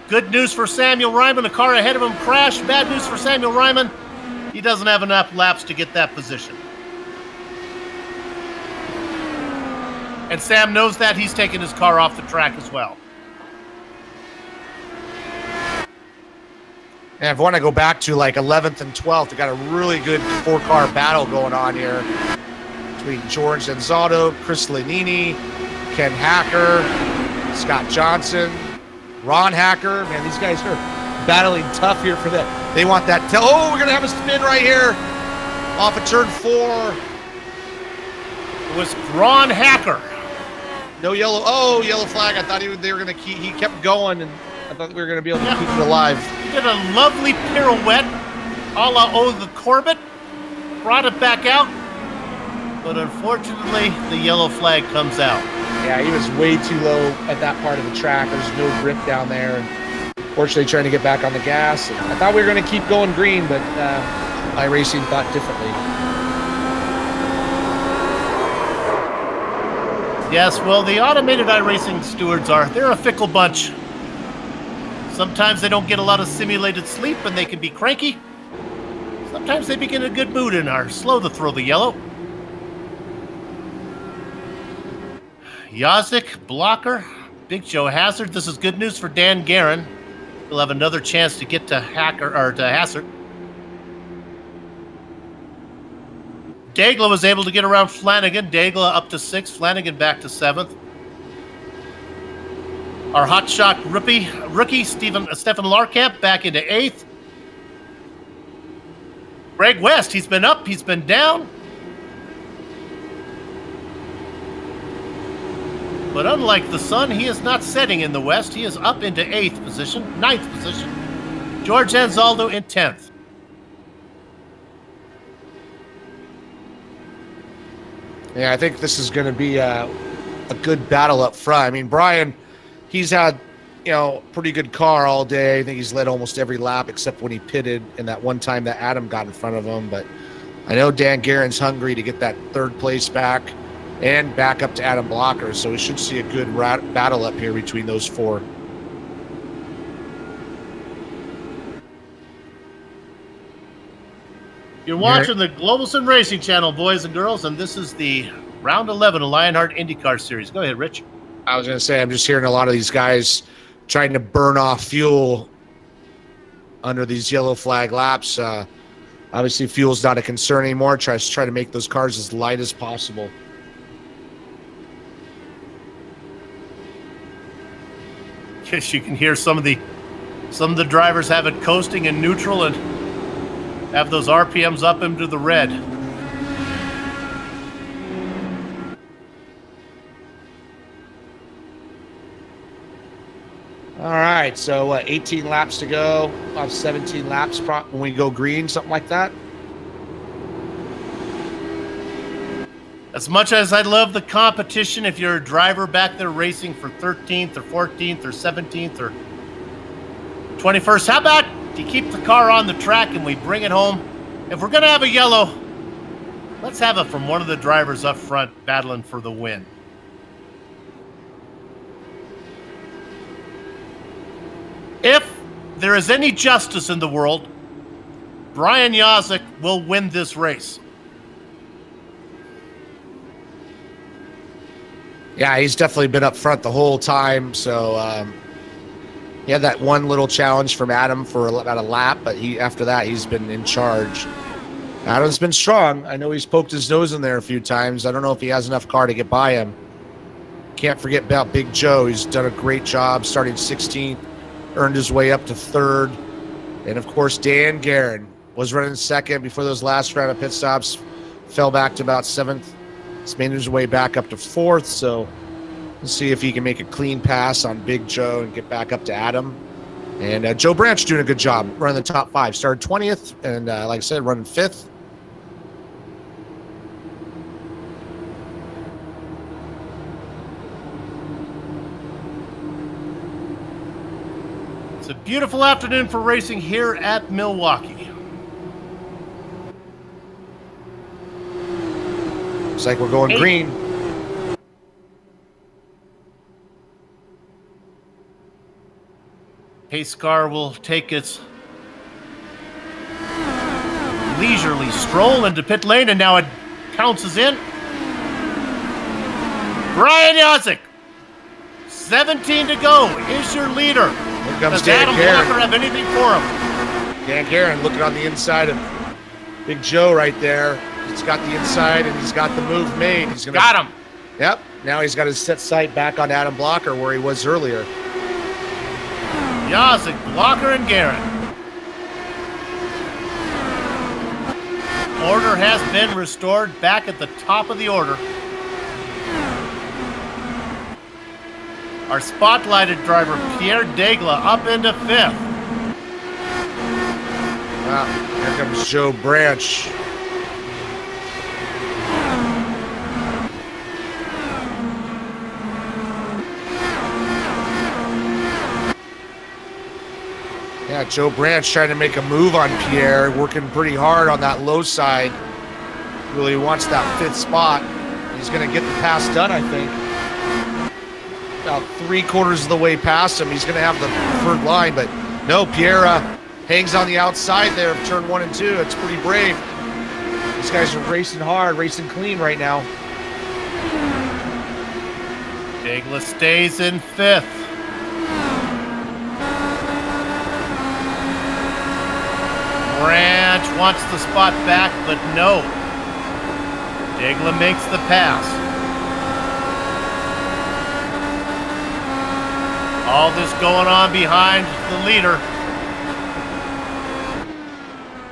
Good news for Samuel Ryman. The car ahead of him crashed. Bad news for Samuel Ryman. He doesn't have enough laps to get that position. And Sam knows that. He's taken his car off the track as well. And if I want to go back to like 11th and 12th, we got a really good 4-car battle going on here between George Zanzotto, Chris Lanini, Ken Hacker, Scott Johnson, Ron Hacker. Man, these guys are battling tough here for that. They want that. Oh, we're going to have a spin right here off of turn 4. It was Ron Hacker. No yellow. Oh, yellow flag. I thought they were going to keep. He kept going, and I thought we were going to be able to keep it alive. He did a lovely pirouette a la the Corbett. Brought it back out. But unfortunately, the yellow flag comes out. Yeah, he was way too low at that part of the track. There's no grip down there. And fortunately, trying to get back on the gas. And I thought we were going to keep going green, but iRacing thought differently. Yes, well, the automated iRacing stewards they're a fickle bunch. Sometimes they don't get a lot of simulated sleep and they can be cranky. Sometimes they begin in a good mood and are slow to throw the yellow. Yazik, Blocker, Big Joe Hazard. This is good news for Dan Guerin. He'll have another chance to get to Hazard. Daigle was able to get around Flanagan. Daigle up to 6th, Flanagan back to 7th. Our hotshot rookie Stephen Larkamp back into 8th. Greg West, he's been up, he's been down. But unlike the sun, he is not setting in the west. He is up into 8th position, 9th position. George Anzaldo in 10th. Yeah, I think this is going to be a good battle up front. I mean, Brian, he's had, pretty good car all day. I think he's led almost every lap except when he pitted and that one time that Adam got in front of him. But I know Dan Guerin's hungry to get that 3rd place back and back up to Adam Blocker. So we should see a good battle up here between those 4. You're watching the Global Sim Racing Channel, boys and girls, and this is the Round 11 of Lionheart IndyCar Series. Go ahead, Rich. I was going to say, I'm just hearing a lot of these guys trying to burn off fuel under these yellow flag laps. Obviously, fuel's not a concern anymore. Try to make those cars as light as possible. Yes, you can hear some of the drivers have it coasting in neutral and have those RPMs up into the red. All right, so 18 laps to go. About 17 laps when we go green, something like that. As much as I love the competition, if you're a driver back there racing for 13th or 14th or 17th or 21st, how about you keep the car on the track and we bring it home? If we're going to have a yellow, let's have it from one of the drivers up front battling for the win. If there is any justice in the world, Brian Yazik will win this race. Yeah, he's definitely been up front the whole time. So he had that one little challenge from Adam for about a lap, but after that, he's been in charge. Adam's been strong. I know he's poked his nose in there a few times. I don't know if he has enough car to get by him. Can't forget about Big Joe. He's done a great job starting 16th, earned his way up to 3rd. And, of course, Dan Guerin was running 2nd before those last round of pit stops, fell back to about 7th. He's made his way back up to 4th, so let's see if he can make a clean pass on Big Joe and get back up to Adam. And Joe Branch doing a good job running the top 5. Started 20th and, like I said, running 5th. It's a beautiful afternoon for racing here at Milwaukee. Looks like we're going green. Pace car will take its leisurely stroll into pit lane, and now it pounces in. Brian Yazik, 17 to go, is your leader. Here comes Does Dan Adam Guerin. Walker have anything for him? Dan Guerin looking on the inside of Big Joe right there. He's got the inside and he's got the move made. He's gonna Got him. Yep. Now he's got his set sight back on Adam Blocker where he was earlier. Yazik, Blocker, and Guerin. Order has been restored back at the top of the order. Our spotlighted driver, Pierre Degla, up into 5th. Wow. Here comes Joe Branch. Yeah, Joe Branch trying to make a move on Pierre, working pretty hard on that low side. Really wants that 5th spot. He's going to get the pass done, I think. About 3/4 of the way past him. He's going to have the preferred line, but no, Pierre hangs on the outside there of turn 1 and 2. It's pretty brave. These guys are racing hard, racing clean right now. Degla stays in 5th. Branch wants the spot back, but no. Degla makes the pass. All this going on behind the leader.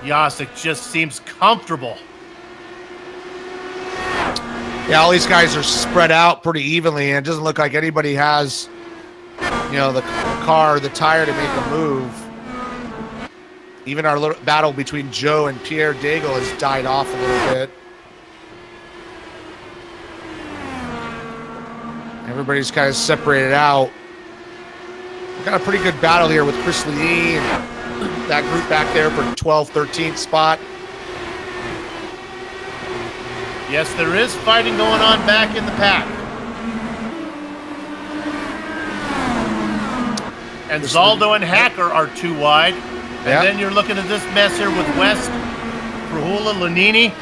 Yazik just seems comfortable. Yeah, all these guys are spread out pretty evenly, and it doesn't look like anybody has, the car, the tire to make a move. Even our little battle between Joe and Pierre Daigle has died off a little bit. Everybody's kind of separated out. We've got a pretty good battle here with Chris Lee and that group back there for 12th, 13th spot. Yes, there is fighting going on back in the pack. And Zaldo and Hacker are too wide. And then you're looking at this mess here with West, Frahula, Lanini.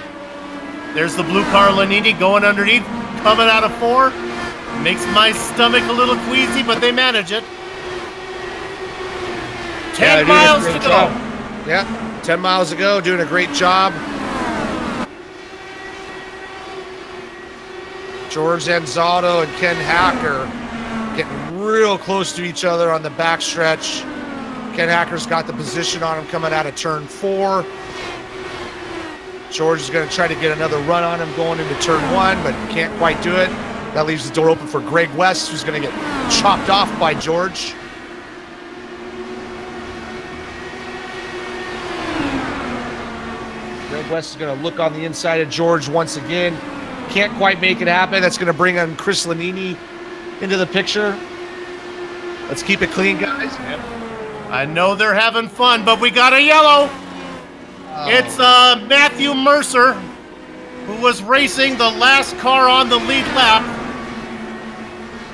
There's the blue car, Lanini, going underneath, coming out of 4. Makes my stomach a little queasy, but they manage it. 10 miles to go. Yeah, 10 miles to go, doing a great job. George Anzaldo and Ken Hacker getting real close to each other on the backstretch. Ken Hacker's got the position on him coming out of turn 4. George is going to try to get another run on him going into turn 1, but can't quite do it. That leaves the door open for Greg West, who's going to get chopped off by George. Greg West is going to look on the inside of George once again. Can't quite make it happen. That's going to bring on Chris Lanini into the picture. Let's keep it clean, guys. Yep. I know they're having fun, but we got a yellow. Oh. It's Matthew Mercer, who was racing the last car on the lead lap.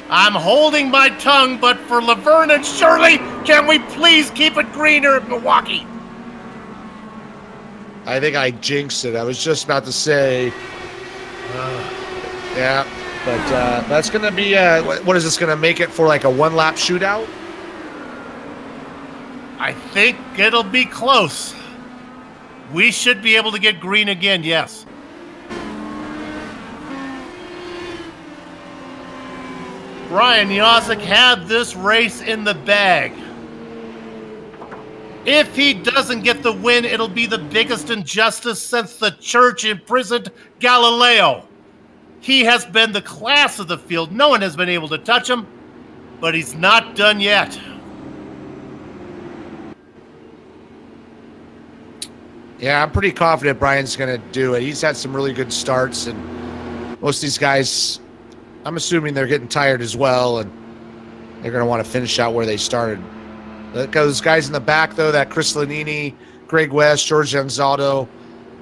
I'm holding my tongue, but for Laverne and Shirley, can we please keep it greener at Milwaukee? I think I jinxed it. I was just about to say, yeah, but that's going to be, what is this going to make it for, like a one-lap shootout? I think it'll be close. We should be able to get green again, yes. Brian Yozik had this race in the bag. If he doesn't get the win, it'll be the biggest injustice since the church imprisoned Galileo. He has been the class of the field. No one has been able to touch him, but he's not done yet. Yeah, I'm pretty confident Brian's going to do it. He's had some really good starts, and most of these guys, I'm assuming they're getting tired as well, and they're going to want to finish out where they started. Those guys in the back, though, that Chris Lanini, Greg West, George Anzaldo,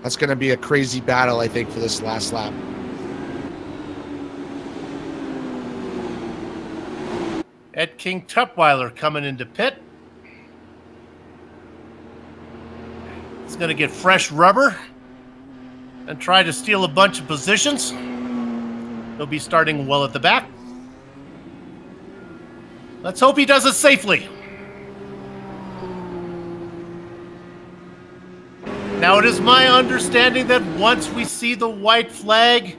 that's going to be a crazy battle, I think, for this last lap. Ed King Tutwiler coming into pit. He's going to get fresh rubber and try to steal a bunch of positions. He'll be starting well at the back. Let's hope he does it safely. Now, it is my understanding that once we see the white flag,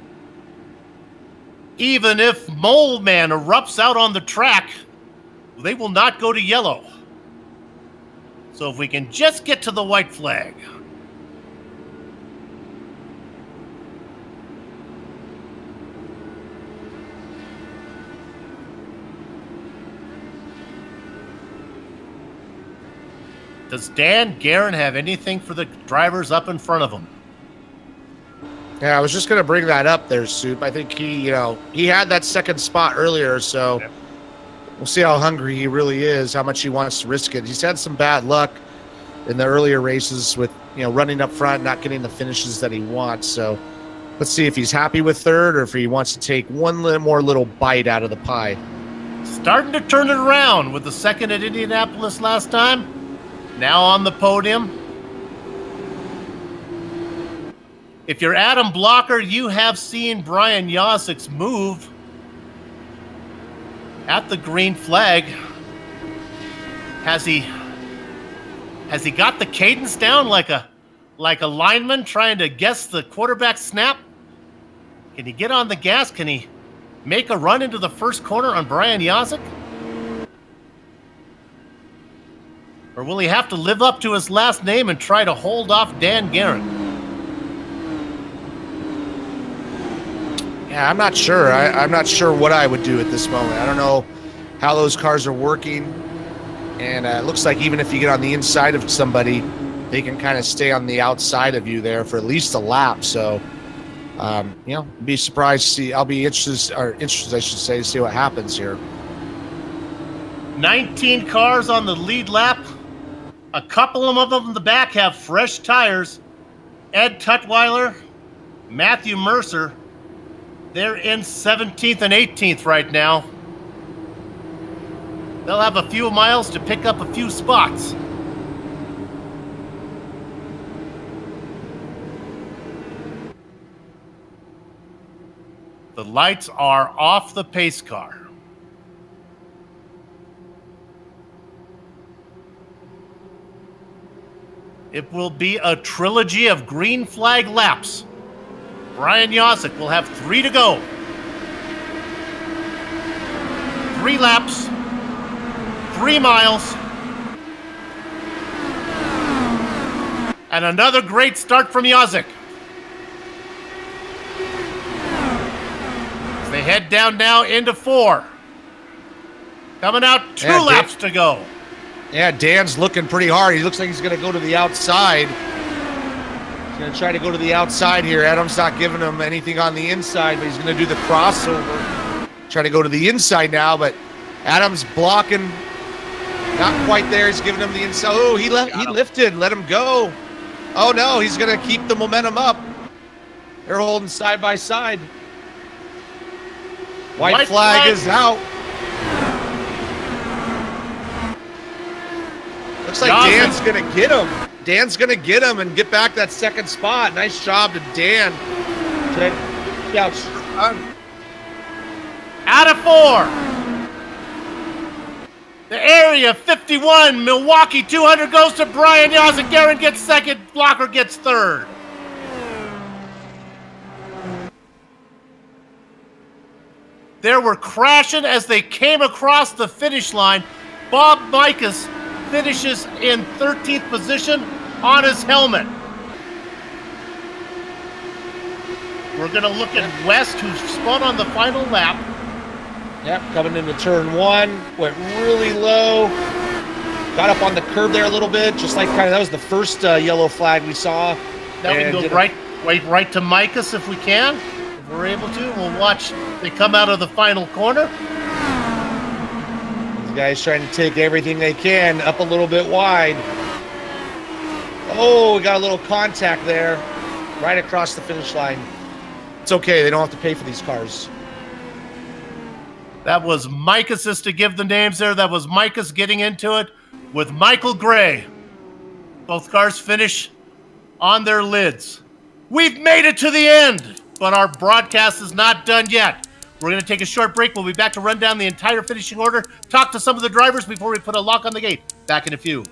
even if Mole Man erupts out on the track, they will not go to yellow. So if we can just get to the white flag. Does Dan Guerin have anything for the drivers up in front of him? Yeah, I was just going to bring that up there, Soup. I think he had that second spot earlier, so we'll see how hungry he really is, how much he wants to risk it. He's had some bad luck in the earlier races with, running up front, not getting the finishes that he wants. So let's see if he's happy with third or if he wants to take one more little bite out of the pie. Starting to turn it around with the second at Indianapolis last time. Now on the podium. If you're Adam Blocker, you have seen Brian Yozik's move at the green flag. Has he got the cadence down like a lineman trying to guess the quarterback snap? Can he get on the gas? Can he make a run into the first corner on Brian Yozik? Or will he have to live up to his last name and try to hold off Dan Guerin? Yeah, I'm not sure. I'm not sure what I would do at this moment. I don't know how those cars are working. And it looks like even if you get on the inside of somebody, they can kind of stay on the outside of you there for at least a lap. So, be surprised to see. I'll be interested, I should say, to see what happens here. 19 cars on the lead lap. A couple of them in the back have fresh tires. Ed Tutwiler, Matthew Mercer, they're in 17th and 18th right now. They'll have a few miles to pick up a few spots. The lights are off the pace car. It will be a trilogy of green flag laps. Brian Yozik will have 3 to go. 3 laps, 3 miles, and another great start from Yozik. As they head down now into 4. Coming out 2 laps to go. Yeah, Dan's looking pretty hard. He looks like he's going to go to the outside. He's going to try to go to the outside here. Adam's not giving him anything on the inside, but he's going to do the crossover. Trying to go to the inside now, but Adam's blocking. Not quite there. He's giving him the inside. Oh, he lifted. Let him go. Oh, no. He's going to keep the momentum up. They're holding side by side. White flag is out. Looks like Dan's going to get him. Dan's going to get him and get back that second spot. Nice job to Dan. Out of 4. The Area 51 Milwaukee 200 goes to Brian Yazzie. Garen gets second. Blocker gets third. They were crashing as they came across the finish line. Bob Mikas finishes in 13th position on his helmet. We're going to look at West, who spun on the final lap. Yep, coming into turn 1, went really low. Got up on the curb there a little bit, just like that was the first yellow flag we saw. Now we can go right to Mikas if we can. If we're able to, we'll watch. They come out of the final corner. These guys trying to take everything they can up a little bit wide. Oh, we got a little contact there, right across the finish line. It's okay. They don't have to pay for these cars. That was Mikas, to give the names there. That was Mikas getting into it with Michael Gray. Both cars finish on their lids. We've made it to the end, but our broadcast is not done yet. We're going to take a short break. We'll be back to run down the entire finishing order, talk to some of the drivers before we put a lock on the gate. Back in a few.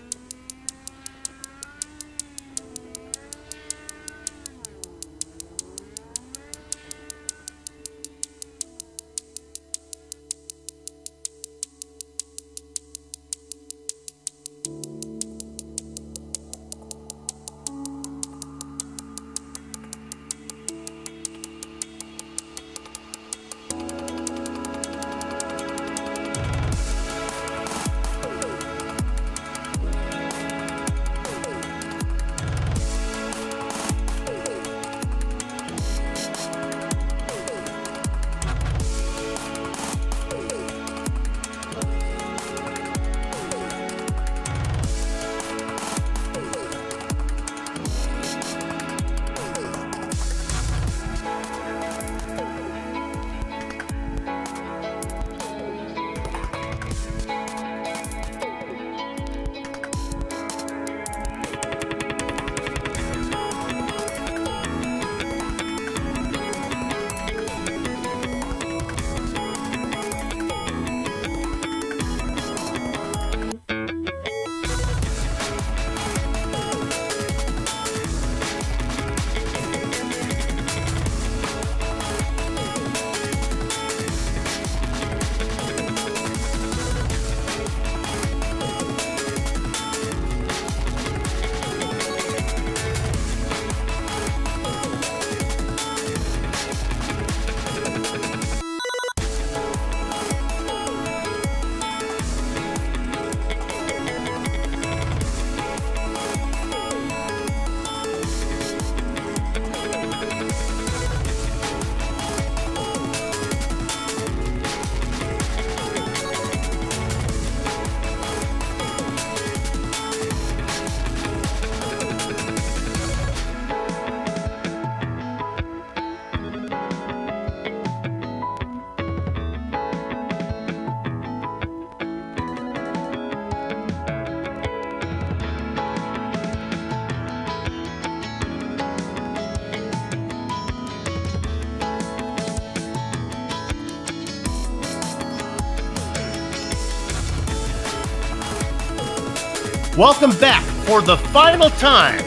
Welcome back for the final time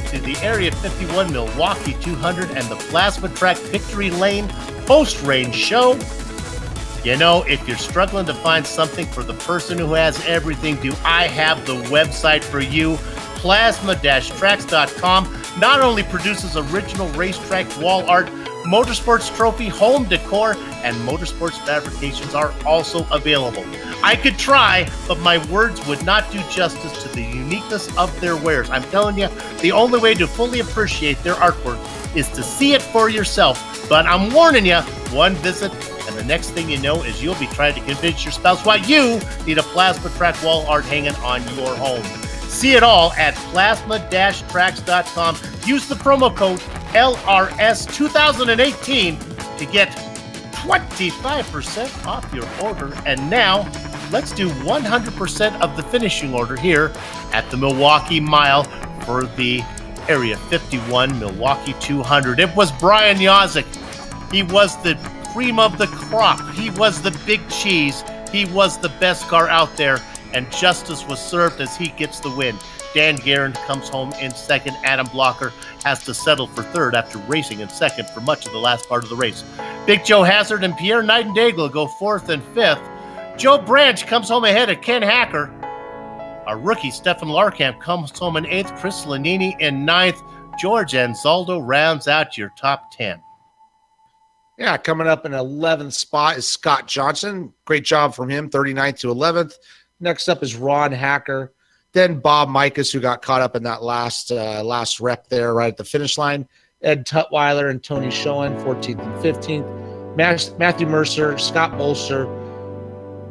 to the Area 51 Milwaukee 200 and the Plasma Track Victory Lane post-rain show. You know, if you're struggling to find something for the person who has everything, do I have the website for you? Plasma-tracks.com not only produces original racetrack wall art Motorsports Trophy home decor and motorsports fabrications are also available. I could try, but my words would not do justice to the uniqueness of their wares. I'm telling you, the only way to fully appreciate their artwork is to see it for yourself. But I'm warning you, one visit and the next thing you know is you'll be trying to convince your spouse why you need a plasma track wall art hanging on your home. See it all at plasma-tracks.com. Use the promo code LRS2018 to get 25% off your order. And now, let's do 100% of the finishing order here at the Milwaukee Mile for the Area 51 Milwaukee 200. It was Brian Yozik. He was the cream of the crop. He was the big cheese. He was the best car out there. And justice was served as he gets the win. Dan Guerin comes home in second. Adam Blocker has to settle for third after racing in second for much of the last part of the race. Big Joe Hazard and Pierre Nightingale go fourth and fifth. Joe Branch comes home ahead of Ken Hacker. Our rookie, Stefan Larkamp, comes home in eighth. Chris Lanini in ninth. George Anzaldo rounds out your top 10. Yeah, coming up in 11th spot is Scott Johnson. Great job from him, 39th to 11th. Next up is Ron Hacker. Then Bob Mikas, who got caught up in that last rep there right at the finish line. Ed Tutwiler and Tony Schoen, 14th and 15th. Matthew Mercer, Scott Bolster,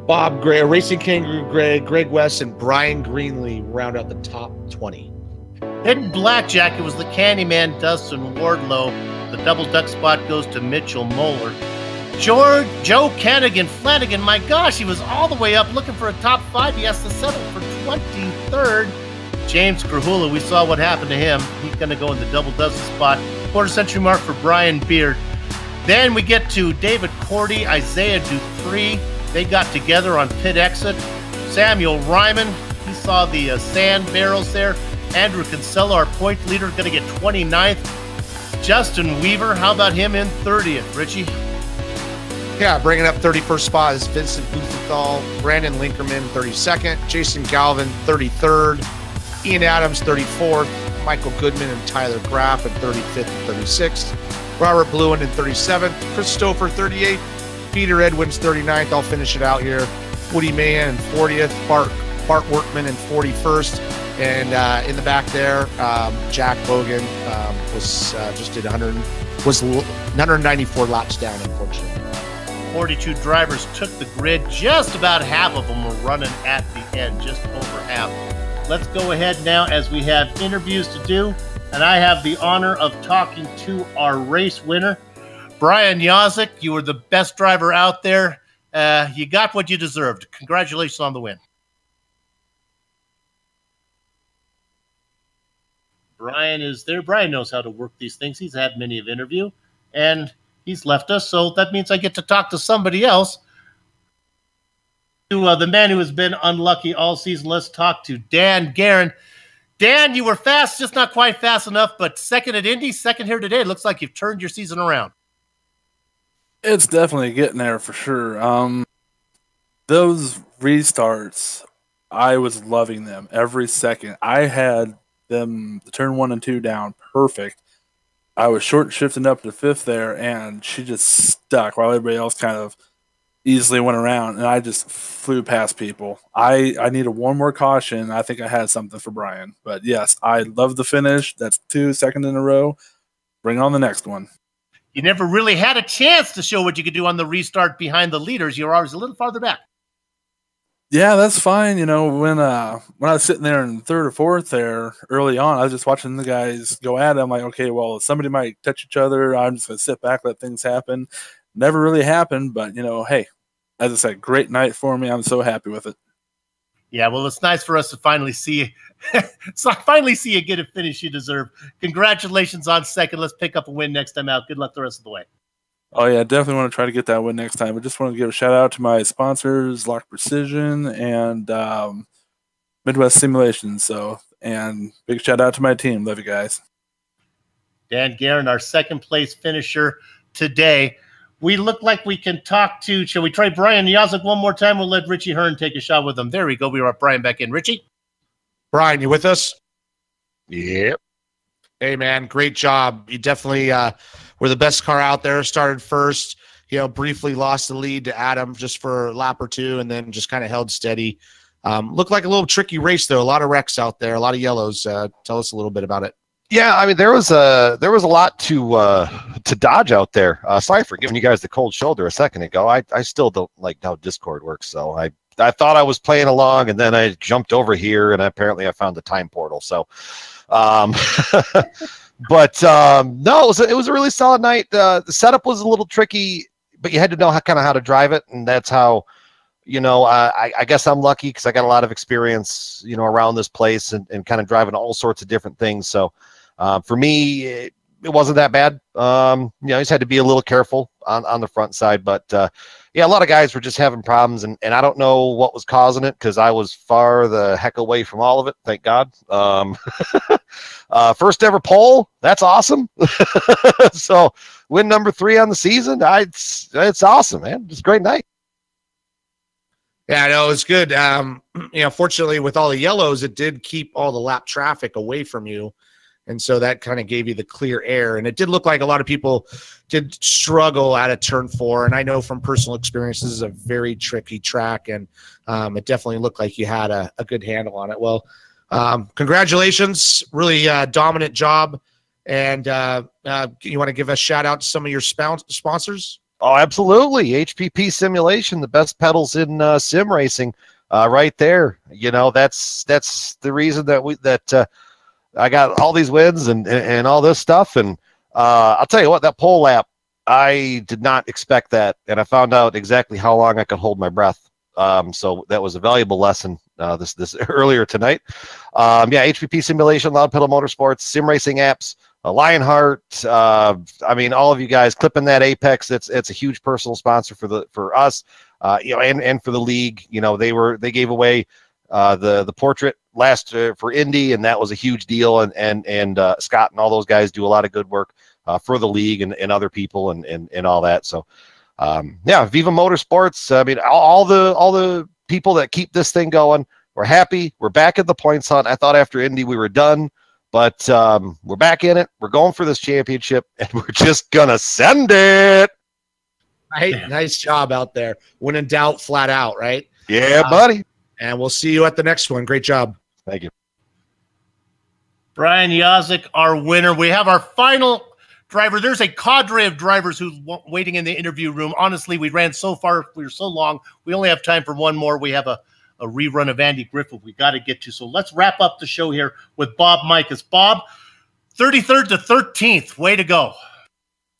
Bob Gray, Racing Kangaroo Greg West, and Brian Greenlee round out the top 20. Hidden Blackjack, it was the Candyman, Dustin Wardlow. The double duck spot goes to Mitchell Moeller. Joe Flanagan, my gosh, he was all the way up looking for a top 5. He has to settle for 23rd. James Grahula, we saw what happened to him. He's going to go in the double dozen spot. Quarter century mark for Brian Beard. Then we get to David Cordy, Isaiah Dupree. They got together on pit exit. Samuel Ryman, he saw the sand barrels there. Andrew Kinsella, our point leader, going to get 29th. Justin Weaver, how about him in 30th, Richie? Yeah, bringing up 31st spot is Vincent Blumenthal, Brandon Linkerman, 32nd, Jason Galvin, 33rd, Ian Adams, 34th, Michael Goodman and Tyler Graff at 35th and 36th, Robert Bluen in 37th, Christopher, 38th, Peter Edwins, 39th. I'll finish it out here. Woody Mahan in 40th, Bart Workman in 41st, and in the back there, Jack Bogan was 194 laps down, unfortunately. 42 drivers took the grid. Just about half of them were running at the end, just over half. Let's go ahead now as we have interviews to do, and I have the honor of talking to our race winner, Brian Yozik. You were the best driver out there. You got what you deserved. Congratulations on the win. Brian is there. Brian knows how to work these things. He's had many of interview, and he's left us, so that means I get to talk to somebody else. To the man who has been unlucky all season, let's talk to Dan Guerin. Dan, you were fast, just not quite fast enough, but second at Indy, second here today. It looks like you've turned your season around. It's definitely getting there for sure. Those restarts, I was loving them every second. I had them, the turn 1 and 2 down perfect. I was short shifting up to fifth there, and she just stuck while everybody else kind of easily went around, and I just flew past people. I needed one more caution. I think I had something for Brian. But, yes, I love the finish. That's 2 seconds in a row. Bring on the next one. You never really had a chance to show what you could do on the restart behind the leaders. You were always a little farther back. Yeah, that's fine. You know, when I was sitting there in third or fourth there early on, I was just watching the guys go at it. I'm like, okay, well, somebody might touch each other. I'm just going to sit back, let things happen. Never really happened, but, you know, hey, as I said, great night for me. I'm so happy with it. Yeah, well, it's nice for us to finally see you get a finish you deserve. Congratulations on second. Let's pick up a win next time out. Good luck the rest of the way. Oh, yeah, definitely want to try to get that win next time. I just want to give a shout-out to my sponsors, Lock Precision and Midwest Simulation. And big shout-out to my team. Love you guys. Dan Guerin, our second-place finisher today. We look like we can talk to, shall we try Brian Yozik one more time? We'll let Richie Hearn take a shot with him. There we go. We brought Brian back in. Richie? Brian, you with us? Yep. Hey, man, great job. You definitely were the best car out there, started first, briefly lost the lead to Adam just for a lap or two, and then just kind of held steady. Looked like a little tricky race, though. A lot of wrecks out there, a lot of yellows. Tell us a little bit about it. Yeah, I mean, there was a lot to dodge out there. Sorry for giving you guys the cold shoulder a second ago. I still don't like how Discord works, so I thought I was playing along, and then I jumped over here, and apparently I found the time portal. So, but no, it was a really solid night. The setup was a little tricky, but you had to know how to drive it, and that's how. I guess I'm lucky because I got a lot of experience, around this place and kind of driving all sorts of different things. So for me, it wasn't that bad. I just had to be a little careful on the front side. But yeah, a lot of guys were just having problems, and I don't know what was causing it because I was far the heck away from all of it. Thank God. First ever pole. That's awesome. So win number 3 on the season. It's awesome, man. It's a great night. Yeah, no, it was good. Fortunately, with all the yellows, it did keep all the lap traffic away from you. And so that kind of gave you the clear air. And it did look like a lot of people did struggle at a turn 4. And I know from personal experience, this is a very tricky track. And it definitely looked like you had a good handle on it. Well, congratulations. Really dominant job. And you want to give a shout out to some of your sponsors? Oh, absolutely. HPP Simulation, the best pedals in sim racing, right there. That's the reason that I got all these wins and all this stuff. And I'll tell you what, that pole lap, I did not expect that, and I found out exactly how long I could hold my breath. So that was a valuable lesson this earlier tonight. Yeah, HPP Simulation, Loud Pedal Motorsports, sim racing apps. Lionheart, I mean, all of you guys clipping that Apex. It's a huge personal sponsor for us, and for the league. They gave away the portrait last for Indy, and that was a huge deal. And Scott and all those guys do a lot of good work for the league and other people and all that. So yeah, Viva Motorsports. I mean, all the people that keep this thing going. We're happy. We're back at the points hunt. I thought after Indy we were done. But we're back in it. We're going for this championship, and we're just going to send it. Right? Nice job out there. When in doubt, flat out, right? Yeah, buddy. And we'll see you at the next one. Great job. Thank you. Brian Yazik, our winner. We have our final driver. There's a cadre of drivers who's waiting in the interview room. Honestly, we ran so far. We were so long. We only have time for one more. We have a rerun of Andy Griffith we got to get to. So let's wrap up the show here with Bob Mikas. Bob, 33rd to 13th. Way to go.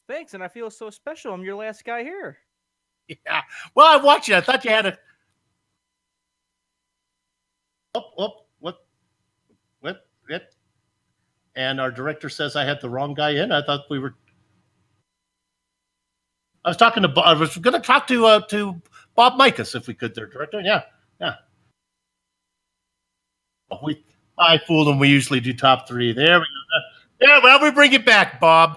Thanks, and I feel so special. I'm your last guy here. Yeah. Well, I watched you. I thought you had a... What? And our director says I had the wrong guy in. I thought we were... I was going to talk to Bob Mikas if we could there, director. Yeah. I fooled him. We usually do top 3. There we go. Yeah, well, we bring it back, Bob.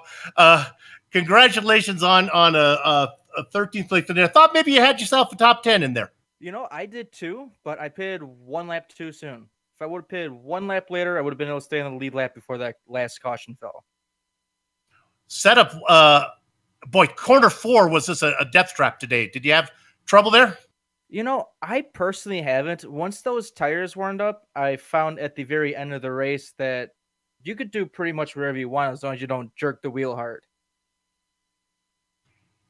Congratulations on a 13th place finish. I thought maybe you had yourself a top 10 in there. I did too, but I pitted 1 lap too soon. If I would have pitted 1 lap later, I would have been able to stay on the lead lap before that last caution fell. Setup, corner 4 was this a death trap today? Did you have trouble there? I personally haven't. Once those tires warmed up, I found at the very end of the race that you could do pretty much whatever you want as long as you don't jerk the wheel hard.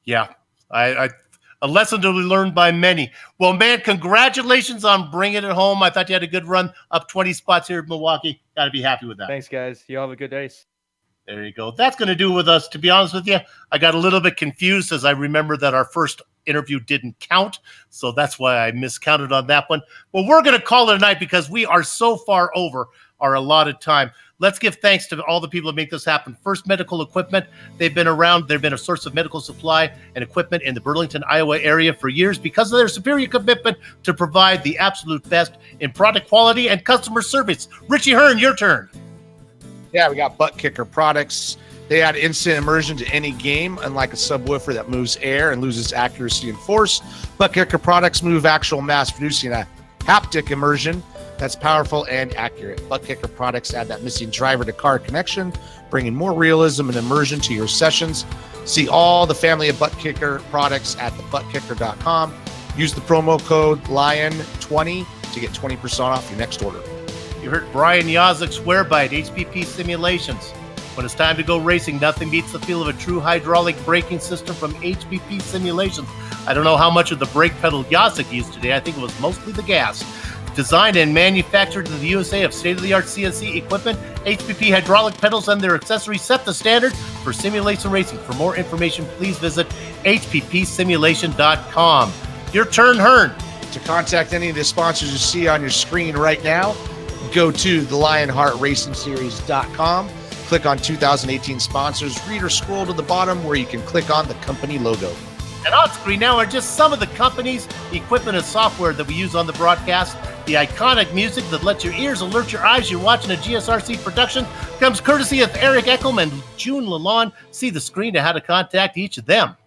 Yeah, a lesson to be learned by many. Well, man, congratulations on bringing it home. I thought you had a good run up 20 spots here in Milwaukee. Got to be happy with that. Thanks, guys. You all have a good day. There you go. That's going to do with us. To be honest with you, I got a little bit confused as I remember that our first interview didn't count. So that's why I miscounted on that one. But we're going to call it a night because we are so far over our allotted time. Let's give thanks to all the people that make this happen. First Medical Equipment. They've been around. They've been a source of medical supply and equipment in the Burlington, Iowa area for years because of their superior commitment to provide the absolute best in product quality and customer service. Richie Hearn, your turn. Yeah, we got Butt Kicker Products. They add instant immersion to any game, unlike a subwoofer that moves air and loses accuracy and force. Butt Kicker Products move actual mass, producing a haptic immersion. that's powerful and accurate. Butt Kicker products add that missing driver-to-car connection, bringing more realism and immersion to your sessions. See all the family of Butt Kicker products at thebuttkicker.com. Use the promo code LION20 to get 20% off your next order. You heard Brian Yazek swear by it, HPP Simulations. When it's time to go racing, nothing beats the feel of a true hydraulic braking system from HPP Simulations. I don't know how much of the brake pedal Yazek used today. I think it was mostly the gas. Designed and manufactured in the USA of state-of-the-art CNC equipment, HPP hydraulic pedals and their accessories set the standard for simulation racing. For more information, please visit hppsimulation.com. Your turn, Hearn. To contact any of the sponsors you see on your screen right now, go to the LionheartRacingSeries.com, click on 2018 sponsors, read or scroll to the bottom where you can click on the company logo. And on screen now are just some of the companies, equipment, and software that we use on the broadcast. The iconic music that lets your ears alert your eyes you're watching a GSRC production comes courtesy of Eric Eckelman and June Lalonde. See the screen to how to contact each of them.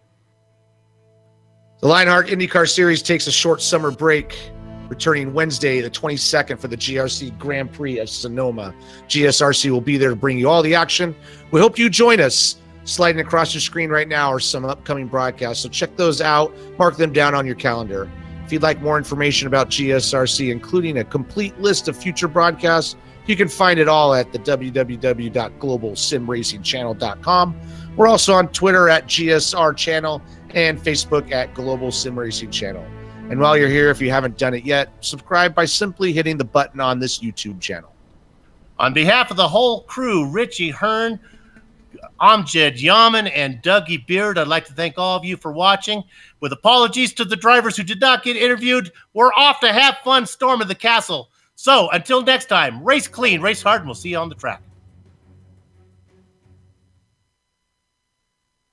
The Lionheart IndyCar Series takes a short summer break, returning Wednesday, the 22nd, for the GRC Grand Prix of Sonoma. GSRC will be there to bring you all the action. We hope you join us. Sliding across your screen right now are some upcoming broadcasts, so check those out. Mark them down on your calendar. If you'd like more information about GSRC, including a complete list of future broadcasts, you can find it all at the www.globalsimracingchannel.com. We're also on Twitter at GSR Channel and Facebook at Global Sim Racing Channel. And while you're here, if you haven't done it yet, subscribe by simply hitting the button on this YouTube channel. On behalf of the whole crew, Richie Hearn, Amjad Yaman, and Dougie Beard, I'd like to thank all of you for watching. With apologies to the drivers who did not get interviewed, we're off to have fun storming the castle. So until next time, race clean, race hard, and we'll see you on the track.